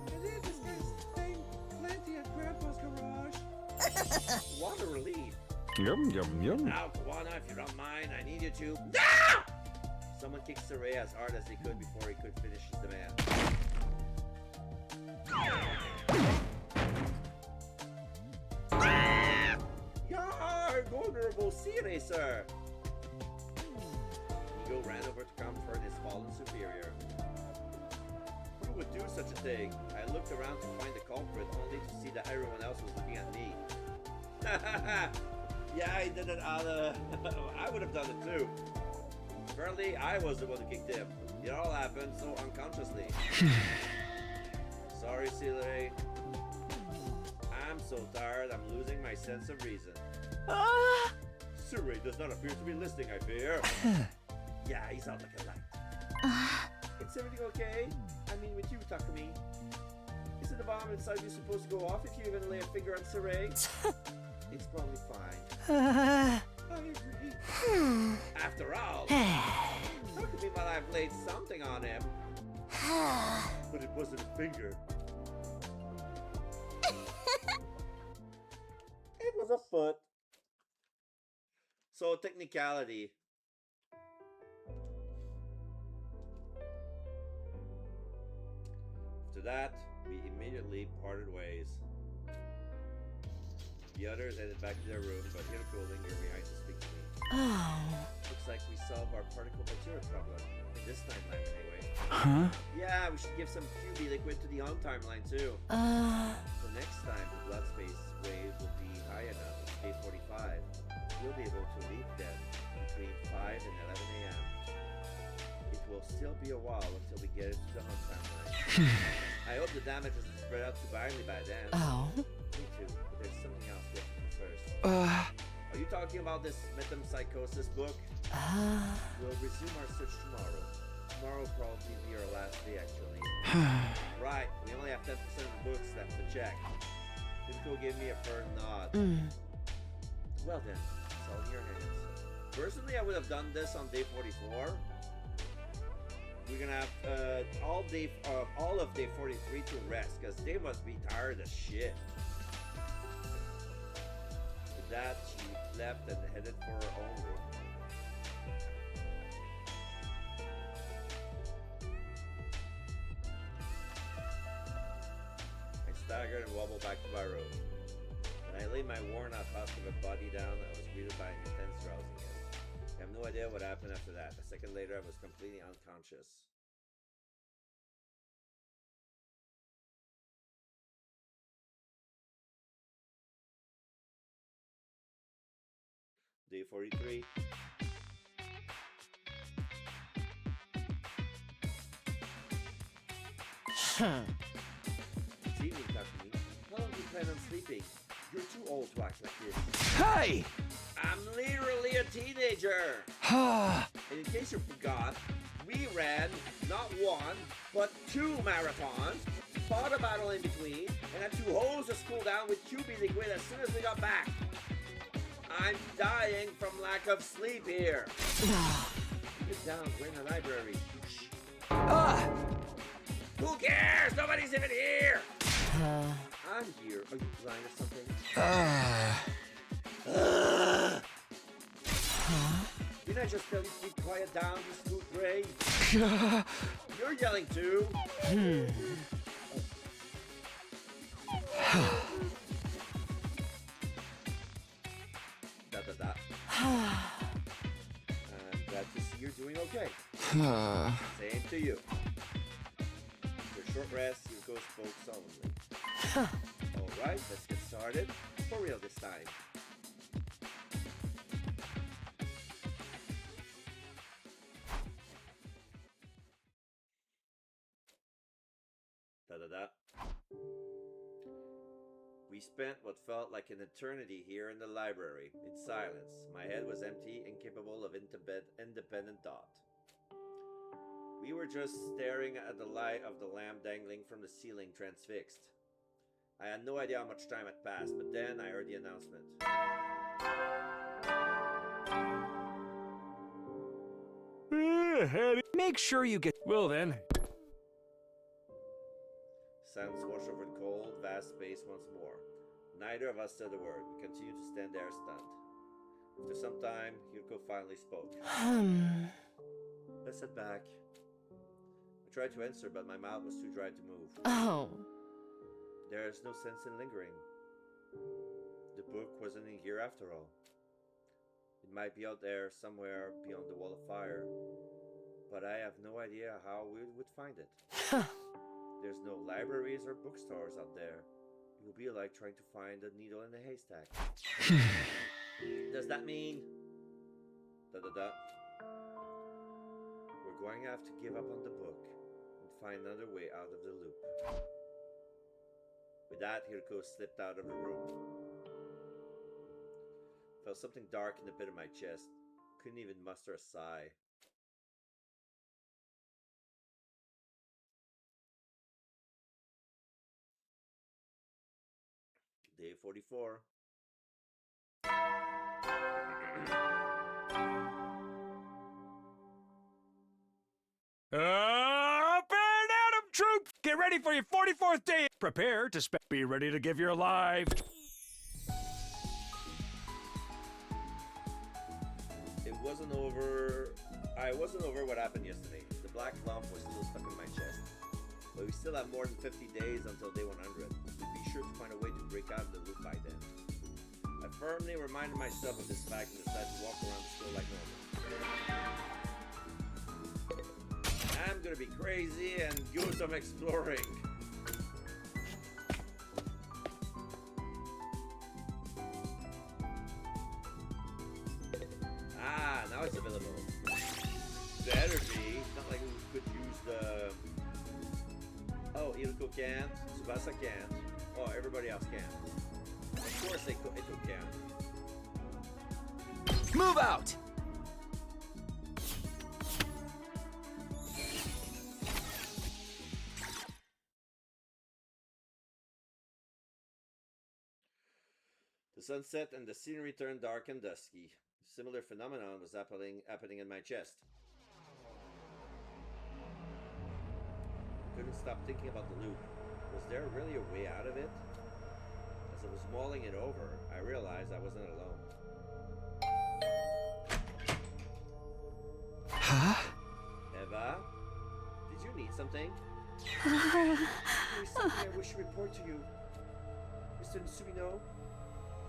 I did this kind of thing plenty at Grandpa's garage. What a relief. Yum, yum, yum. Now, Kawana, if you don't mind, I need you to... Ah! Someone kicked Saray as hard as they could before he could finish his demand. Yar! Vulnerable sea racer! Ego ran over to comfort his fallen superior. Who would do such a thing? I looked around to find the culprit, only to see that everyone else was looking at me. Yeah, I did it out of... I would have done it too. Apparently, I was the one who kicked him. It all happened so unconsciously. Sorry, Silere. I'm so tired, I'm losing my sense of reason. Silere does not appear to be listening, I fear. Yeah, he's out like a light. Is everything okay? I mean, with you, Takumi. Isn't the bomb inside you supposed to go off if you even lay a finger on Silere? It's probably fine. I agree. After all, Takumi might have laid something on him. But it wasn't a finger. It was a foot. So, technicality. After that, we immediately parted ways. The others headed back to their room, but Hiroko lingered behind to speak to me. Looks like we solved our particle bacteria problem. In this timeline, anyway. Huh? Yeah, we should give some QB liquid to the on timeline, too. So next time, the blood space wave will be high enough, day 45. We'll be able to leave them between 5 and 11 a.m. It will still be a while until we get it to the on timeline. I hope the damage isn't spread out too badly by then. Me too, but there's something else we have to do first. Are you talking about this metempsychosis book? We'll resume our search tomorrow. Tomorrow will probably be our last day, actually. Right, we only have 10% of the books left to check. Himiko gave me a firm nod. Well then, it's all in your hands. Personally, I would have done this on day 44. We're gonna have all of day 43 to rest, because they must be tired as shit. With that, she left and headed for her own room. I staggered and wobbled back to my room. When I laid my worn-out husk of a body down, I was greeted by an intense drowsiness. I have no idea what happened after that. A second later, I was completely unconscious. Day 43. It's evening, Takumi. How long do you plan on sleeping? You're too old to act like this. Hey! I'm literally a teenager. And in case you forgot, we ran not one, but 2 marathons, fought a battle in between, and had to hose the school down with QB liquid as soon as we got back. I'm dying from lack of sleep here. Get down, we're in the library. Shh. Who cares? Nobody's even here. I'm here. Are you blind or something? Didn't I just tell you to be quiet down, you Scoot Gray? You're yelling too. I'm glad to see you're doing okay. Same to you. For a short rest, Yuriko spoke solemnly. Alright, let's get started. For real this time. We spent what felt like an eternity here in the library, in silence. My head was empty, incapable of independent thought. We were just staring at the light of the lamp dangling from the ceiling, transfixed. I had no idea how much time had passed, but then I heard the announcement. Make sure you get... Well then. Sound swashed over the cold, vast space once more. Neither of us said a word. We continued to stand there stunned. After some time, Yuriko finally spoke. I sat back. I tried to answer, but my mouth was too dry to move. Oh. There is no sense in lingering. The book wasn't in here after all. It might be out there somewhere beyond the wall of fire, but I have no idea how we would find it. There's no libraries or bookstores out there. It will be like trying to find a needle in a haystack. Does that mean... We're going to have to give up on the book and find another way out of the loop. With that, Yuriko slipped out of the room. Felt something dark in the pit of my chest. Couldn't even muster a sigh. Day 44. Up and at 'em, troops! Get ready for your 44th day! Prepare to be ready to give your life. I wasn't over what happened yesterday. The black lump was still stuck in my chest. But we still have more than 50 days until day 100. We'd be sure to find a way to break out of the loop by then. I firmly reminded myself of this fact and decided to walk around the store like normal. I'm gonna be crazy and do some exploring. Ah, now it's available. Better be. Not like we could use the... Oh, Yuriko can't. Tsubasa can't. Oh, everybody else can. Of course Ito can. Move out! The sun set and the scenery turned dark and dusky. A similar phenomenon was happening in my chest. I couldn't stop thinking about the loop. Was there really a way out of it? As I was mulling it over, I realized I wasn't alone. Huh? Eva? Did you need something? There is something I wish to report to you. Mr. Ntsubino,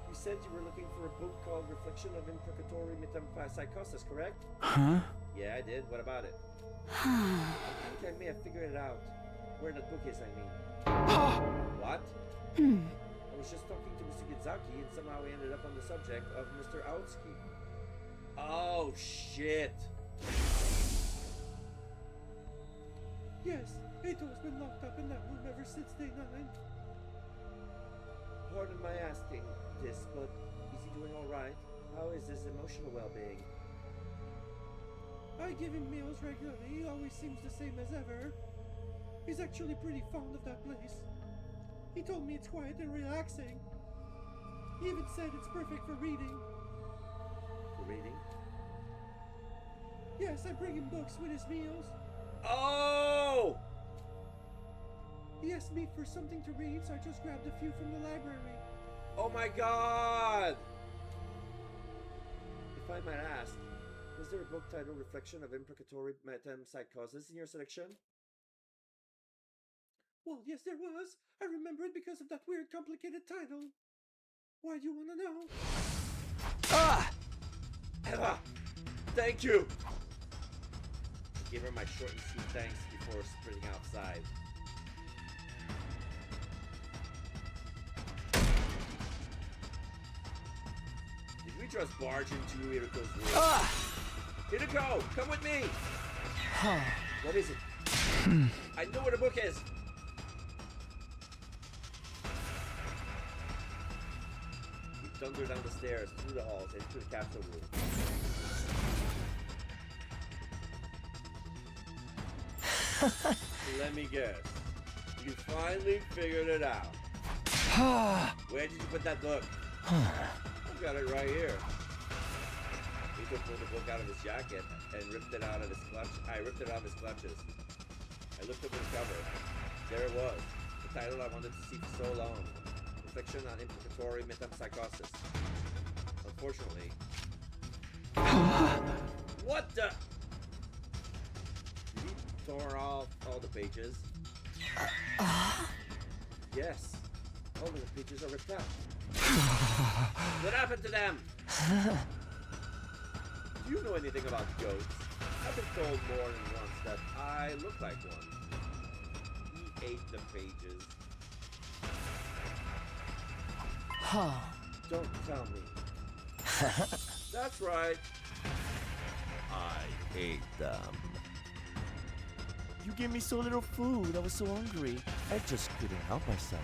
you said you were looking for a book called Reflection of Imprecatory Metempsychosis, correct? Huh? Yeah, I did. What about it? I think I may have figured it out. Where that book is, I mean. What? I was just talking to Mr. Gizaki and somehow we ended up on the subject of Mr. Aotsky. Oh, shit. Yes, Eito has been locked up in that room ever since day 9. pardon my asking this, but is he doing alright? How is his emotional well-being? I give him meals regularly. He always seems the same as ever. He's actually pretty fond of that place. He told me it's quiet and relaxing. He even said it's perfect for reading. For reading? Yes, I bring him books with his meals. Oh! He asked me for something to read, so I just grabbed a few from the library. Oh my god! If I might ask, was there a book titled Reflection of Imprecatory Metempsychosis in your selection? Well, yes, there was. I remember it because of that weird, complicated title. Why do you want to know? Ah! Eva! Thank you! I gave her my short and sweet thanks before sprinting outside. Did we just barge into Hiriko's room? Ah! Hiriko, come with me! What is it? I know where the book is! We thunder down the stairs, through the halls, and into the capsule room. Let me guess. You finally figured it out. Where did you put that book? I've got it right here. Ito pulled the book out of his jacket and ripped it out of his clutch. I ripped it out of his clutches. I looked over the cover. There it was. The title I wanted to see for so long. Reflection on Imprecatory Metempsychosis. Unfortunately. What the? Did he tore off all the pages? Yes. All of the pages are ripped out. What happened to them? Do you know anything about goats? I've been told more than once that I look like one. He ate the pages. Don't tell me. That's right. I ate them. You gave me so little food. I was so hungry. I just couldn't help myself.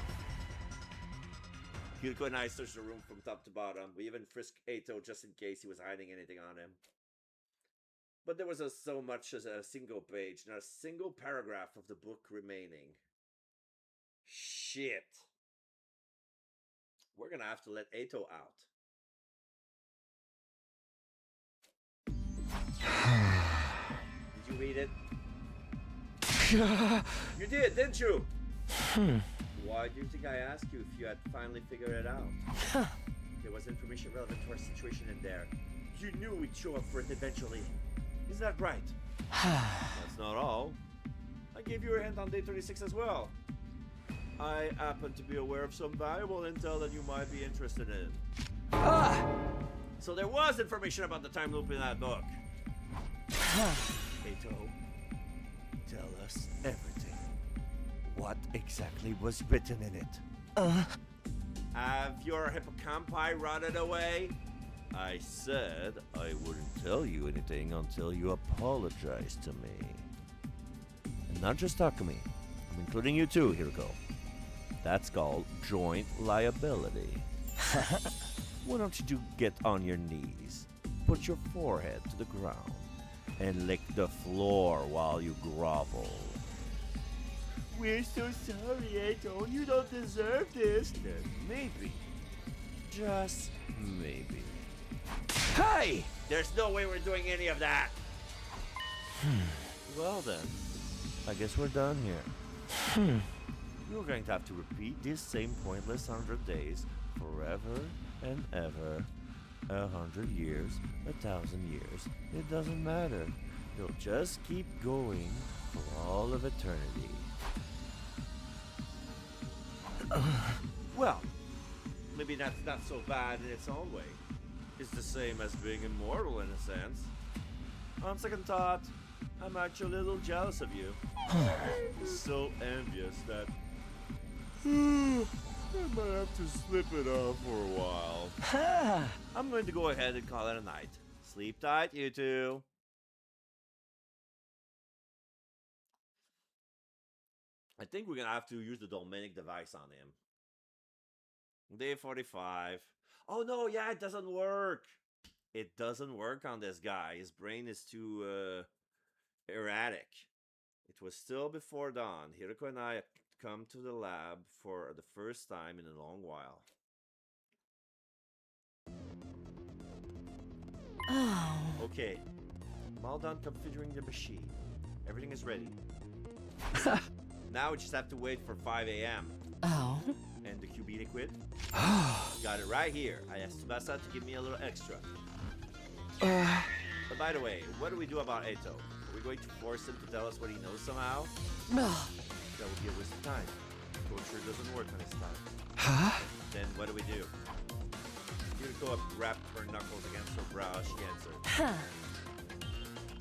Hiriko and I searched the room from top to bottom. We even frisked Eito just in case he was hiding anything on him. But there was so much as a single page, not a single paragraph of the book remaining. Shit. We're gonna have to let Eito out. Did you read it? You did, didn't you? Why do you think I asked you if you had finally figured it out? There was information relevant to our situation in there. You knew we'd show up for it eventually. Isn't that right? That's not all. I gave you a hint on day 36 as well. I happen to be aware of some valuable intel that you might be interested in. So there was information about the time loop in that book. Eito, tell us everything. What exactly was written in it? Have your hippocampi rotted away? I said I wouldn't tell you anything until you apologize to me. And not just Takumi. I'm including you too, Hiriko. That's called joint liability. Why don't you get on your knees, put your forehead to the ground, and lick the floor while you grovel. We're so sorry, Eito. You don't deserve this. Then maybe, just maybe. Hey! There's no way we're doing any of that. Well then, I guess we're done here. You're going to have to repeat this same pointless 100 days forever and ever. 100 years, 1,000 years, it doesn't matter. You'll just keep going for all of eternity. Well, maybe that's not so bad in its own way. It's the same as being immortal in a sense. On second thought, I'm actually a little jealous of you. So envious that I might have to slip it off for a while. I'm going to go ahead and call it a night. Sleep tight, you two. I think we're gonna have to use the Dolmenic device on him. Day 45. Oh no, yeah, it doesn't work. It doesn't work on this guy. His brain is too erratic. It was still before dawn. Hiroko and I had come to the lab for the first time in a long while. Oh. Okay, I'm all done configuring the machine. Everything is ready. Now we just have to wait for 5 a.m. Oh. And the QB liquid? Got it right here. I asked Tsubasa to give me a little extra. But by the way, what do we do about Eto? Are we going to force him to tell us what he knows somehow? That would be a waste of time. Torture doesn't work on his time. Huh? Then what do we do? Yuriko wrapped her knuckles against her brow as she answered. Huh.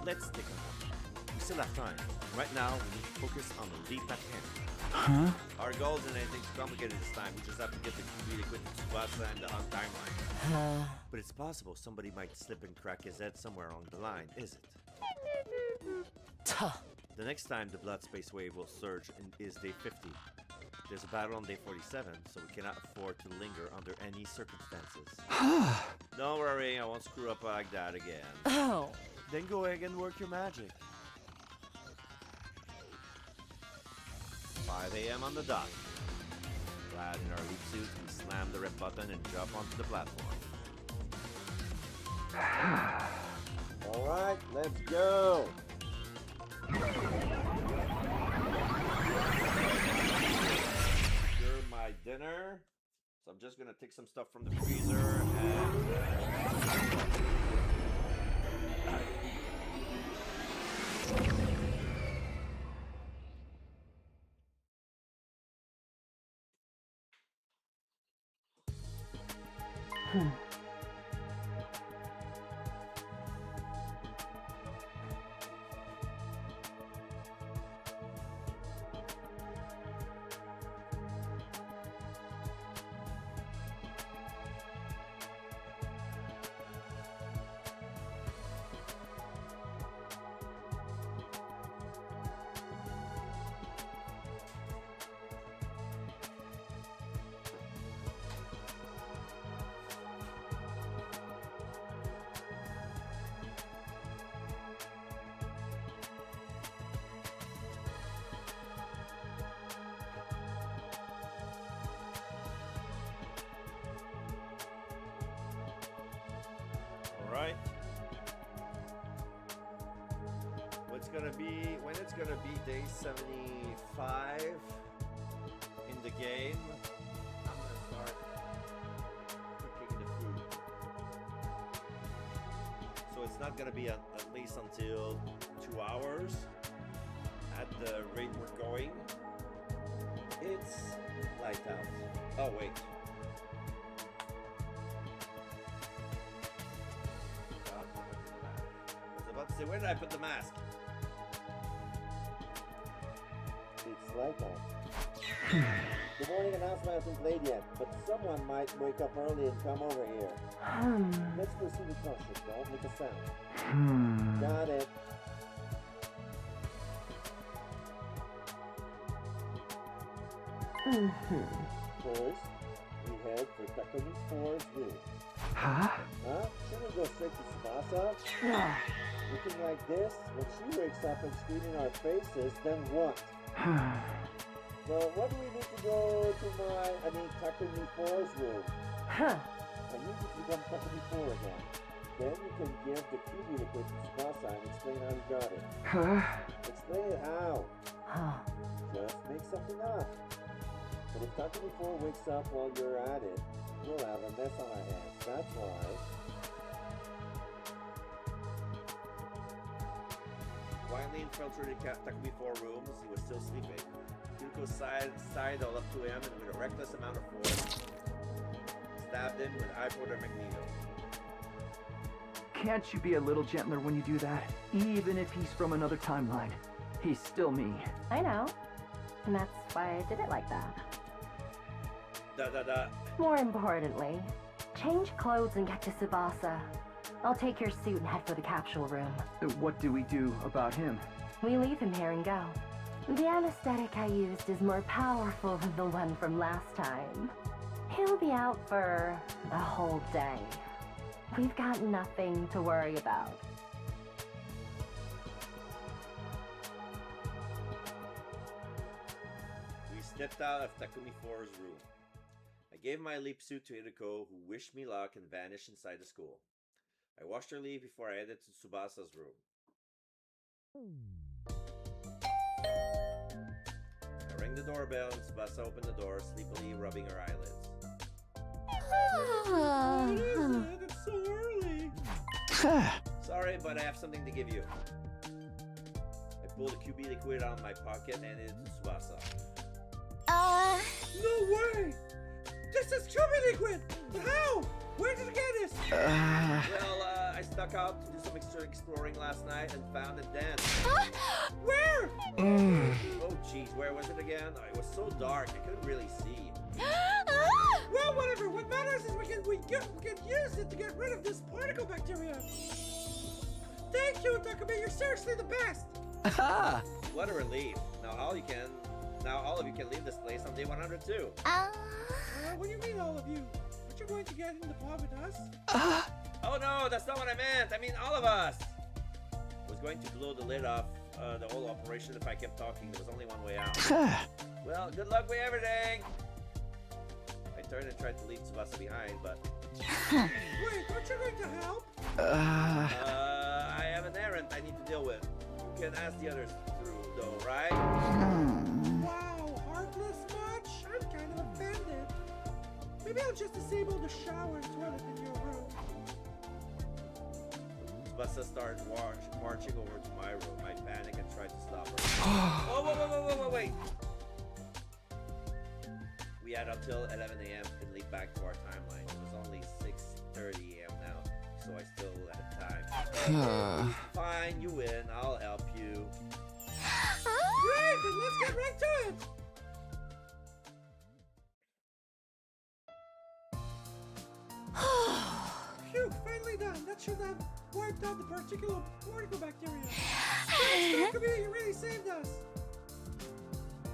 Let's take a look. We still have time. Right now, we need to focus on the leap at hand. Huh? Our goal isn't anything too complicated this time. We just have to get the QB liquid to Tsubasa and the hunt timeline. But it's possible somebody might slip and crack his head somewhere along the line, is it? The next time the blood space wave will surge is day 50. There's a battle on day 47, so we cannot afford to linger under any circumstances. Don't worry, I won't screw up like that again. Oh. Then go ahead and work your magic. 5 a.m. on the dot. Clad in our leap suits, we slam the red button and jump onto the platform. Alright, let's go! Secure my dinner. So I'm just gonna take some stuff from the freezer and... Alright. When it's gonna be day 75 in the game, I'm gonna start cooking the food. So it's not gonna be at least until 2 hours at the rate we're going. It's light out. Oh wait. So where did I put the mask? It's light out. The morning announcement hasn't played yet, but someone might wake up early and come over here. Let's proceed with caution. Don't make a sound. Got it. First, we head for Takumi 4's room. Huh? Shouldn't we go straight to Tsubasa? Looking like this, when she wakes up and screaming in our faces, then what? Well, what do we need to go to Takumi 4's room? I need you to become Takumi 4 again. Then you can give the QB liquid to Tsubasa and explain how you got it. Explain it how. Just make something up. But if Takumi 4 wakes up while you're at it, we'll have a mess on our hands. That's why. Quietly infiltrated Takumi 4 rooms. He was still sleeping. Yuriko sighed all up to him and with a reckless amount of force, stabbed him with hypodermic needle. Can't you be a little gentler when you do that? Even if he's from another timeline, he's still me. I know. And that's why I did it like that. More importantly, change clothes and get to Tsubasa. I'll take your suit and head for the capsule room. What do we do about him? We leave him here and go. The anesthetic I used is more powerful than the one from last time. He'll be out for a whole day. We've got nothing to worry about. We stepped out of Takumi 4's room. I gave my leap suit to Hideko, who wished me luck and vanished inside the school. I watched her leave before I headed to Tsubasa's room. I rang the doorbell and Tsubasa opened the door, sleepily rubbing her eyelids. What is it? It's so early. Sorry, but I have something to give you. I pulled a QB liquid out of my pocket and handed it to Tsubasa. No way! This is QB liquid! But how? Where did you get this? Well, I stuck out to do some extra exploring last night and found it then. Where? Oh jeez, where was it again? It was so dark, I couldn't really see. Well, whatever. What matters is we can use it to get rid of this particle bacteria. Thank you, Takumi. You're seriously the best. What a relief. Now all of you can leave this place on day 102. What do you mean, all of you? Aren't you going to get in the pod with us? Oh no, that's not what I meant. I mean all of us. I was going to blow the lid off the whole operation if I kept talking. There was only one way out. Well, good luck with everything. I turned and tried to leave Tsubasa behind, but... Wait, aren't you going to help? I have an errand I need to deal with. You can ask the others through, though, right? Wow, heartless much? I'm kind of offended. Maybe I'll just disable the shower and toilet in your room. Tsubasa started marching over to my room. I panicked and tried to stop her. Oh, wait. We had until 11 a.m. and leap back to our timeline. It was only 6:30 a.m. now, so I still had time. Fine, you win. I'll help you. Great, then let's get right to it. Phew, finally done. That should have wiped out the particle bacteria. Thanks, Takumi, you really saved us.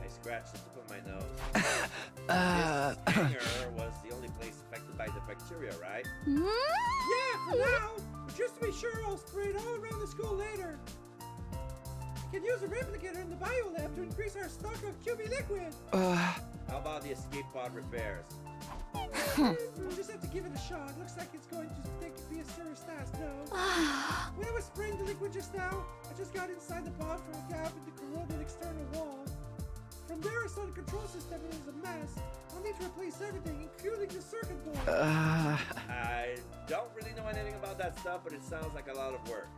I scratched the tip of my nose. This hangar was the only place affected by the bacteria, right? Yeah, for now. But just to be sure, I'll spray it all around the school later. We can use a replicator in the biolab to increase our stock of QB liquid. How about the escape pod repairs? We'll just have to give it a shot. Looks like it's going to be a serious task, though. When I was spraying the liquid just now, I just got inside the pod from a gap in the corroded external wall. From there, I saw the control system and it was a mess. I'll need to replace everything, including the circuit board. I don't really know anything about that stuff, but it sounds like a lot of work.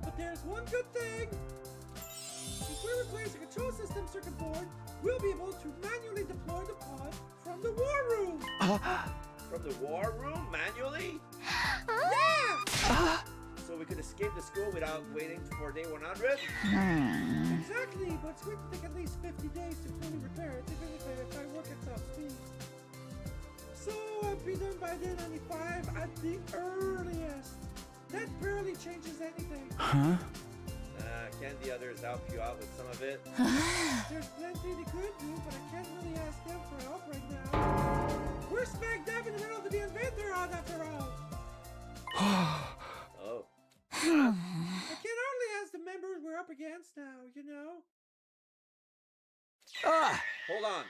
But there's one good thing. If we replace the control system circuit board, we'll be able to manually deploy the pod from the war room. From the war room? Manually? Yeah! So we could escape the school without waiting for day 100? Exactly, but it's going to take at least 50 days to fully repair it, even if I work at top speed. So I'll be done by day 95 at the earliest. That barely changes anything. Can the others help you out with some of it? There's plenty they could do, but I can't really ask them for help right now. We're smack dab in the middle of the inventor on after all. Oh. I can hardly ask the members we're up against now, you know? Hold on.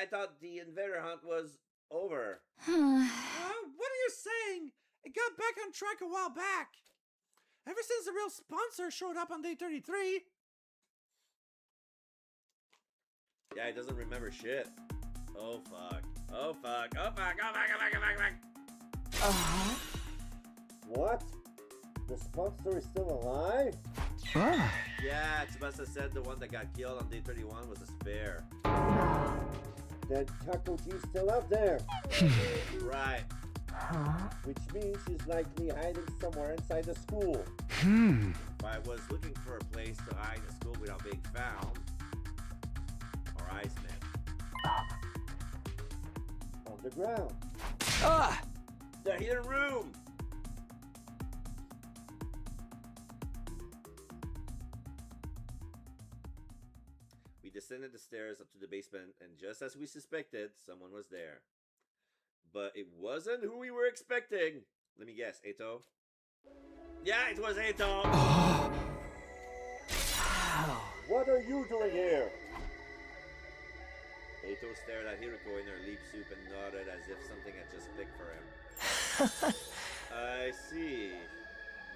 I thought the inventor hunt was over. What are you saying? It got back on track a while back. Ever since the real sponsor showed up on day 33. Yeah, he doesn't remember shit. Oh fuck. Oh fuck. Oh fuck. What? The sponsor is still alive? Yeah, Tsubasa said the one that got killed on day 31 was a spare. Then Takoji's still out there. Right. Which means she's likely hiding somewhere inside the school. If I was looking for a place to hide in a school without being found, our eyes met. On the ground. The hidden room! We descended the stairs up to the basement, and just as we suspected, someone was there. But it wasn't who we were expecting. Let me guess, Eito? Yeah, it was Eito! What are you doing here? Eito stared at Hiroko in her leap suit and nodded as if something had just clicked for him. I see.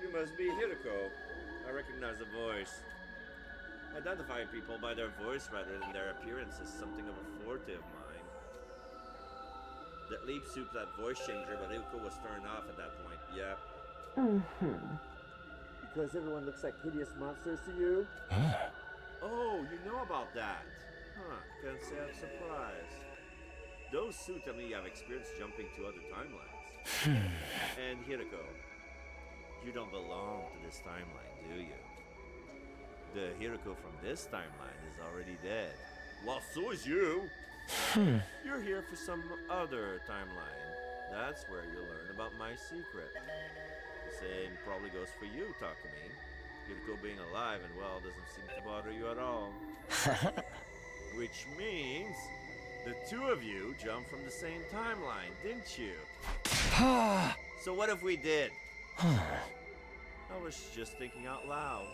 You must be Hiroko. I recognize the voice. Identifying people by their voice rather than their appearance is something of a forte of mine. That leap suit, that voice changer, but Hiroko was turned off at that point. Yeah. Because everyone looks like hideous monsters to you? Oh, you know about that. Huh, can't say I'm surprised. Those suits tell me you have experience jumping to other timelines. And Hiroko, you don't belong to this timeline, do you? The Hiroko from this timeline is already dead. Well, so is you. You're here for some other timeline. That's where you'll learn about my secret. The same probably goes for you, Takumi. Hiroko being alive and well doesn't seem to bother you at all. Which means the two of you jumped from the same timeline, didn't you? So what if we did? I was just thinking out loud.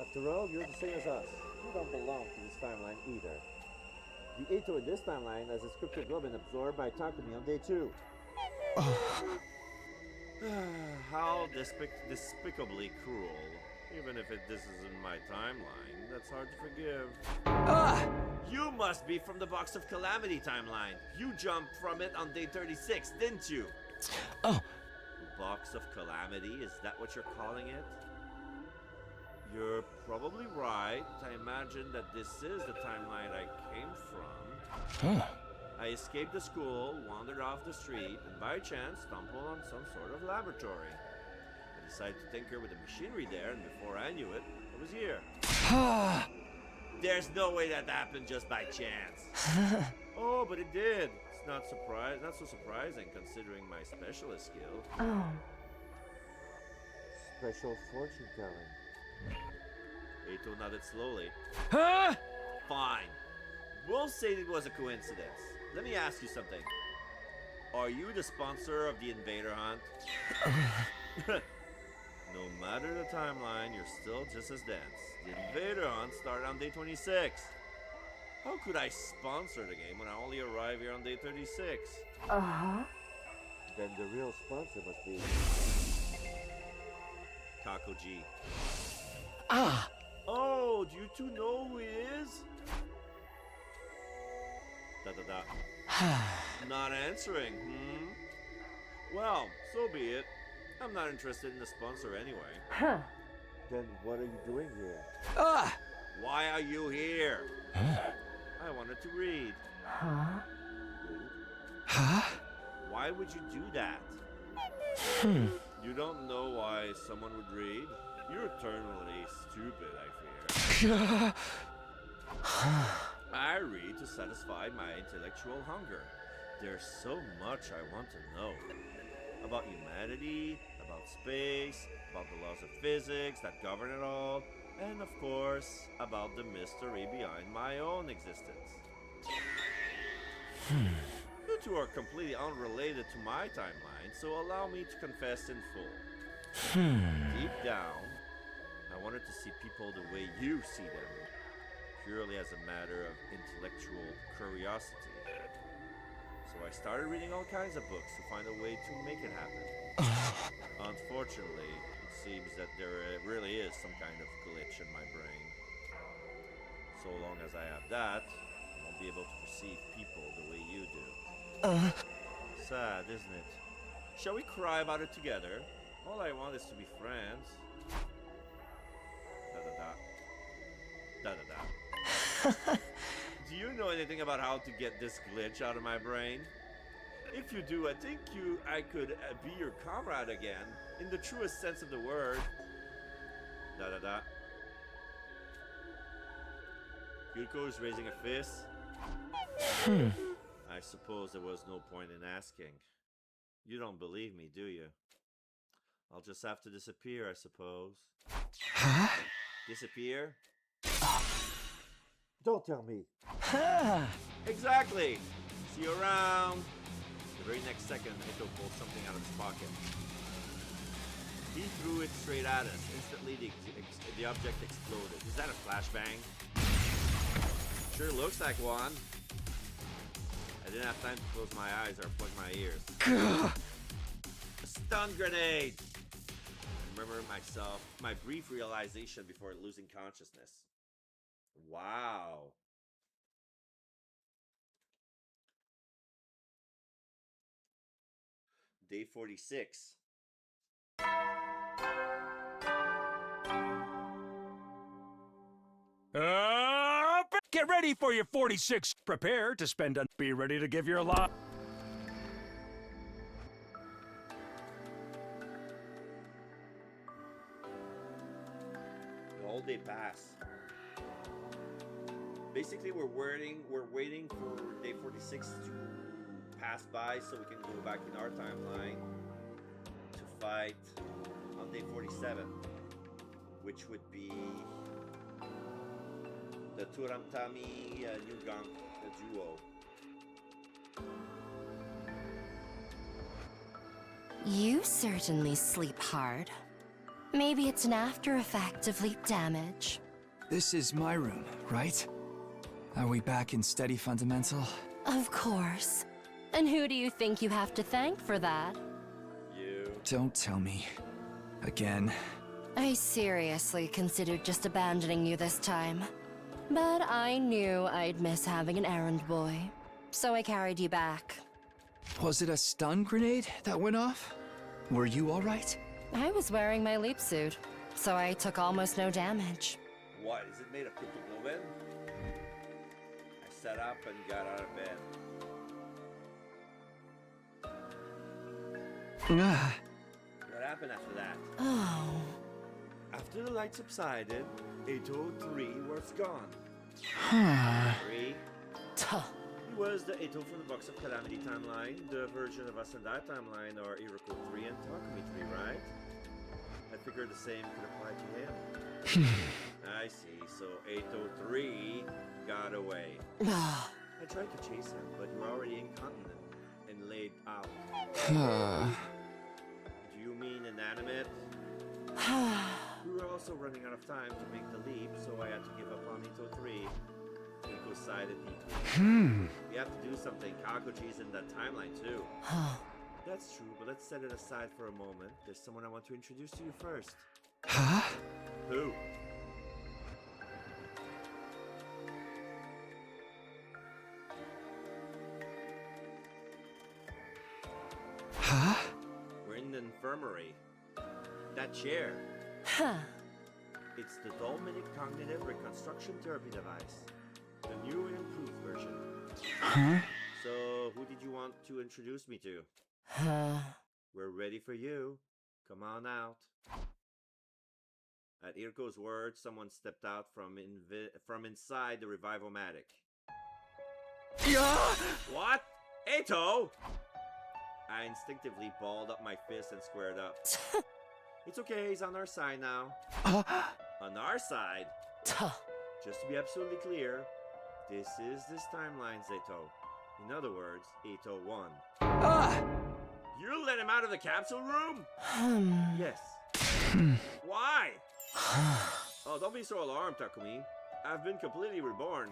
After all, you're the same as us. You don't belong to this timeline either. The Eito in this timeline has his cryptoglobin absorbed by Takumi on day 2. How despicably cruel. Even if this isn't my timeline, that's hard to forgive. You must be from the Box of Calamity timeline. You jumped from it on day 36, didn't you? Box of Calamity? Is that what you're calling it? You're probably right. I imagine that this is the timeline I came from. I escaped the school, wandered off the street, and by chance stumbled on some sort of laboratory. I decided to tinker with the machinery there, and before I knew it, I was here. There's no way that happened just by chance. Oh, but it did. It's not so surprising considering my specialist skill. Special fortune telling. Eito nodded slowly. Fine. We'll say it was a coincidence. Let me ask you something. Are you the sponsor of the Invader Hunt? No matter the timeline, you're still just as dense. The Invader Hunt started on day 26. How could I sponsor the game when I only arrive here on day 36? Then the real sponsor must be Kakoji. Oh, do you two know who he is? Not answering, Well, so be it. I'm not interested in the sponsor anyway. Then what are you doing here? Why are you here? I wanted to read. Why would you do that? You don't know why someone would read? You're eternally stupid, I fear. I read to satisfy my intellectual hunger. There's so much I want to know. About humanity, about space, about the laws of physics that govern it all, and of course, about the mystery behind my own existence. You two are completely unrelated to my timeline, so allow me to confess in full. Deep down, I wanted to see people the way you see them, purely as a matter of intellectual curiosity. So I started reading all kinds of books to find a way to make it happen. Unfortunately, it seems that there really is some kind of glitch in my brain. So long as I have that, I won't be able to perceive people the way you do. Sad, isn't it? Shall we cry about it together? All I want is to be friends. Do you know anything about how to get this glitch out of my brain? If you do, I think I could be your comrade again, in the truest sense of the word. Yuriko is raising a fist. I suppose there was no point in asking. You don't believe me, do you? I'll just have to disappear, I suppose. Disappear? Don't tell me. Ha! Exactly. See you around. The very next second, Ito pulled something out of his pocket. He threw it straight at us. Instantly, the object exploded. Is that a flashbang? Sure looks like one. I didn't have time to close my eyes or plug my ears. A stun grenade! I remember myself, my brief realization before losing consciousness. Wow. Day 46. Get ready for your 46. Prepare to spend a... Be ready to give your life. The whole day passed. Basically, we're waiting for day 46 to pass by so we can go back in our timeline to fight on day 47, which would be the Turamtami New Gang duo. You certainly sleep hard. Maybe it's an after effect of leap damage. This is my room, right? Are we back in steady fundamental? Of course. And who do you think you have to thank for that? You. Don't tell me. Again. I seriously considered just abandoning you this time. But I knew I'd miss having an errand boy. So I carried you back. Was it a stun grenade that went off? Were you alright? I was wearing my leap suit, so I took almost no damage. What? Is it made of cryptoglobin? I sat up and got out of bed. What happened after that? Oh. After the light subsided, 803 was gone. Huh. 3. He was the Eto from the Box of Calamity timeline, the version of us in that timeline are Iroko 3 and Takumi 3, right? I figured the same could apply to him. I see, so 803 got away. I tried to chase him, but you were already incontinent and laid out. Do you mean inanimate? We were also running out of time to make the leap, so I had to give up on 803. Eco sided me. We have to do something. Kakoji's in that timeline too. That's true, but let's set it aside for a moment. There's someone I want to introduce to you first. Huh? Who? Huh? We're in the infirmary. That chair. Huh. It's the Dolminic Cognitive Reconstruction Therapy device. The new and improved version. Huh? So, who did you want to introduce me to? We're ready for you. Come on out. At Irko's words, someone stepped out from inside the Revival-matic. What? Eto! I instinctively balled up my fist and squared up. It's okay, he's on our side now. On our side? Just to be absolutely clear, this is this timeline's Eto. In other words, Eto 1. You let him out of the capsule room? Yes. Why? Oh, don't be so alarmed, Takumi. I've been completely reborn.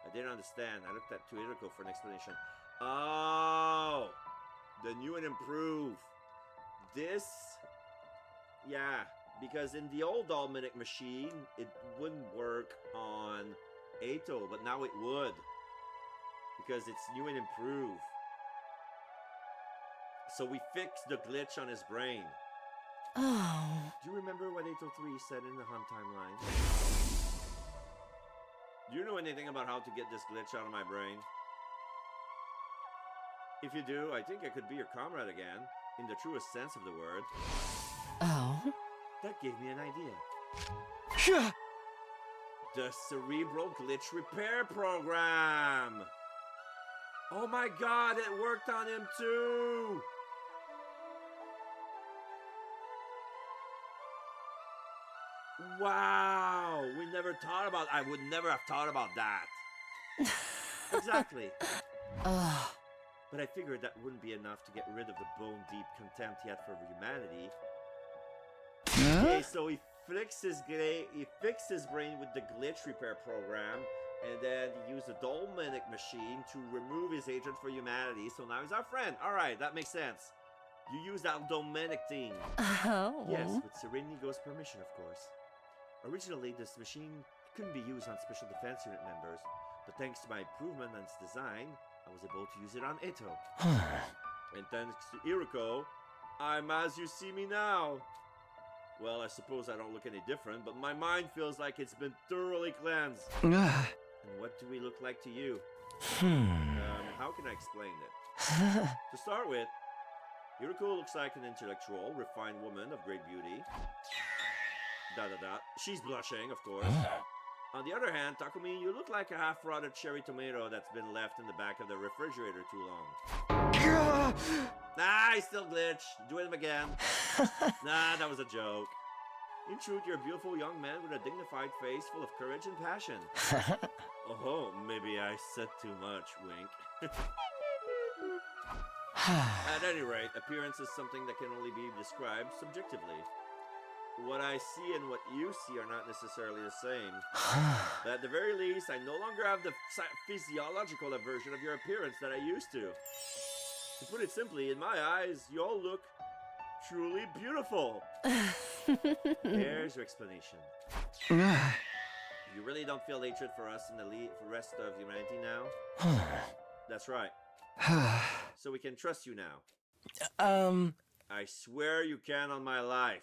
I didn't understand. I looked at Tuiriko for an explanation. Oh, the new and improved. This, yeah, because in the old Dolminic machine, it wouldn't work on Eto, but now it would. Because it's new and improved. So we fixed the glitch on his brain. Oh. Do you remember what 803 said in the Hunt timeline? Do you know anything about how to get this glitch out of my brain? If you do, I think I could be your comrade again, in the truest sense of the word. Oh? That gave me an idea. The Cerebral Glitch Repair Program! Oh my god, it worked on him too! Wow, we never thought about. I would never have thought about that. Exactly. But I figured that wouldn't be enough to get rid of the bone-deep contempt he had for humanity. Okay, so he fixed his brain with the glitch repair program, and then he used a Dolmenic machine to remove his hatred for humanity. So now he's our friend. All right, that makes sense. You use that Dolmenic thing. Oh. Yes, with Serenigo's permission, of course. Originally, this machine couldn't be used on Special Defense Unit members, but thanks to my improvement on its design, I was able to use it on Eto. And thanks to Iriko, I'm as you see me now. Well, I suppose I don't look any different, but my mind feels like it's been thoroughly cleansed. And what do we look like to you? How can I explain it? To start with, Iriko looks like an intellectual, refined woman of great beauty. She's blushing, of course. On the other hand, Takumi, you look like a half-rotted cherry tomato that's been left in the back of the refrigerator too long. Nah, I still glitch. Do it again. Nah, that was a joke. In truth, you're a beautiful young man with a dignified face full of courage and passion. Oh, maybe I said too much, wink. At any rate, appearance is something that can only be described subjectively. What I see and what you see are not necessarily the same. But at the very least, I no longer have the physiological aversion of your appearance that I used to. To put it simply, in my eyes, you all look truly beautiful. There's your explanation. You really don't feel hatred for us and the rest of humanity now? That's right. So we can trust you now. I swear you can on my life.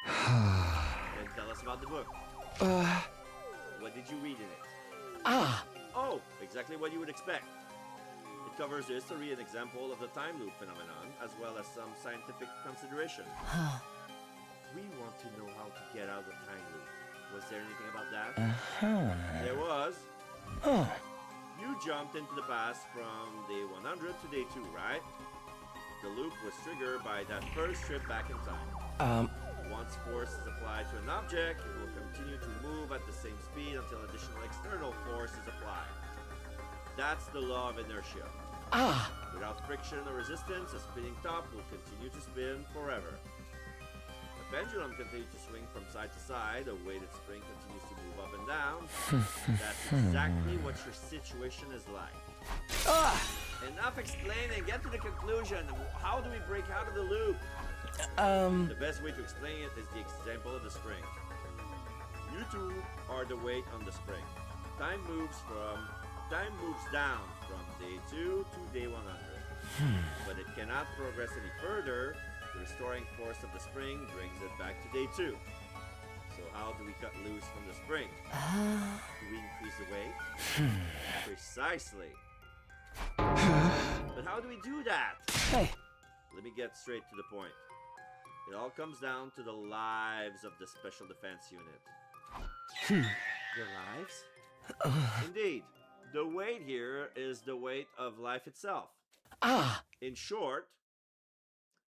Then tell us about the book. What did you read in it? Oh, exactly what you would expect. It covers the history and example of the time loop phenomenon, as well as some scientific consideration. We want to know how to get out of the time loop. Was there anything about that? There was. You jumped into the past from day 100 to day 2, right? The loop was triggered by that first trip back in time. Once force is applied to an object, it will continue to move at the same speed until additional external force is applied. That's the law of inertia. Without friction or resistance, a spinning top will continue to spin forever. The pendulum continues to swing from side to side, a weighted spring continues to move up and down. That's exactly what your situation is like. Enough explaining, get to the conclusion. How do we break out of the loop? The best way to explain it is the example of the spring. You two are the weight on the spring. Time moves down from day 2 to day 100. But it cannot progress any further. The restoring force of the spring brings it back to day 2. So how do we cut loose from the spring? Do we increase the weight? Precisely. But how do we do that? Let me get straight to the point. It all comes down to the lives of the Special Defense Unit. Their lives? Indeed. The weight here is the weight of life itself. In short,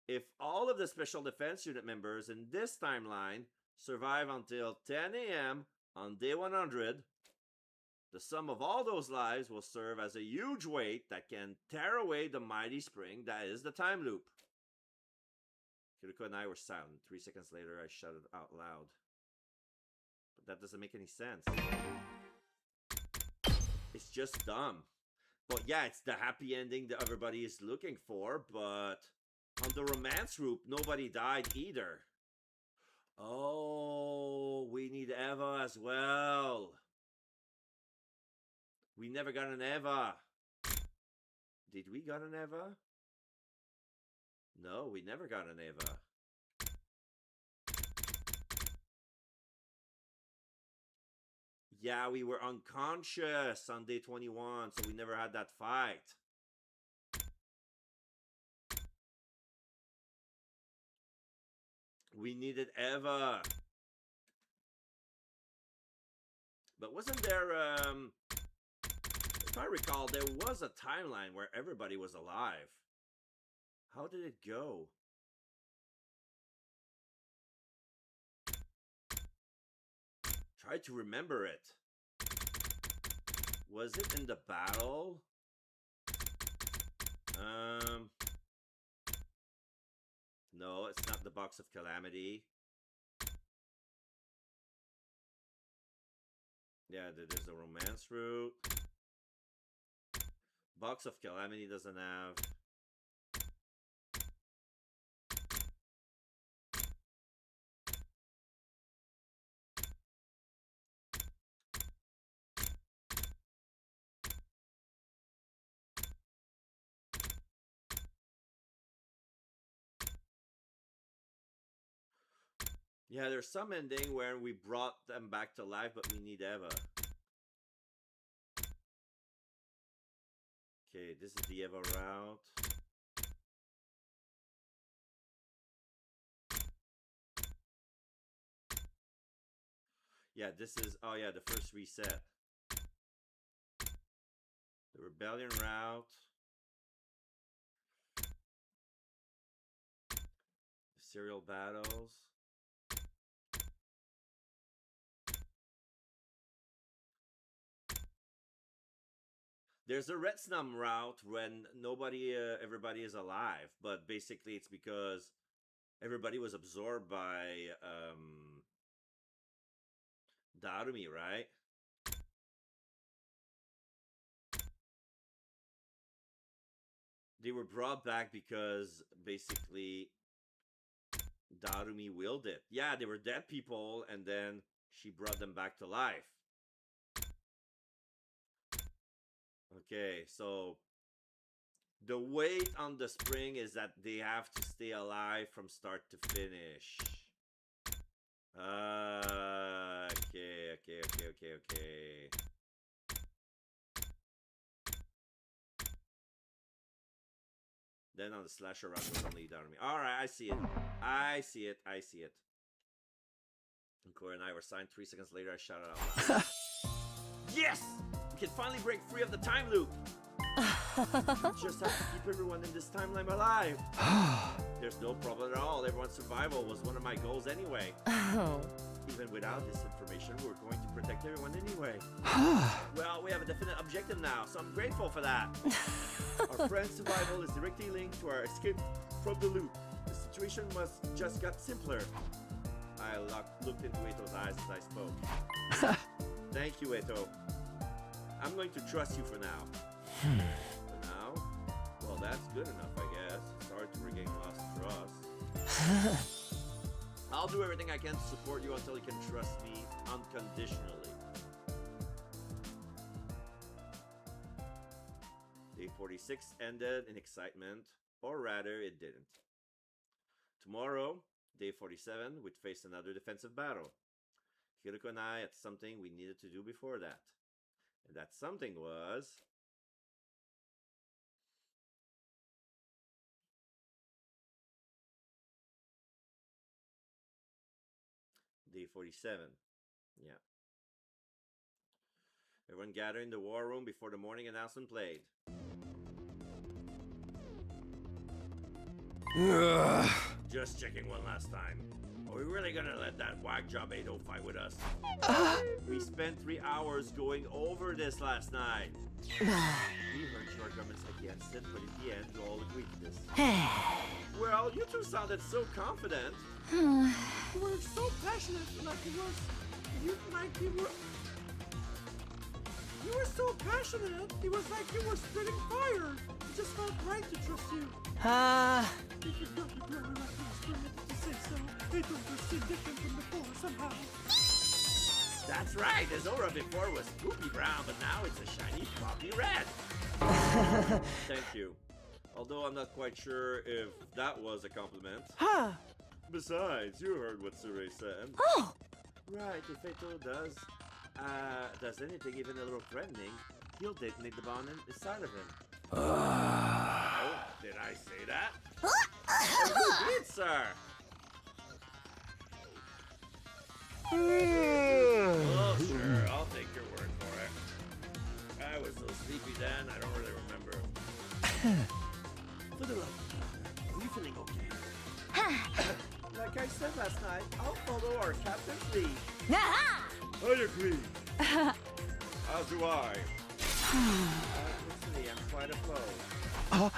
if all of the Special Defense Unit members in this timeline survive until 10 a.m. on day 100, the sum of all those lives will serve as a huge weight that can tear away the mighty spring that is the time loop. Kiriko and I were silent. 3 seconds later, I shouted out loud. But that doesn't make any sense. It's just dumb. But yeah, it's the happy ending that everybody is looking for, but on the romance route, nobody died either. Oh, we need Eva as well. We never got an Eva. Did we got an Eva? No, we never got an Eva. Yeah, we were unconscious on day 21, so we never had that fight. We needed Eva. But wasn't there, if I recall, there was a timeline where everybody was alive. How did it go? Try to remember it. Was it in the battle? No, it's not the Box of Calamity. Yeah, there's a romance route. Box of Calamity doesn't have. Yeah, there's some ending where we brought them back to life, but we need Eva. Okay, this is the Eva route. Yeah, this is, oh yeah, the first reset. The Rebellion route. The serial battles. There's a Red Snum route when everybody is alive, but basically it's because everybody was absorbed by Darumi, right? They were brought back because basically Darumi willed it. Yeah, they were dead people, and then she brought them back to life. Okay, so the weight on the spring is that they have to stay alive from start to finish. Okay. Then on the slasher run was only Darumi. Alright, I see it. And Corey and I were signed 3 seconds later. I shouted out loud. Yes! We can finally break free of the time loop. Just have to keep everyone in this timeline alive. There's no problem at all. Everyone's survival was one of my goals anyway. Even without this information, we're going to protect everyone anyway. Well, we have a definite objective now, so I'm grateful for that. Our friend's survival is directly linked to our escape from the loop. The situation just got simpler. I looked into Eto's eyes as I spoke. Thank you, Eto. I'm going to trust you for now. For now? Well, that's good enough, I guess. It's hard to regain lost trust. I'll do everything I can to support you until you can trust me unconditionally. Day 46 ended in excitement, or rather, it didn't. Tomorrow, day 47, we'd face another defensive battle. Hiroko and I had something we needed to do before that. And that something was... Day 47. Yeah. Everyone gathered in the war room before the morning announcement played. Just checking one last time. Are we really gonna let that whack job 805 fight with us? We spent 3 hours going over this last night. We heard shortcomings against it, but in the end, you all agreed to this. Well, you two sounded so confident. You were so passionate, you were so passionate. It was like you were spreading fire. It just felt right to trust you. If you got the glory like you was permitted to say so, it was just different from before somehow. That's right. His aura before was spooky brown, but now it's a shiny poppy red. Thank you. Although I'm not quite sure if that was a compliment. Besides, you heard what Surae said. Oh! Right, if Eto does anything even a little threatening, he'll detonate the bomb inside of him. Oh, did I say that? You did, sir! Oh, sure, I'll take your word for it. I was so sleepy then, I don't really remember. For the love of God, are you feeling okay? Like I said last night, I'll follow our captain's lead. I agree. As do I. Personally, I'm quite opposed.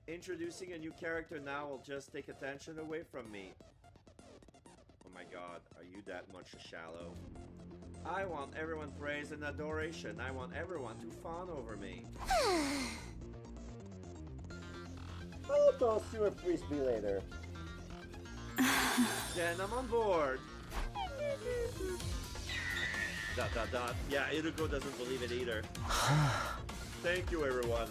Introducing a new character now will just take attention away from me. Oh my god, are you that much shallow? I want everyone praise and adoration. I want everyone to fawn over me. I'll toss you a frisbee later. Then I'm on board. Dot dot dot. Yeah, Iruko doesn't believe it either. Thank you, everyone.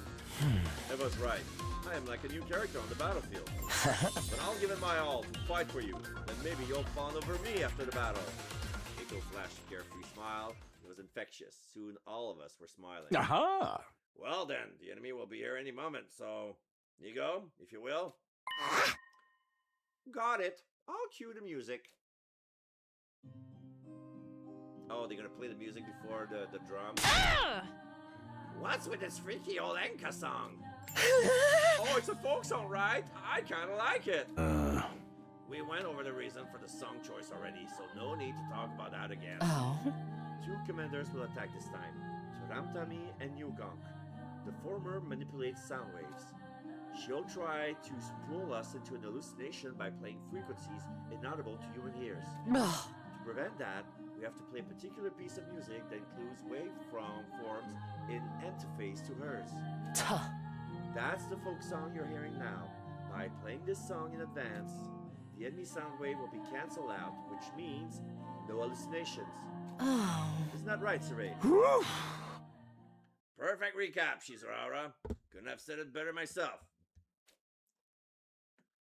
I was right. I am like a new character on the battlefield. But I'll give it my all to fight for you. Then maybe you'll fawn over me after the battle. Eiko flashed a carefree smile. It was infectious. Soon all of us were smiling. Aha! Well then, the enemy will be here any moment, so... Here you go, if you will. Got it. I'll cue the music. Oh, they're gonna play the music before the drum. What's with this freaky old Enka song? Oh, it's a folk song, right? I kinda like it. We went over the reason for the song choice already, so no need to talk about that again. Oh. 2 commanders will attack this time. Turamtami and Yugonk. The former manipulates sound waves. She'll try to spool us into an hallucination by playing frequencies inaudible to human ears. To prevent that, we have to play a particular piece of music that includes waveforms in interface to hers. That's the folk song you're hearing now. By playing this song in advance, the enemy sound wave will be cancelled out, which means no hallucinations. Oh. Isn't that right, Saray? Perfect recap, Shizurara. Couldn't have said it better myself.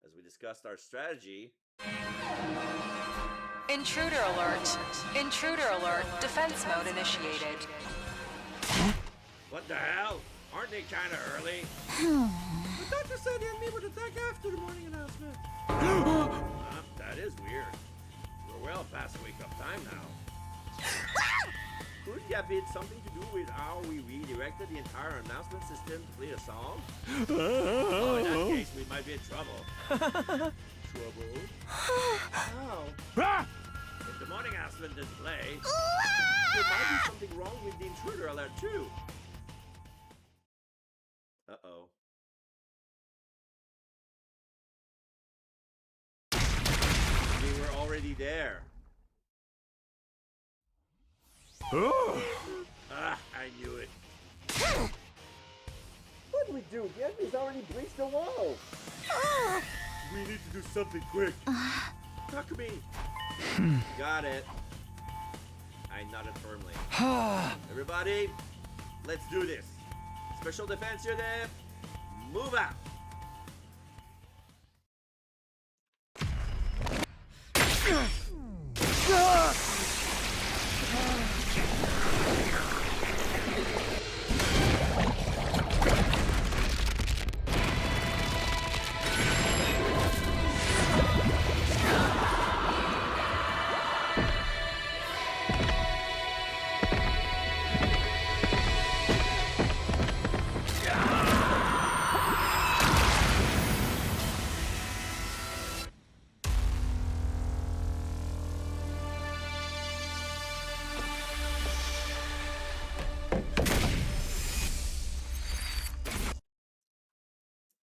As we discussed our strategy... Intruder alert. Intruder alert. Defense mode initiated. What the hell? Aren't they kinda early? The doctor said the enemy would attack after the morning announcement. That is weird. We're well past wake-up time now. Could it have been something to do with how we redirected the entire announcement system to play a song? Oh, in that case, we might be in trouble. Trouble? How? If the morning announcement didn't play, there might be something wrong with the intruder alert too. Uh-oh. We were already there. I knew it. What do we do? The enemy's already breached the wall. We need to do something quick. Takumi. Got it. I nodded firmly. Everybody, let's do this. Special defense unit, move out.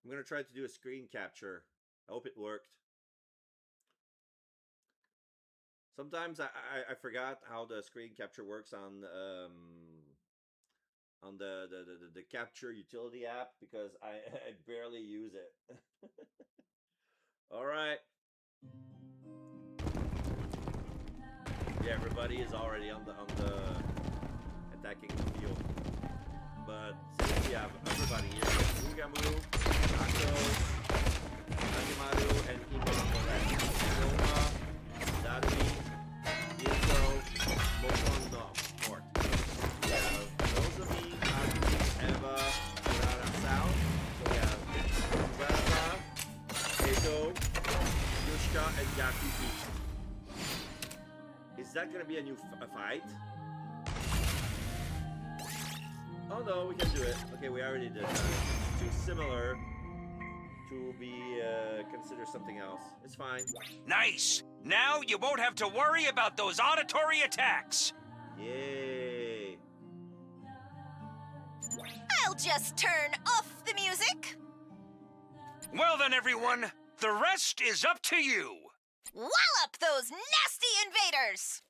I'm gonna try to do a screen capture. I hope it worked. Sometimes I forgot how the screen capture works on the capture utility app because I barely use it. All right. Yeah, everybody is already on the attacking the field. But since we have everybody here, Ugamu, Ako, Nagimaru, and Imo Roma, Darumi, Yuko, Mokon no Port. We have Nozomi, Agumi, Eva, Urara South. So we have Urara, Eito, Yushka, and Yaku East. Is that gonna be a new fight? Oh no, we can do it. Okay, we already did that. It's too similar to be consider something else. It's fine. Nice! Now you won't have to worry about those auditory attacks! Yay! I'll just turn off the music. Well then, everyone, the rest is up to you! Wallop those nasty invaders!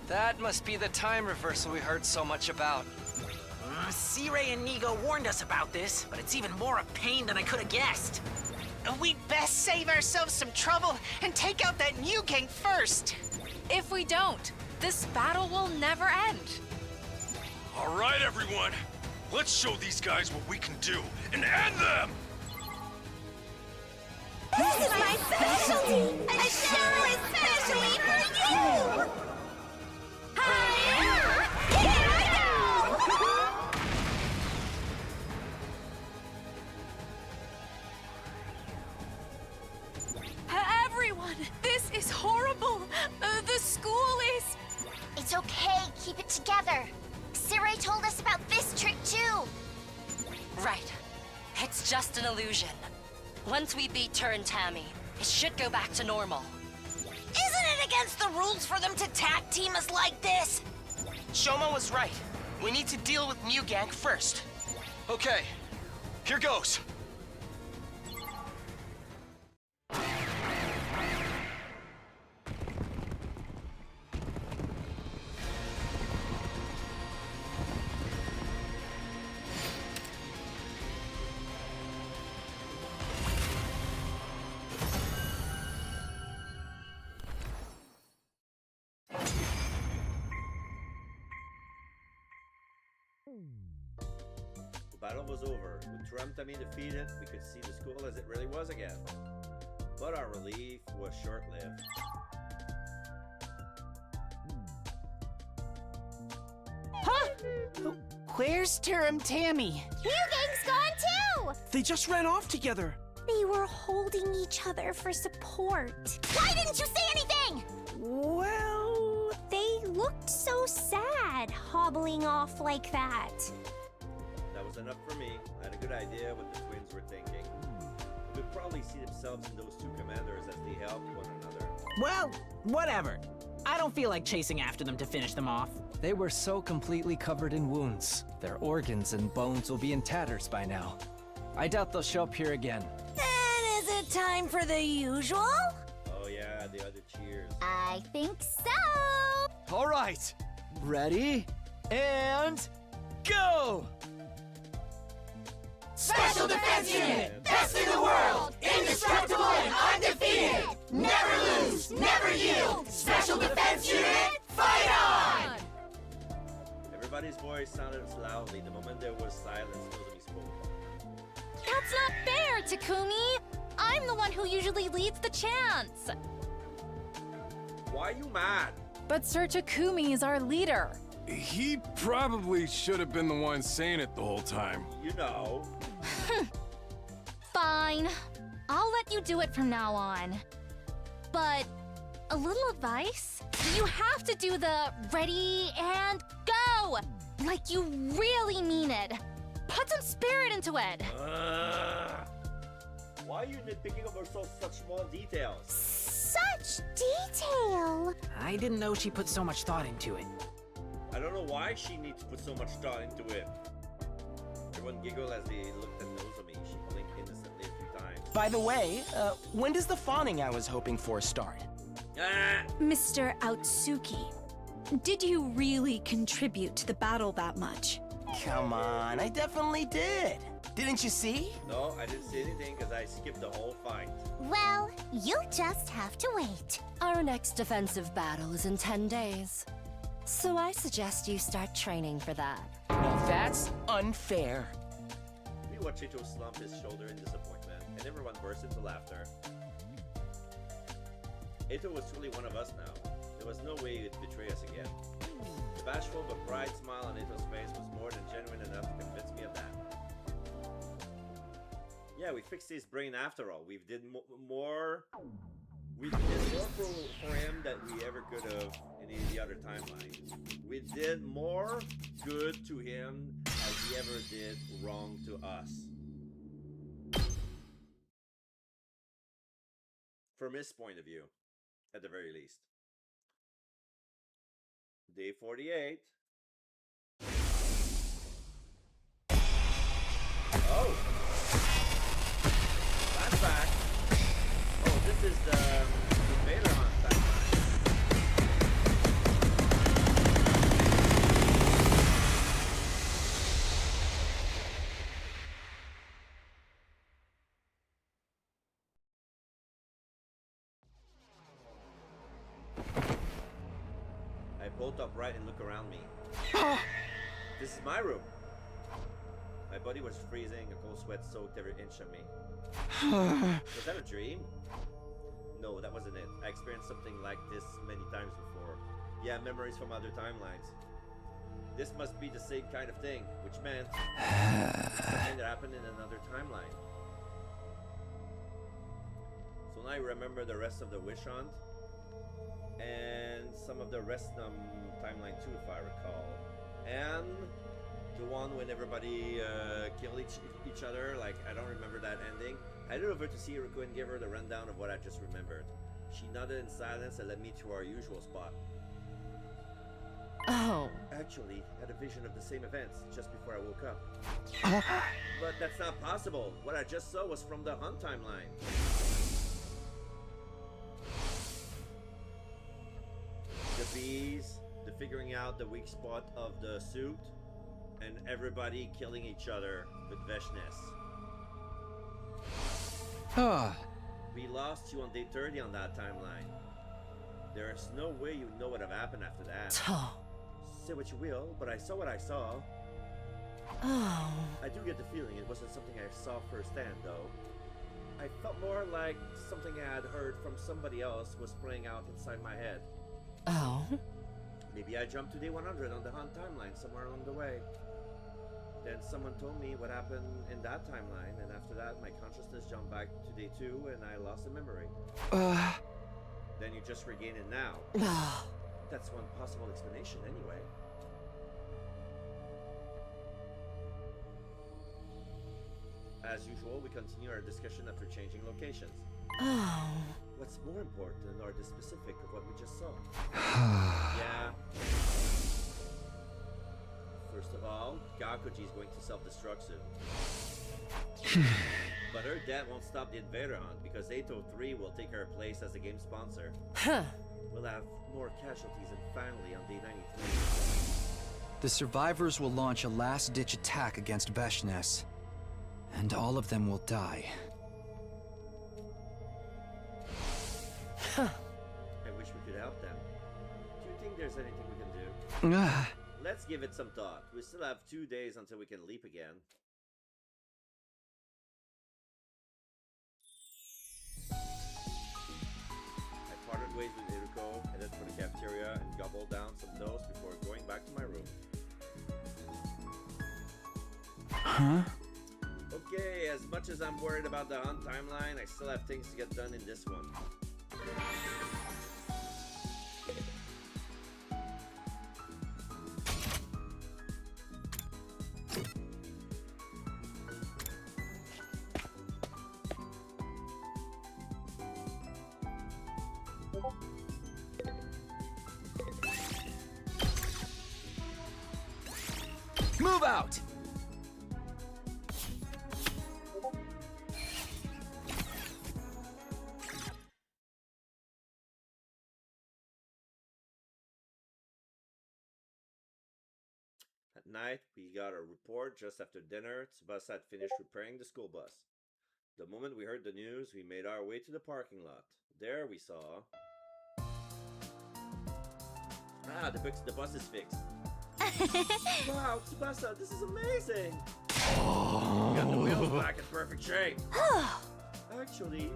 That must be the time reversal we heard so much about. C-Ray and Nigo warned us about this, but it's even more a pain than I could have guessed. We'd best save ourselves some trouble and take out that new gang first. If we don't, this battle will never end. All right, everyone. Let's show these guys what we can do and end them! This is my specialty! A show especially for you! Here I go! Everyone, this is horrible! The school is... It's okay, keep it together. C-Ray told us about this trick too. Right. It's just an illusion. Once we beat Tur and Tammy, it should go back to normal. Isn't it against the rules for them to tag team us like this? Shoma was right. We need to deal with New Gang first. Okay, here goes. The battle was over. With Tur and Tammy defeated, we could see the school as it really was again. But our relief was short-lived. Huh? Where's Tur and Tammy? New Gang's gone too! They just ran off together. They were holding each other for support. Why didn't you say anything? Well, they looked so sad, hobbling off like that. That was enough for me. I had a good idea what the twins were thinking. They would probably see themselves in those two commanders as they helped one another. Well, whatever. I don't feel like chasing after them to finish them off. They were so completely covered in wounds. Their organs and bones will be in tatters by now. I doubt they'll show up here again. Then is it time for the usual? Oh yeah, the other cheers. I think so! All right, ready, and go! Special Defense Unit! Best in the world! Indestructible and undefeated! Never lose, never yield! Special Defense Unit, fight on! Everybody's voice sounded loudly the moment there was silence Nozomi spoke. That's not fair, Takumi! I'm the one who usually leads the chants! Why are you mad? But Sir Takumi is our leader. He probably should have been the one saying it the whole time. You know. Fine. I'll let you do it from now on. But a little advice? You have to do the ready and go! Like you really mean it. Put some spirit into it. Why are you nitpicking over such small details? Such detail! I didn't know she put so much thought into it. I don't know why she needs to put so much thought into it. Everyone giggled as they looked at Nozomi. She blinked innocently a few times. By the way, when does the fawning I was hoping for start? Mr. Aotsuki, did you really contribute to the battle that much? Come on, I definitely did. Didn't you see? No, I didn't see anything because I skipped the whole fight. Well, you'll just have to wait. Our next defensive battle is in 10 days. So I suggest you start training for that. Now that's unfair. We watched Ito slump his shoulder in disappointment, and everyone burst into laughter. Ito was truly one of us now. There was no way he would betray us again. The bashful but bright smile on Ito's face was more than genuine enough to convince me of that. Yeah, we fixed his brain after all. We did more. We did more for him than we ever could have in any of the other timelines. We did more good to him as he ever did wrong to us. From his point of view, at the very least. Day 48. Oh! Flashback! Oh, this is the Vader Hunt timeline. I bolt upright and look around me. This is my room. My body was freezing, a cold sweat soaked every inch of me. Was that a dream? No, that wasn't it. I experienced something like this many times before. Yeah, memories from other timelines. This must be the same kind of thing, which meant something that happened in another timeline. So now I remember the rest of the Wish Hunt and some of the rest timeline too, if I recall. And the one when everybody killed each other, like, I don't remember that ending. I headed over to see Iruko and give her the rundown of what I just remembered. She nodded in silence and led me to our usual spot. Oh. Actually, I had a vision of the same events just before I woke up. But that's not possible. What I just saw was from the Hunt timeline. The bees, the figuring out the weak spot of the suit, and everybody killing each other with Veshness. We lost you on day 30 on that timeline. There's no way you know what have happened after that. Say what you will, but I saw what I saw. Oh. I do get the feeling it wasn't something I saw firsthand, though. I felt more like something I had heard from somebody else was playing out inside my head. Oh? Maybe I jumped to day 100 on the Hunt timeline somewhere along the way. Then someone told me what happened in that timeline, and after that my consciousness jumped back to day 2 and I lost the memory. Then you just regain it now. That's one possible explanation anyway. As usual, we continue our discussion after changing locations. Oh. What's more important are the specific of what we just saw. Yeah. First of all, Gakuji is going to self-destruct soon. But her death won't stop the Invader Hunt because 803 will take her place as the game sponsor. We'll have more casualties and finally on day 93. The survivors will launch a last-ditch attack against Veshness. And all of them will die. I wish we could help them. Do you think there's anything we can do? Let's give it some thought. We still have 2 days until we can leap again. I parted ways with Iruko Echo, headed for the cafeteria and gobbled down some toast before going back to my room. Huh? Okay, as much as I'm worried about the Hunt timeline, I still have things to get done in this one. Move out! At night, we got a report just after dinner. Tsubasa had finished repairing the school bus. The moment we heard the news, we made our way to the parking lot. There we saw... Ah, the bus is fixed. Wow, Tsubasa, this is amazing! We got the wheels back in perfect shape. Actually,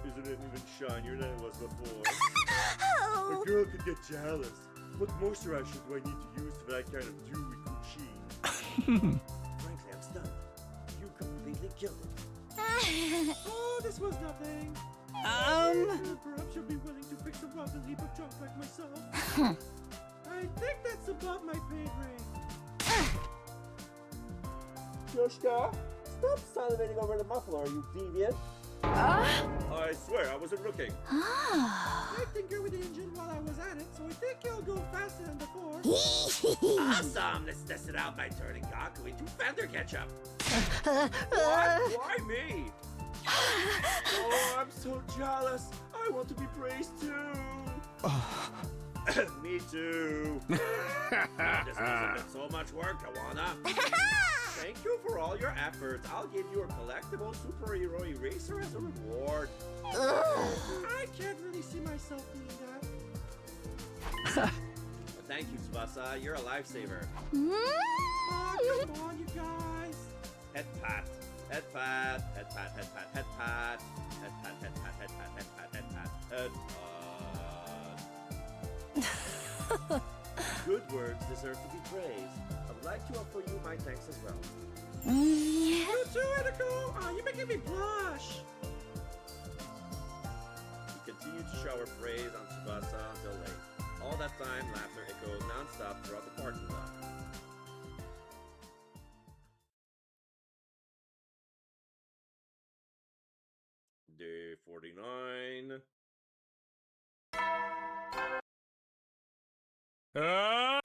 isn't it even shinier than it was before? A girl could get jealous. What moisturizer do I need to use for that kind of dewy Gucci? Frankly, I'm stunned. You completely killed it. Oh, this was nothing. Perhaps you'll be willing to fix a rotten heap of junk like myself. I think that's above my pay grade. Yoshka, stop salivating over the muffler, you deviant. I swear, I wasn't looking. I tinkered with the engine while I was at it, so I think you'll go faster than before. Awesome! Let's test it out by turning Gaku into fender ketchup. What? Why me? Oh, I'm so jealous. I want to be praised too. Me too. This must have been so much work, Kawana. Thank you for all your efforts. I'll give you a collectible superhero eraser as a reward. I can't really see myself doing that. But thank you, Tsubasa. You're a lifesaver. Oh, come on, you guys. Head pat. Head pat. Head pat. Head pat. Head pat. Head pat. Head pat. Head pat. Head pat. Head pat. Head pat. Good words deserve to be praised. I would like to offer you my thanks as well. You too, Eiko! Oh, you're making me blush! He continued to shower praise on Tsubasa until late. All that time, laughter echoed non-stop throughout the parking lot. Day 49.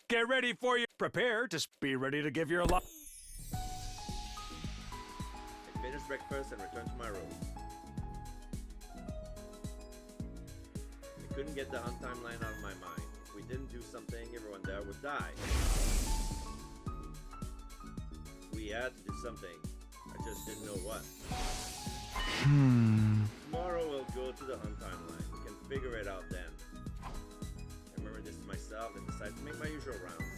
Get ready for you. Prepare to be ready to give your life. I finished breakfast and returned to my room. I couldn't get the Hunt timeline out of my mind. If we didn't do something, everyone there would die. We had to do something. I just didn't know what. Tomorrow we'll go to the Hunt timeline. We can figure it out then. I remember this to myself and decided to make my usual rounds.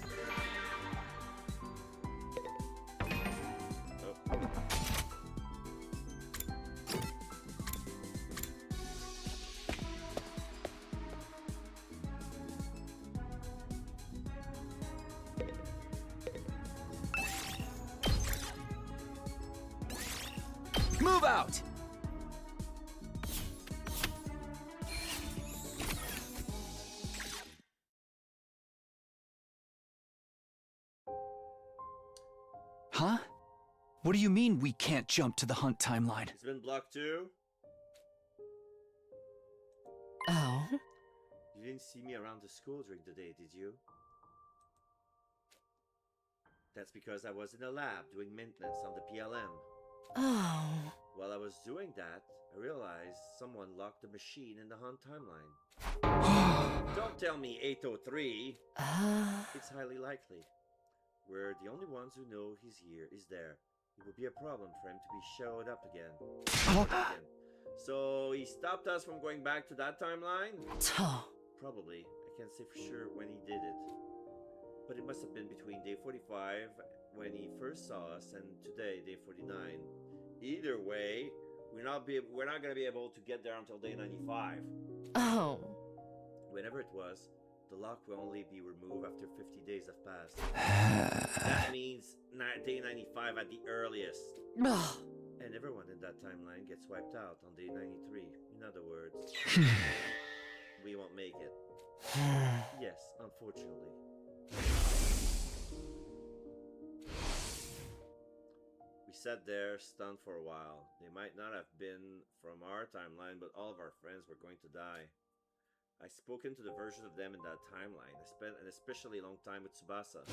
Move out! Huh? What do you mean we can't jump to the Hunt timeline? It's been blocked too? Oh? You didn't see me around the school during the day, did you? That's because I was in the lab doing maintenance on the PLM. Oh. While I was doing that, I realized someone locked the machine in the Hunt timeline. Don't tell me 803. It's highly likely. We're the only ones who know he's here, is there. It would be a problem for him to be showed up again. So he stopped us from going back to that timeline? Probably. I can't say for sure when he did it. But it must have been between day 45, when he first saw us, and today, day 49. Either way, we're not gonna be able to get there until day 95. Oh. Whenever it was, the lock will only be removed after 50 days have passed. That means day 95 at the earliest. And everyone in that timeline gets wiped out on day 93. In other words, we won't make it. Yes, unfortunately. We sat there, stunned for a while. They might not have been from our timeline, but all of our friends were going to die. I spoke into the version of them in that timeline. I spent an especially long time with Tsubasa.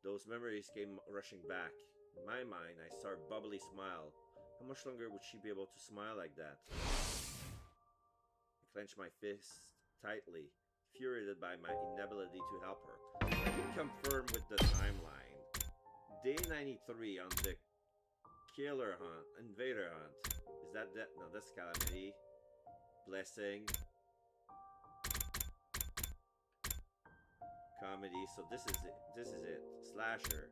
Those memories came rushing back. In my mind, I saw a bubbly smile. How much longer would she be able to smile like that? I clenched my fist tightly, infuriated by my inability to help her. I can confirm with the timeline. Day 93 on the killer hunt, invader hunt. Is that? No, that's Calamity. Blessing. Comedy. So this is it. This is it. Slasher.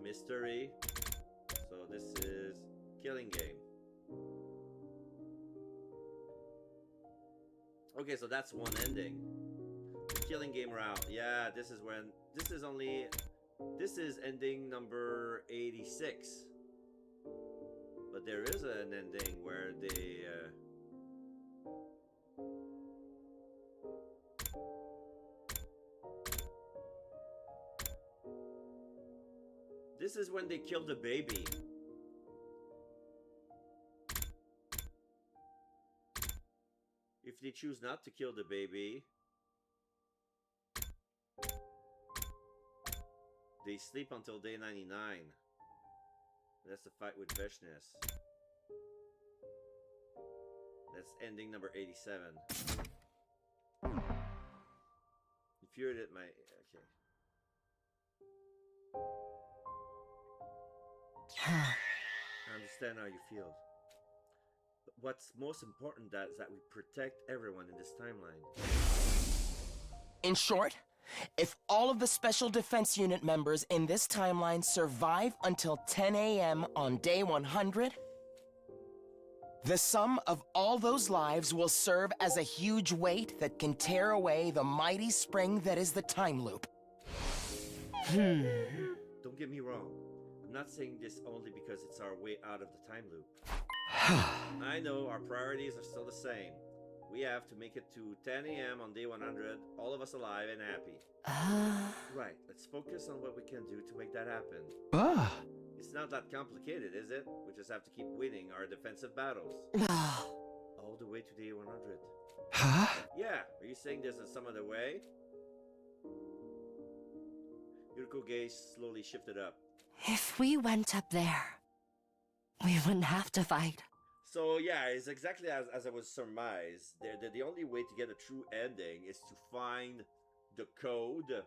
Mystery. So this is Killing Game. Okay, so that's one ending. The Killing Game route. Yeah, this is when... This is only... This is ending number 86. But there is an ending where they... This is when they kill the baby. If they choose not to kill the baby, they sleep until day 99. That's the fight with Veshness. That's ending number 87. Infuriated my... Okay. I understand how you feel. But what's most important is that we protect everyone in this timeline. In short, if all of the Special Defense Unit members in this timeline survive until 10 a.m. on day 100, the sum of all those lives will serve as a huge weight that can tear away the mighty spring that is the time loop. Don't get me wrong. I'm not saying this only because it's our way out of the time loop. I know our priorities are still the same. We have to make it to 10 a.m. on day 100, all of us alive and happy. Right, let's focus on what we can do to make that happen. It's not that complicated, is it? We just have to keep winning our defensive battles. All the way to day 100. Yeah, are you saying there's some other way? Yuriko's gaze slowly shifted up. If we went up there, we wouldn't have to fight. So yeah, it's exactly as I was surmised. The only way to get a true ending is to find the code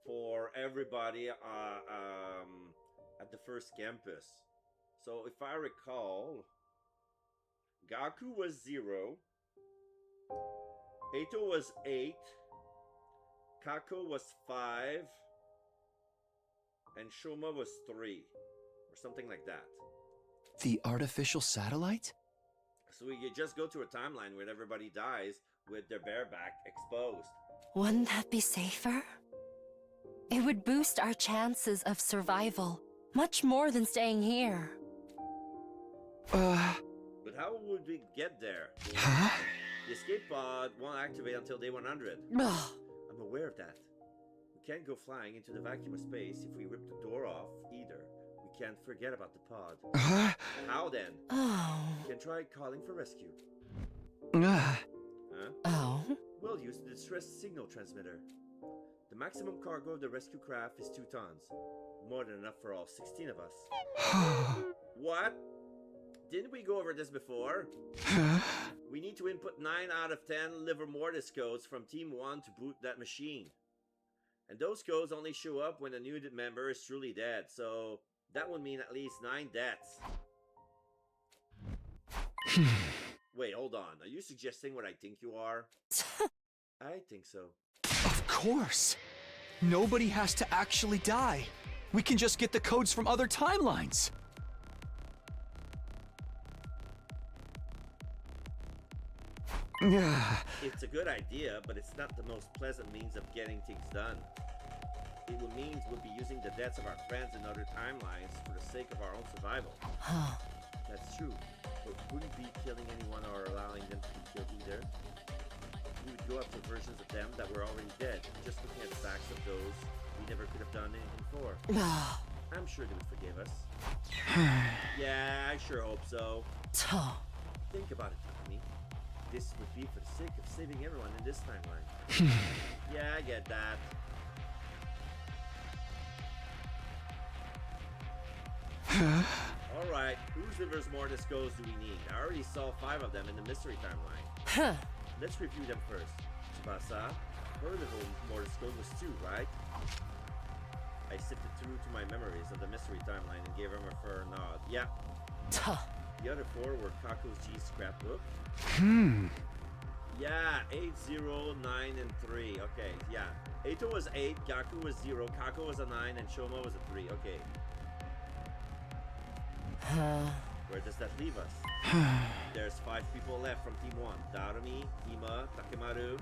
for everybody at the first campus. So if I recall, Gaku was 0, Eito was 8, Kako was 5, and Shoma was 3, or something like that. The artificial satellite? So you just go to a timeline where everybody dies with their bareback exposed. Wouldn't that be safer? It would boost our chances of survival much more than staying here. But how would we get there? The escape pod won't activate until day 100. I'm aware of that. We can't go flying into the vacuum of space if we rip the door off either. We can't forget about the pod. How then? We can try calling for rescue. We'll use the distress signal transmitter. The maximum cargo of the rescue craft is 2 tons. More than enough for all 16 of us. What? Didn't we go over this before? We need to input 9 out of 10 liver mortis codes from Team 1 to boot that machine. And those codes only show up when a new member is truly dead, so that would mean at least 9 deaths. Wait, hold on. Are you suggesting what I think you are? I think so. Of course. Nobody has to actually die. We can just get the codes from other timelines. It's a good idea, but it's not the most pleasant means of getting things done. It will mean we'll be using the deaths of our friends in other timelines for the sake of our own survival. That's true, but wouldn't be killing anyone or allowing them to be killed either. We would go after versions of them that were already dead, just looking at the backs of those we never could have done anything for. I'm sure they would forgive us. Yeah, I sure hope so. Think about it, Takumi. This would be for the sake of saving everyone in this timeline. Yeah, I get that. Alright, whose Livers Mortis codes do we need? I already saw 5 of them in the mystery timeline. Let's review them first. Tsubasa, her Liver Mortis code was 2, right? I sifted through to my memories of the mystery timeline and gave him a fair nod. Yeah. The other 4 were Kako's G scrapbook. Yeah, 8, 0, 9, and 3. Okay, yeah. Eito was 8, Gaku was 0, Kako was a 9, and Shoma was a 3. Okay. Where does that leave us? There's 5 people left from Team 1. Darumi, Hima, Takemaru,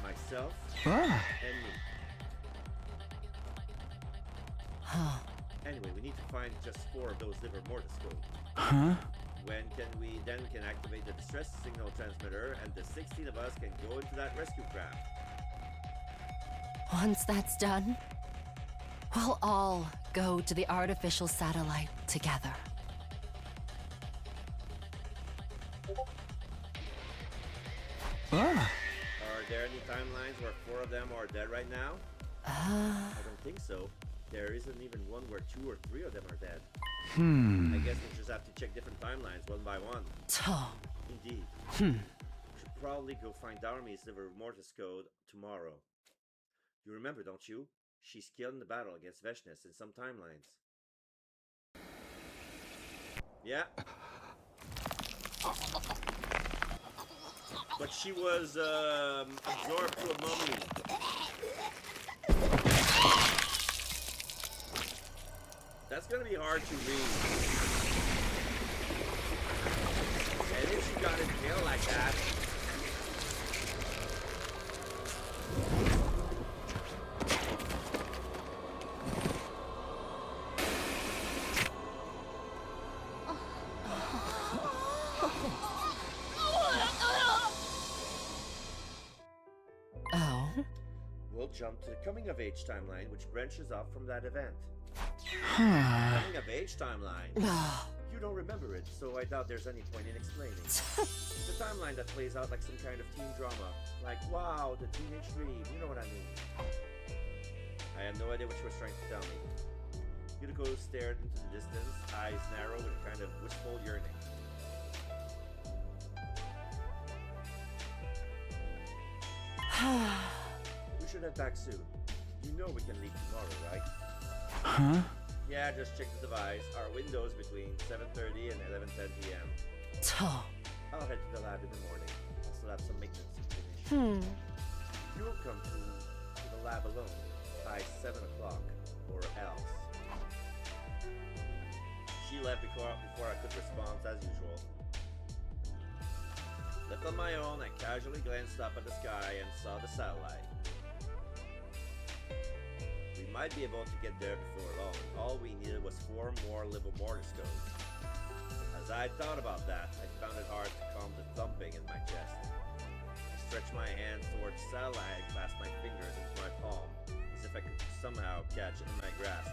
myself, and me. Anyway, we need to find just 4 of those Liver Mortis codes. When can we activate the distress signal transmitter and the 16 of us can go into that rescue craft. Once that's done, we'll all go to the artificial satellite together. Are there any timelines where 4 of them are dead right now? I don't think so. There isn't even one where 2 or 3 of them are dead. I guess we'll just have to check different timelines one by one. Indeed. We should probably go find Darumi's Liver Mortis code tomorrow. You remember, don't you? She's killed in the battle against Veshness in some timelines. Yeah. But she was absorbed to a mummy. That's gonna be hard to read. And if she got impaled like that. We'll jump to the Coming of Age timeline, which branches off from that event. Coming of Age timeline? You don't remember it, so I doubt there's any point in explaining. It's a timeline that plays out like some kind of teen drama. Like, wow, the teenage dream, you know what I mean. I had no idea what she was trying to tell me. Yuriko stared into the distance, eyes narrow with a kind of wistful yearning. We should head back soon. You know we can leave tomorrow, right? Yeah, just check the device. Our window's between 7:30 and 11:10 p.m. I'll head to the lab in the morning. I'll still have some maintenance to finish. You'll come to the lab alone by 7 o'clock, or else. She left before I could respond as usual. Left on my own, I casually glanced up at the sky and saw the satellite. We might be able to get there before long. All we needed was 4 more Liver Mortis codes. As I thought about that, I found it hard to calm the thumping in my chest. I stretched my hand towards the satellite and clasped my fingers into my palm, as if I could somehow catch it in my grasp.